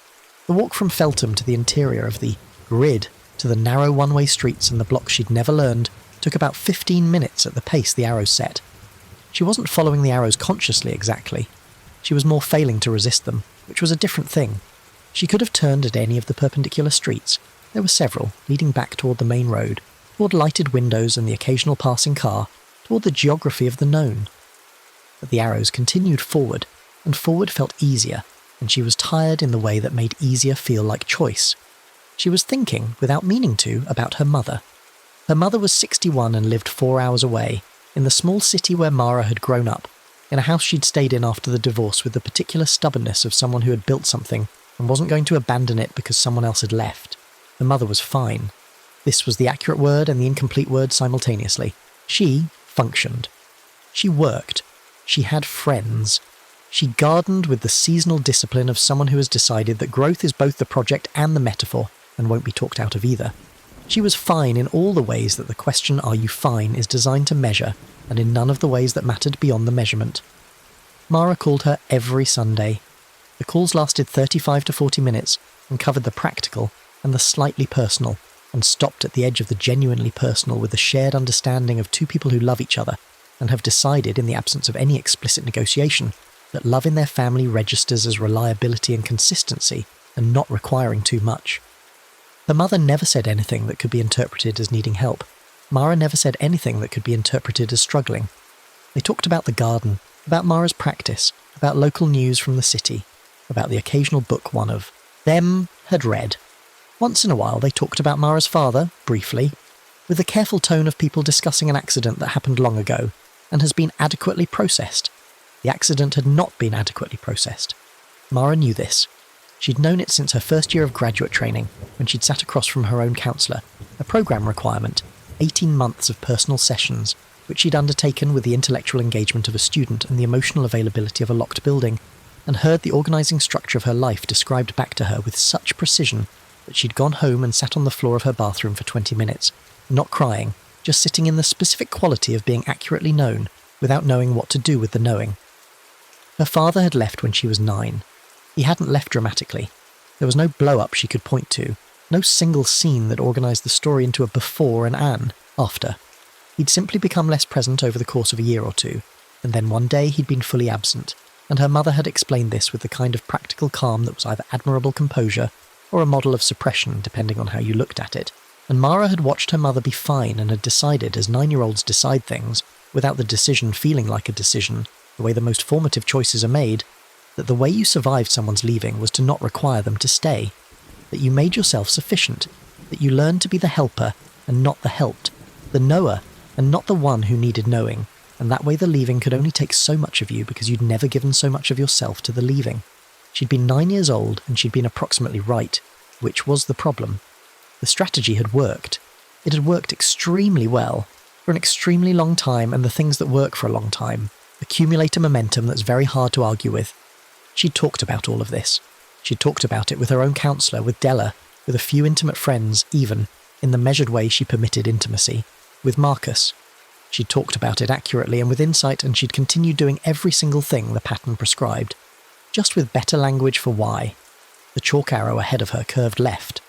The walk from Feltham to the interior of the grid, to the narrow one-way streets and the blocks she'd never learned, took about 15 minutes at the pace the arrows set. She wasn't following the arrows consciously exactly. She was more failing to resist them, which was a different thing. She could have turned at any of the perpendicular streets. There were several, leading back toward the main road, toward lighted windows and the occasional passing car, toward the geography of the known. But the arrows continued forward, and forward felt easier, and she was tired in the way that made easier feel like choice. She was thinking, without meaning to, about her mother. Her mother was 61 and lived 4 hours away, in the small city where Mara had grown up, in a house she'd stayed in after the divorce with the particular stubbornness of someone who had built something and wasn't going to abandon it because someone else had left. Her mother was fine. This was the accurate word and the incomplete word simultaneously. She functioned. She worked. She had friends. She gardened with the seasonal discipline of someone who has decided that growth is both the project and the metaphor, and won't be talked out of either. She was fine in all the ways that the question "are you fine" is designed to measure, and in none of the ways that mattered beyond the measurement. Mara called her every Sunday. The calls lasted 35 to 40 minutes, and covered the practical and the slightly personal, and stopped at the edge of the genuinely personal with the shared understanding of two people who love each other, and have decided, in the absence of any explicit negotiation, that love in their family registers as reliability and consistency, and not requiring too much. Her mother never said anything that could be interpreted as needing help. Mara never said anything that could be interpreted as struggling. They talked about the garden, about Mara's practice, about local news from the city, about the occasional book one of them had read. Once in a while they talked about Mara's father, briefly, with the careful tone of people discussing an accident that happened long ago, and has been adequately processed. The accident had not been adequately processed. Mara knew this. She'd known it since her first year of graduate training, when she'd sat across from her own counsellor, a programme requirement, 18 months of personal sessions, which she'd undertaken with the intellectual engagement of a student and the emotional availability of a locked building, and heard the organising structure of her life described back to her with such precision that she'd gone home and sat on the floor of her bathroom for 20 minutes, not crying, just sitting in the specific quality of being accurately known, without knowing what to do with the knowing. Her father had left when she was 9. He hadn't left dramatically. There was no blow-up she could point to, no single scene that organised the story into a before and an after. He'd simply become less present over the course of a year or two, and then one day he'd been fully absent, and her mother had explained this with the kind of practical calm that was either admirable composure or a model of suppression, depending on how you looked at it. And Mara had watched her mother be fine and had decided, as 9-year-olds decide things, without the decision feeling like a decision, the way the most formative choices are made, that the way you survived someone's leaving was to not require them to stay, that you made yourself sufficient, that you learned to be the helper and not the helped, the knower and not the one who needed knowing, and that way the leaving could only take so much of you because you'd never given so much of yourself to the leaving. She'd been 9 years old and she'd been approximately right, which was the problem. The strategy had worked. It had worked extremely well, for an extremely long time, and the things that work for a long time accumulate a momentum that's very hard to argue with. She'd talked about all of this. She'd talked about it with her own counsellor, with Della, with a few intimate friends, even, in the measured way she permitted intimacy, with Marcus. She'd talked about it accurately and with insight, and she'd continued doing every single thing the pattern prescribed, just with better language for why. The chalk arrow ahead of her curved left.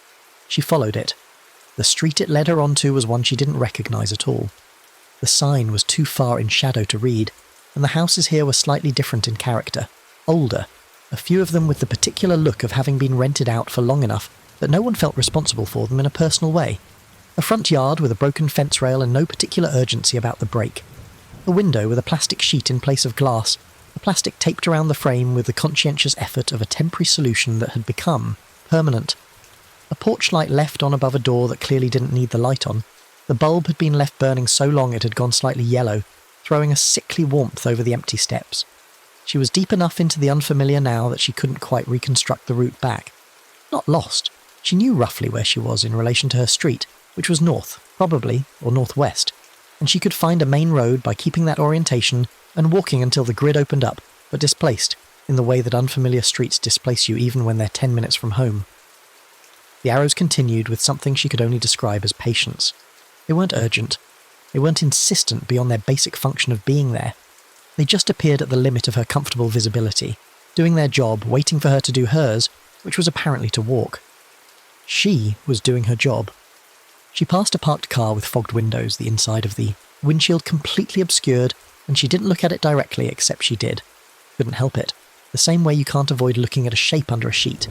She followed it. The street it led her onto was one she didn't recognise at all. The sign was too far in shadow to read, and the houses here were slightly different in character, older, a few of them with the particular look of having been rented out for long enough that no one felt responsible for them in a personal way. A front yard with a broken fence rail and no particular urgency about the break. A window with a plastic sheet in place of glass, a plastic taped around the frame with the conscientious effort of a temporary solution that had become permanent. A porch light left on above a door that clearly didn't need the light on. The bulb had been left burning so long it had gone slightly yellow, throwing a sickly warmth over the empty steps. She was deep enough into the unfamiliar now that she couldn't quite reconstruct the route back. Not lost. She knew roughly where she was in relation to her street, which was north, probably, or northwest, and she could find a main road by keeping that orientation and walking until the grid opened up, but displaced, in the way that unfamiliar streets displace you even when they're 10 minutes from home. The arrows continued with something she could only describe as patience. They weren't urgent. They weren't insistent beyond their basic function of being there. They just appeared at the limit of her comfortable visibility, doing their job, waiting for her to do hers, which was apparently to walk. She was doing her job. She passed a parked car with fogged windows, the inside of the windshield completely obscured, and she didn't look at it directly, except she did. Couldn't help it. The same way you can't avoid looking at a shape under a sheet.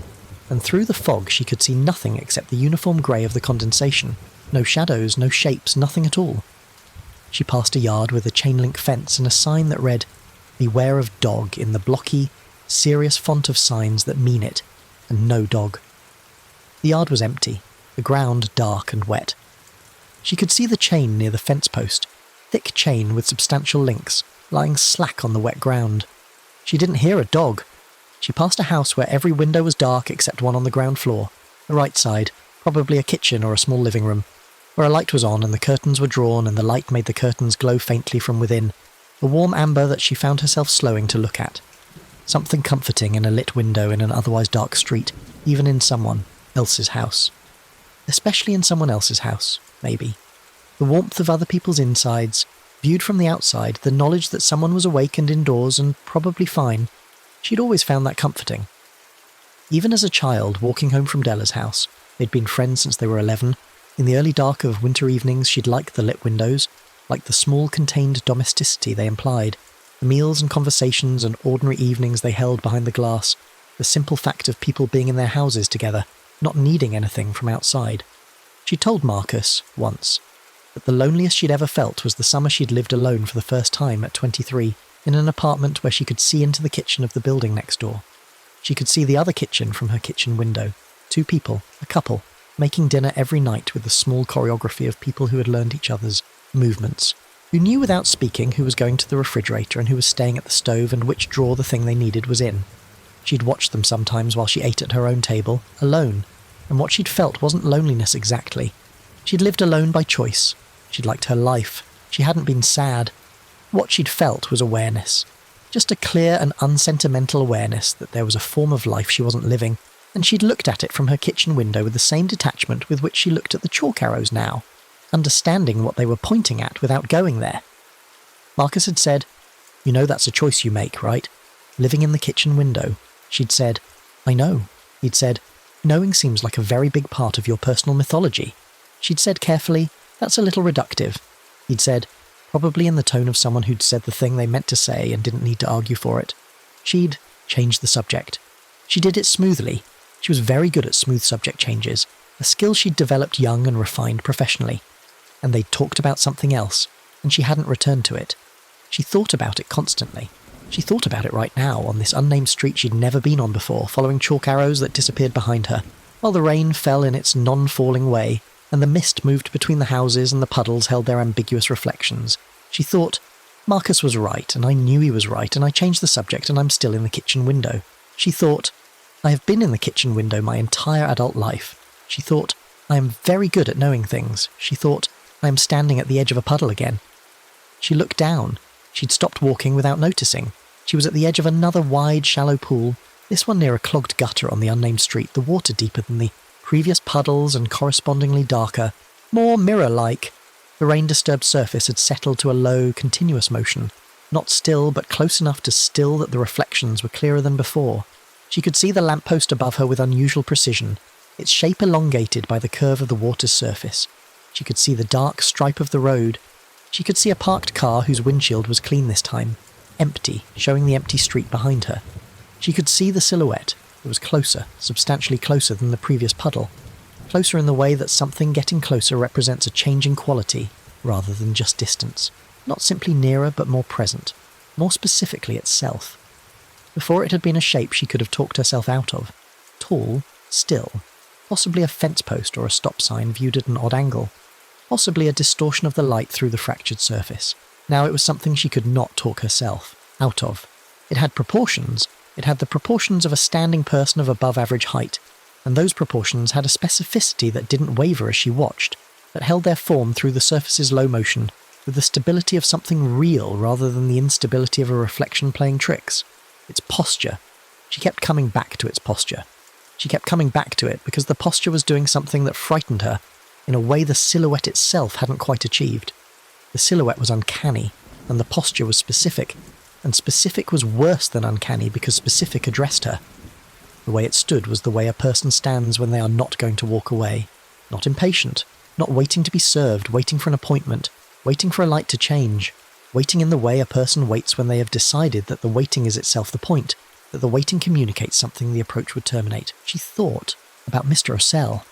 And through the fog she could see nothing except the uniform grey of the condensation. No shadows, no shapes, nothing at all. She passed a yard with a chain-link fence and a sign that read, "Beware of dog," in the blocky, serious font of signs that mean it, and no dog. The yard was empty, the ground dark and wet. She could see the chain near the fence post, thick chain with substantial links, lying slack on the wet ground. She didn't hear a dog. She passed a house where every window was dark except one on the ground floor, the right side, probably a kitchen or a small living room, where a light was on and the curtains were drawn and the light made the curtains glow faintly from within, a warm amber that she found herself slowing to look at. Something comforting in a lit window in an otherwise dark street, even in someone else's house. Especially in someone else's house, maybe. The warmth of other people's insides, viewed from the outside, the knowledge that someone was awake and indoors and probably fine, she'd always found that comforting. Even as a child, walking home from Della's house, they'd been friends since they were 11, in the early dark of winter evenings she'd liked the lit windows, liked the small contained domesticity they implied, the meals and conversations and ordinary evenings they held behind the glass, the simple fact of people being in their houses together, not needing anything from outside. She told Marcus, once, that the loneliest she'd ever felt was the summer she'd lived alone for the first time at 23, in an apartment where she could see into the kitchen of the building next door. She could see the other kitchen from her kitchen window. 2 people, a couple, making dinner every night with the small choreography of people who had learned each other's movements, who knew without speaking who was going to the refrigerator and who was staying at the stove and which drawer the thing they needed was in. She'd watched them sometimes while she ate at her own table, alone, and what she'd felt wasn't loneliness exactly. She'd lived alone by choice. She'd liked her life. She hadn't been sad. What she'd felt was awareness. Just a clear and unsentimental awareness that there was a form of life she wasn't living, and she'd looked at it from her kitchen window with the same detachment with which she looked at the chalk arrows now, understanding what they were pointing at without going there. Marcus had said, "You know that's a choice you make, right? Living in the kitchen window." She'd said, "I know." He'd said, "Knowing seems like a very big part of your personal mythology." She'd said carefully, "That's a little reductive." He'd said, probably in the tone of someone who'd said the thing they meant to say and didn't need to argue for it. She'd changed the subject. She did it smoothly. She was very good at smooth subject changes, a skill she'd developed young and refined professionally. And they'd talked about something else, and she hadn't returned to it. She thought about it constantly. She thought about it right now, on this unnamed street she'd never been on before, following chalk arrows that disappeared behind her, while the rain fell in its non-falling way, and the mist moved between the houses and the puddles held their ambiguous reflections. She thought, Marcus was right, and I knew he was right, and I changed the subject, and I'm still in the kitchen window. She thought, I have been in the kitchen window my entire adult life. She thought, I am very good at knowing things. She thought, I am standing at the edge of a puddle again. She looked down. She'd stopped walking without noticing. She was at the edge of another wide, shallow pool, this one near a clogged gutter on the unnamed street, the water deeper than the previous puddles and correspondingly darker, more mirror-like. The rain-disturbed surface had settled to a low, continuous motion, not still, but close enough to still that the reflections were clearer than before. She could see the lamppost above her with unusual precision, its shape elongated by the curve of the water's surface. She could see the dark stripe of the road. She could see a parked car whose windshield was clean this time, empty, showing the empty street behind her. She could see the silhouette. It was closer, substantially closer than the previous puddle. Closer in the way that something getting closer represents a change in quality, rather than just distance. Not simply nearer, but more present. More specifically itself. Before it had been a shape she could have talked herself out of. Tall, still. Possibly a fence post or a stop sign viewed at an odd angle. Possibly a distortion of the light through the fractured surface. Now it was something she could not talk herself out of. It had proportions. It had the proportions of a standing person of above average height, and those proportions had a specificity that didn't waver as she watched, that held their form through the surface's low motion, with the stability of something real rather than the instability of a reflection playing tricks. Its posture. She kept coming back to its posture. She kept coming back to it because the posture was doing something that frightened her in a way the silhouette itself hadn't quite achieved. The silhouette was uncanny, and the posture was specific, and specific was worse than uncanny because specific addressed her. The way it stood was the way a person stands when they are not going to walk away. Not impatient, not waiting to be served, waiting for an appointment, waiting for a light to change, waiting in the way a person waits when they have decided that the waiting is itself the point, that the waiting communicates something the approach would terminate. She thought about Mr. Ocell.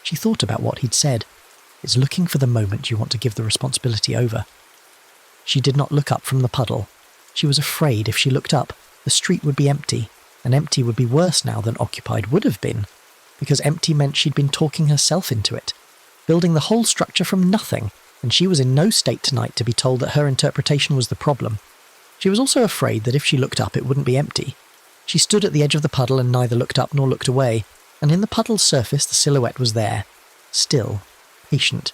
She thought about what he'd said. It's looking for the moment you want to give the responsibility over. She did not look up from the puddle. She was afraid if she looked up, the street would be empty, and empty would be worse now than occupied would have been, because empty meant she'd been talking herself into it, building the whole structure from nothing, and she was in no state tonight to be told that her interpretation was the problem. She was also afraid that if she looked up it wouldn't be empty. She stood at the edge of the puddle and neither looked up nor looked away, and in the puddle's surface the silhouette was there, still, patient,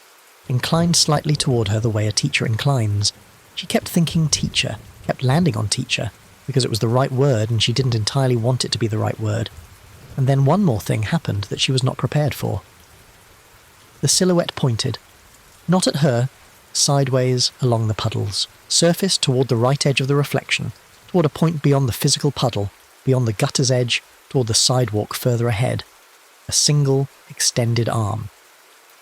inclined slightly toward her the way a teacher inclines. She kept thinking teacher, kept landing on teacher, because it was the right word and she didn't entirely want it to be the right word. And then one more thing happened that she was not prepared for. The silhouette pointed, not at her, sideways along the puddle's surface toward the right edge of the reflection, toward a point beyond the physical puddle, beyond the gutter's edge, toward the sidewalk further ahead. A single, extended arm.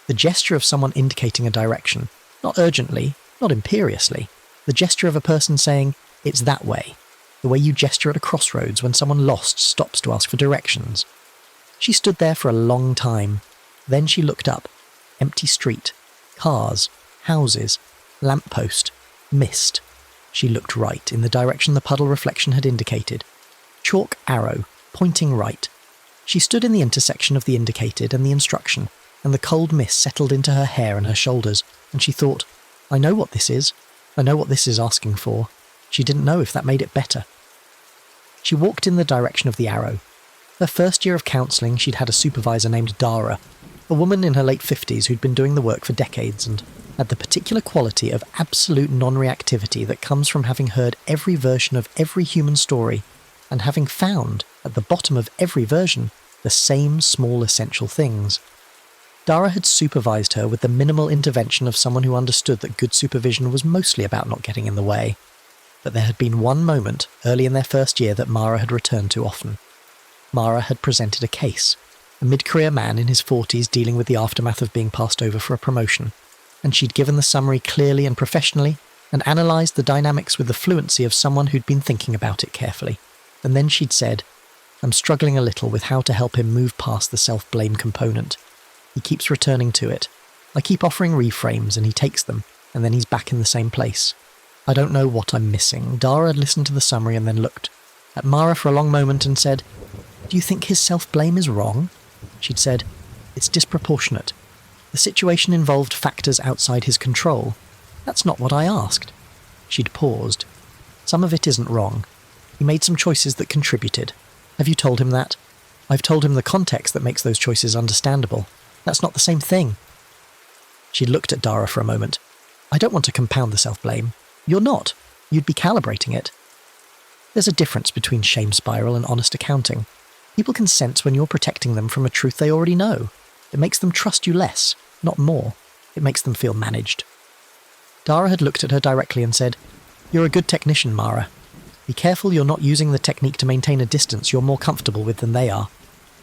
The gesture of someone indicating a direction, not urgently, not imperiously. The gesture of a person saying, it's that way. The way you gesture at a crossroads when someone lost stops to ask for directions. She stood there for a long time. Then she looked up. Empty street. Cars. Houses. Lamppost. Mist. She looked right, in the direction the puddle reflection had indicated. Chalk arrow, pointing right. She stood in the intersection of the indicated and the instruction, and the cold mist settled into her hair and her shoulders, and she thought, I know what this is. I know what this is asking for. She didn't know if that made it better. She walked in the direction of the arrow. Her first year of counselling, she'd had a supervisor named Dara, a woman in her late 50s who'd been doing the work for decades and had the particular quality of absolute non-reactivity that comes from having heard every version of every human story and having found, at the bottom of every version, the same small essential things. Dara had supervised her with the minimal intervention of someone who understood that good supervision was mostly about not getting in the way. But there had been one moment, early in their first year, that Mara had returned to often. Mara had presented a case, a mid-career man in his 40s dealing with the aftermath of being passed over for a promotion, and she'd given the summary clearly and professionally, and analysed the dynamics with the fluency of someone who'd been thinking about it carefully. And then she'd said, I'm struggling a little with how to help him move past the self-blame component. He keeps returning to it. I keep offering reframes and he takes them, and then he's back in the same place. I don't know what I'm missing. Dara had listened to the summary and then looked at Mara for a long moment and said, Do you think his self-blame is wrong? She'd said, It's disproportionate. The situation involved factors outside his control. That's not what I asked. She'd paused. Some of it isn't wrong. He made some choices that contributed. Have you told him that? I've told him the context that makes those choices understandable. That's not the same thing. She looked at Dara for a moment. I don't want to compound the self-blame. You're not. You'd be calibrating it. There's a difference between shame spiral and honest accounting. People can sense when you're protecting them from a truth they already know. It makes them trust you less, not more. It makes them feel managed. Dara had looked at her directly and said, You're a good technician, Mara. Be careful you're not using the technique to maintain a distance you're more comfortable with than they are.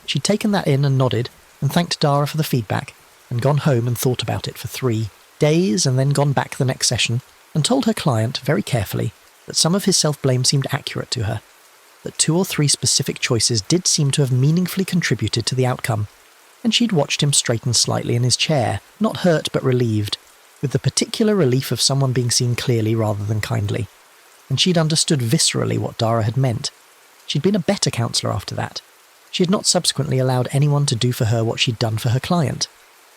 She'd taken that in and nodded, and thanked Dara for the feedback, and gone home and thought about it for 3 days, and then gone back the next session, and told her client, very carefully, that some of his self-blame seemed accurate to her, that 2 or 3 specific choices did seem to have meaningfully contributed to the outcome, and she'd watched him straighten slightly in his chair, not hurt but relieved, with the particular relief of someone being seen clearly rather than kindly, and she'd understood viscerally what Dara had meant. She'd been a better counsellor after that. She had not subsequently allowed anyone to do for her what she'd done for her client.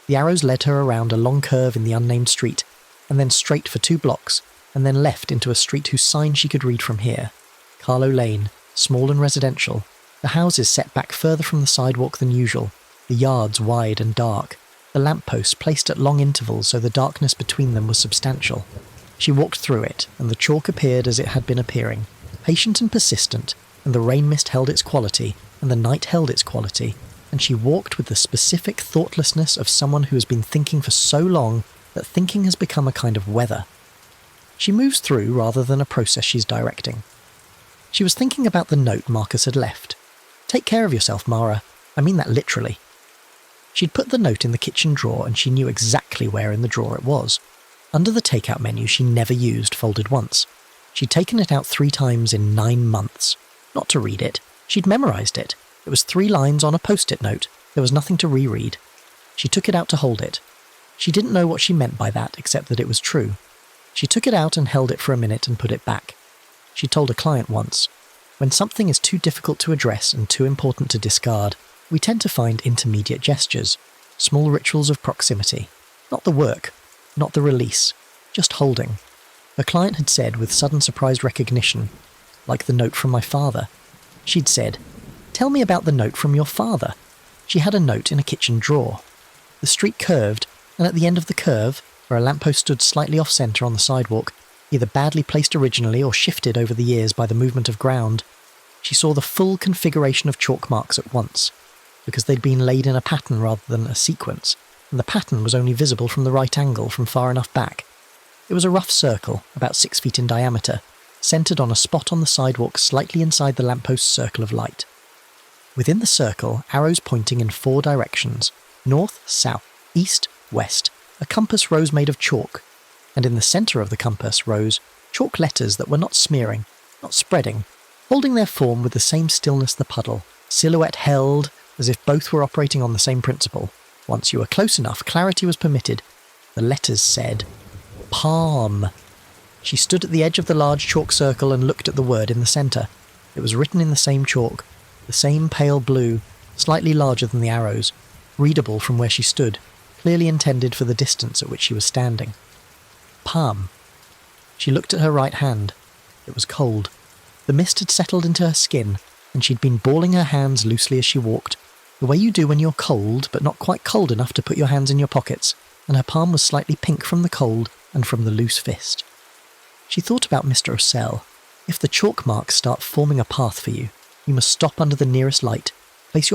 The arrows led her around a long curve in the unnamed street, and then straight for 2 blocks, and then left into a street whose sign she could read from here. Carlo Lane, small and residential, the houses set back further from the sidewalk than usual, the yards wide and dark, the lampposts placed at long intervals so the darkness between them was substantial. She walked through it, and the chalk appeared as it had been appearing, patient and persistent, and the rain mist held its quality, and the night held its quality, and she walked with the specific thoughtlessness of someone who has been thinking for so long that thinking has become a kind of weather. She moves through rather than a process she's directing. She was thinking about the note Marcus had left. "Take care of yourself, Mara. I mean that literally." She'd put the note in the kitchen drawer, and she knew exactly where in the drawer it was. Under the takeout menu she never used, folded once. She'd taken it out 3 times in 9 months. Not to read it. She'd memorised it. It was 3 lines on a post-it note. There was nothing to reread. She took it out to hold it. She didn't know what she meant by that, except that it was true. She took it out and held it for a minute and put it back. She told a client once, "When something is too difficult to address and too important to discard, we tend to find intermediate gestures, small rituals of proximity. Not the work, not the release, just holding." Her client had said with sudden surprised recognition, "Like the note from my father." She'd said, "Tell me about the note from your father." She had a note in a kitchen drawer. The street curved, and at the end of the curve, where a lamppost stood slightly off-centre on the sidewalk, either badly placed originally or shifted over the years by the movement of ground, she saw the full configuration of chalk marks at once, because they'd been laid in a pattern rather than a sequence, and the pattern was only visible from the right angle from far enough back. It was a rough circle, about 6 feet in diameter, centred on a spot on the sidewalk slightly inside the lampost's circle of light. Within the circle, arrows pointing in 4 directions, north, south, east, west, a compass rose made of chalk, and in the centre of the compass rose chalk letters that were not smearing, not spreading, holding their form with the same stillness the puddle, silhouette held, as if both were operating on the same principle. Once you were close enough, clarity was permitted. The letters said, "Palm." She stood at the edge of the large chalk circle and looked at the word in the centre. It was written in the same chalk, the same pale blue, slightly larger than the arrows, readable from where she stood, clearly intended for the distance at which she was standing. Palm. She looked at her right hand. It was cold. The mist had settled into her skin, and she'd been balling her hands loosely as she walked, the way you do when you're cold, but not quite cold enough to put your hands in your pockets, and her palm was slightly pink from the cold and from the loose fist. She thought about Mr. Ocell. If the chalk marks start forming a path for you, you must stop under the nearest light, place your